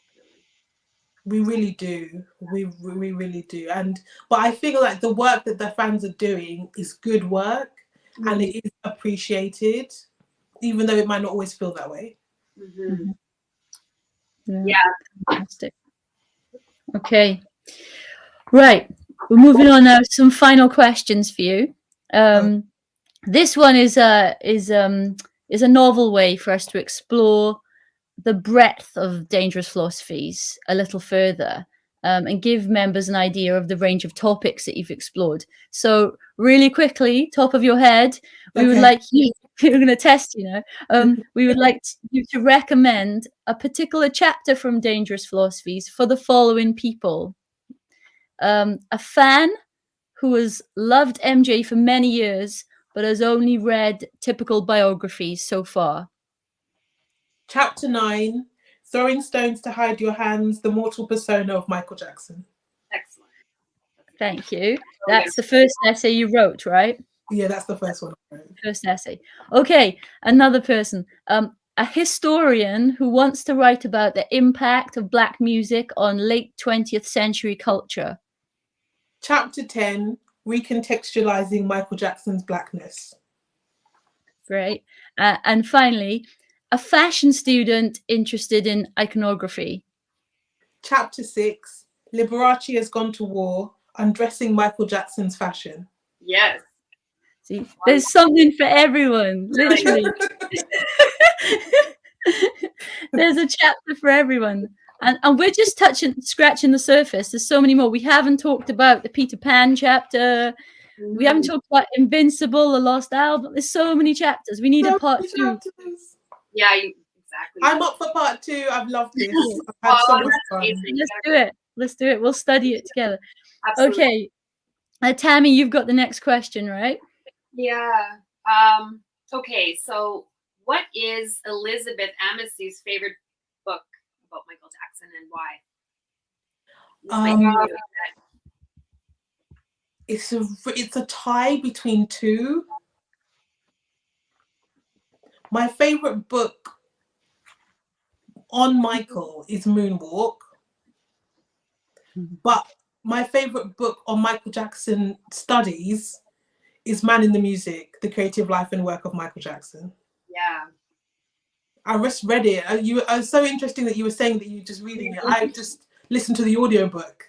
We really do. We really do. But I feel like the work that the fans are doing is good work, and it is appreciated, even though it might not always feel that way. Yeah. Fantastic. Okay. Right. We're moving on now. Some final questions for you. This one is a novel way for us to explore the breadth of Dangerous Philosophies a little further, and give members an idea of the range of topics that you've explored. So really quickly, top of your head, we would like you, we're going to test, you know, we would like you to recommend a particular chapter from Dangerous Philosophies for the following people. A fan who has loved MJ for many years, but has only read typical biographies so far. Chapter 9, Throwing Stones to Hide Your Hands, the Mortal Persona of Michael Jackson. Excellent. Thank you. That's the first essay you wrote, right? Yeah, that's the first one. First essay. Okay, another person. A historian who wants to write about the impact of Black music on late 20th century culture. Chapter 10, Recontextualizing Michael Jackson's Blackness. Great. And finally, a fashion student interested in iconography. Chapter 6, Liberace Has Gone to War, Undressing Michael Jackson's Fashion. Yes. See, there's something for everyone, literally. There's a chapter for everyone. And we're just scratching the surface. There's so many more. We haven't talked about the Peter Pan chapter. We haven't talked about Invincible, the Lost Album. There's so many chapters. We need a part 2. Yeah, exactly. I'm up for part 2. I've loved this. I've had so much fun. Let's do it. Let's do it. We'll study it together. Absolutely. Okay. Tammy, you've got the next question, right? Yeah. Okay, so what is Elizabeth Amisu's favorite book about Michael Jackson and why? It's a tie between 2. My favorite book on Michael is Moonwalk, but my favorite book on Michael Jackson studies is Man in the Music, The Creative Life and Work of Michael Jackson. Yeah. I just read it. It was so interesting that you were saying that you were just reading it. I just listened to the audiobook.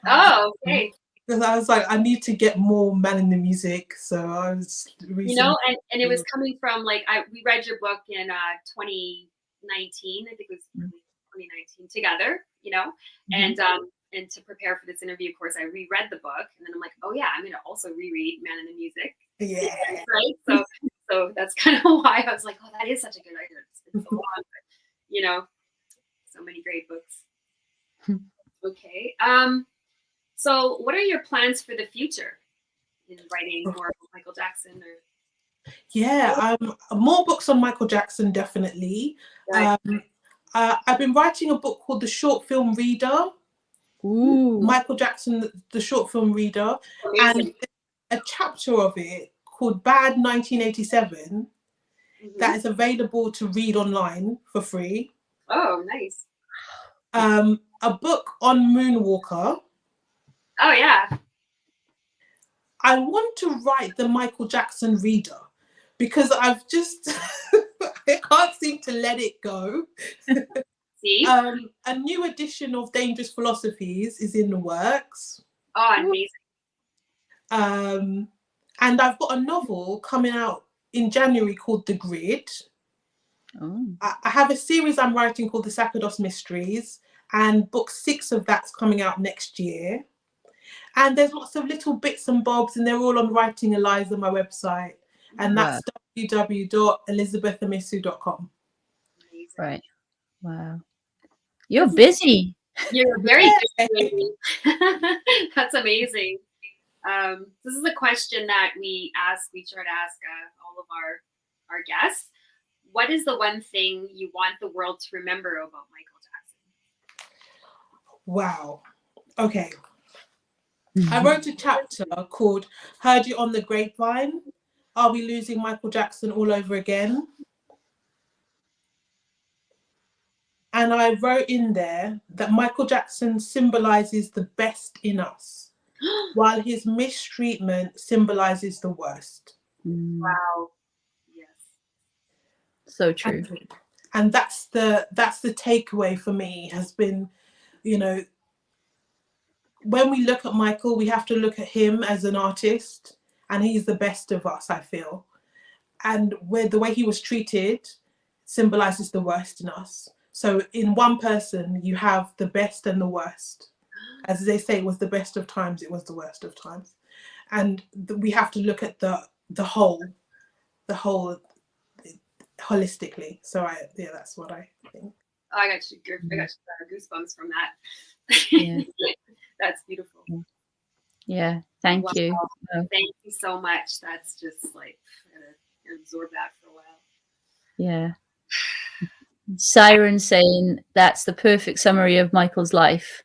Oh, okay. Because I was like, I need to get more Man in the Music. So I was reading. You know, and it was coming from like, we read your book in 2019. I think it was 2019 together, you know, and to prepare for this interview, of course, I reread the book, and then I'm like, oh yeah, I'm going to also reread Man in the Music. Yeah. Right. So that's kind of why I was like, oh, that is such a good idea. It's been so long, but, you know, so many great books. Okay. So what are your plans for the future in writing more about Michael Jackson? Or yeah, more books on Michael Jackson, definitely. Right. I've been writing a book called The Short Film Reader. Ooh. Michael Jackson, The Short Film Reader. Amazing. And a chapter of it called Bad 1987 that is available to read online for free. Oh, nice. A book on Moonwalker. Oh, yeah. I want to write the Michael Jackson Reader because I've just, I can't seem to let it go. See? A new edition of Dangerous Philosophies is in the works. Oh, amazing. And I've got a novel coming out in January called The Grid. Oh. I have a series I'm writing called The Sacerdos Mysteries, and book 6 of that's coming out next year. And there's lots of little bits and bobs, and they're all on Writing Eliza, my website, and that's www.elizabethamisu.com. Right. Wow. You're busy. You're very busy. That's amazing. This is a question that we try to ask all of our guests. What is the one thing you want the world to remember about Michael Jackson? Wow. Okay. I wrote a chapter called Heard You on the Grapevine. Are we losing Michael Jackson all over again? And I wrote in there that Michael Jackson symbolizes the best in us, while his mistreatment symbolizes the worst. Wow. Yes. So true. And that's the takeaway for me, has been, you know, when we look at Michael, we have to look at him as an artist, and he's the best of us, I feel. And the way he was treated symbolizes the worst in us. So in one person, you have the best and the worst. As they say, it was the best of times, it was the worst of times. And we have to look at the whole holistically. So that's what I think. Oh, I got goosebumps from that. Yeah. That's beautiful. Yeah. Thank Wow. you. Thank you so much. That's just like, I'm gonna absorb that for a while. Yeah. Siren saying that's the perfect summary of Michael's life.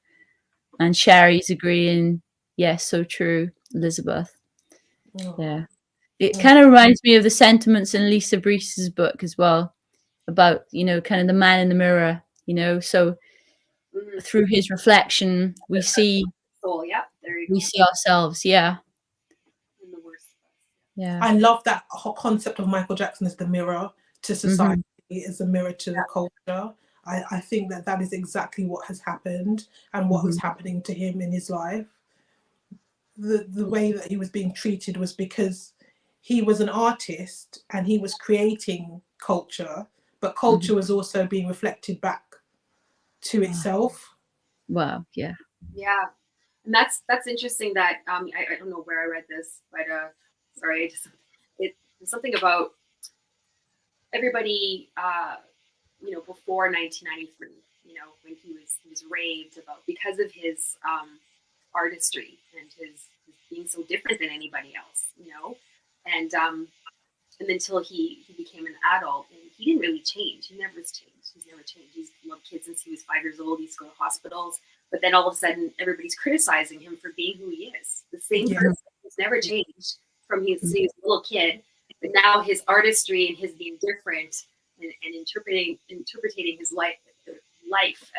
And Sherry's agreeing, yes, so true, Elizabeth. Yeah. It kind of reminds me of the sentiments in Lisa Breese's book as well, about, you know, kind of the man in the mirror, you know. So through his reflection, we see soul. Yeah, there you go. We see ourselves. Yeah. In the worst. Yeah. I love that whole concept of Michael Jackson as the mirror to society, as a mirror to the culture. I think that that is exactly what has happened and what was happening to him in his life. The way that he was being treated was because he was an artist and he was creating culture, but culture was also being reflected back to itself. Wow. Yeah. Yeah, and that's interesting. That I don't know where I read this, but sorry, it's something about everybody. You know, before 1993, you know, when he was raved about because of his artistry and his being so different than anybody else, you know, and until he became an adult, and he didn't really change. He never has changed. He's never changed. He's loved kids since he was 5 years old. He's go to hospitals, but then all of a sudden, everybody's criticizing him for being who he is. The same person. He's never changed from he was a little kid, but now his artistry and his being different and interpreting his life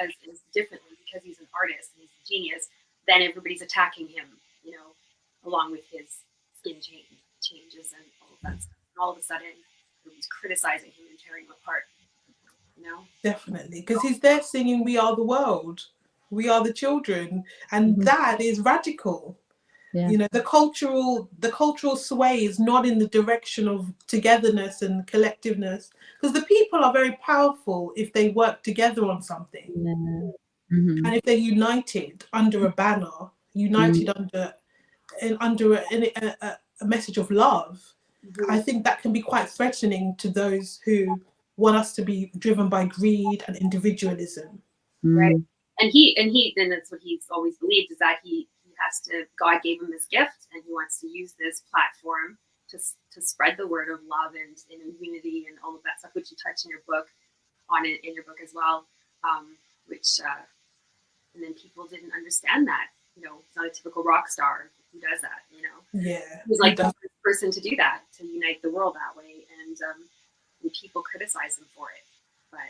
as differently because he's an artist and he's a genius. Then everybody's attacking him, you know, along with his skin changes and all of that stuff. And all of a sudden, everybody's criticizing him and tearing him apart. You know, definitely, because he's there singing "We Are the World," "We Are the Children," and that is radical. Yeah. You know, the cultural sway is not in the direction of togetherness and collectiveness, because the people are very powerful if they work together on something. And if they're united under a banner, united under a message of love, I think that can be quite threatening to those who want us to be driven by greed and individualism. Right. And that's what he's always believed, is that he has to, God gave him this gift and he wants to use this platform to spread the word of love and unity and all of that stuff, which you touch in your book as well. Which and then people didn't understand that, you know, it's not a typical rock star who does that, you know. Yeah. He's like the first person to do that, to unite the world that way, and people criticize him for it. But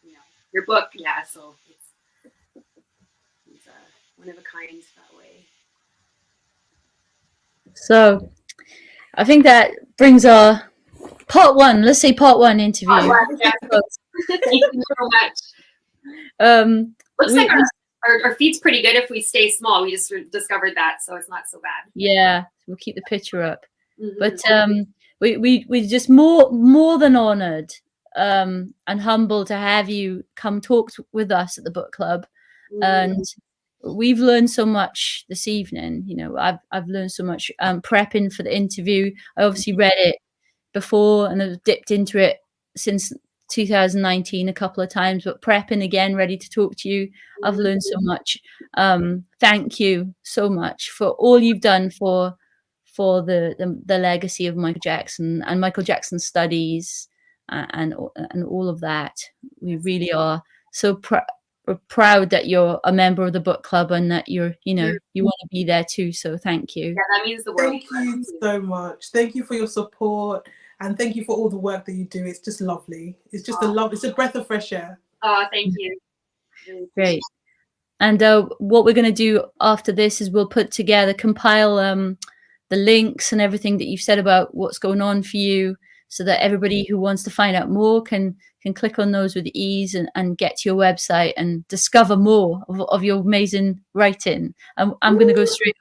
you know, your book, yeah, so it's one of a kind that way. So I think that brings our part one. Let's say part one interview. Thank you so much. Looks like our feed's pretty good if we stay small. We just discovered that, so it's not so bad. Yeah, we'll keep the picture up. But we just more than honored and humbled to have you come talk with us at the book club. And we've learned so much this evening. You know, I've learned so much prepping for the interview. I obviously read it before and I've dipped into it since 2019 a couple of times, but prepping again, ready to talk to you. I've learned so much. Thank you so much for all you've done for the legacy of Michael Jackson and Michael Jackson studies and all of that. We really are so proud that you're a member of the book club and that you want to be there too. So thank you. Yeah, that means the world. Thank you so much. Thank you for your support and thank you for all the work that you do. It's just lovely. It's just it's a breath of fresh air. Oh, thank you. Great. And what we're going to do after this is we'll compile the links and everything that you've said about what's going on for you, so that everybody who wants to find out more can click on those with ease and get to your website and discover more of your amazing writing. I'm going to go straight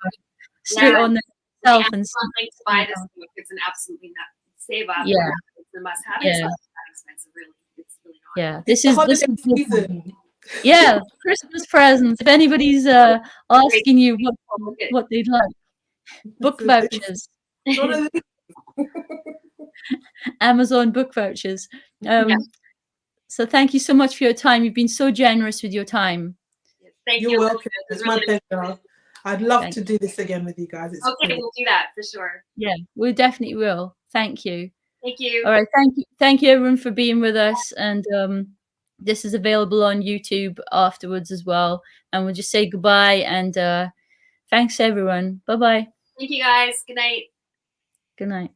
on myself and to buy this book. It's an absolutely not save up. Yeah, it's a must have. Yeah. It's not that expensive, really. It's really not. Yeah, this is season. Yeah, Christmas presents. If anybody's asking you what they'd like, book vouchers. Amazon book vouchers. So thank you so much for your time. You've been so generous with your time. Thank You're you. welcome. It's my pleasure. I'd love Thank to do this again with you guys. It's Okay, brilliant. we'll do that for sure. Yeah, we definitely will. Thank you. Thank you. All right, thank you everyone for being with us, and this is available on YouTube afterwards as well. And we'll just say goodbye, and thanks everyone. Bye bye. Thank you guys. Good night. Good night.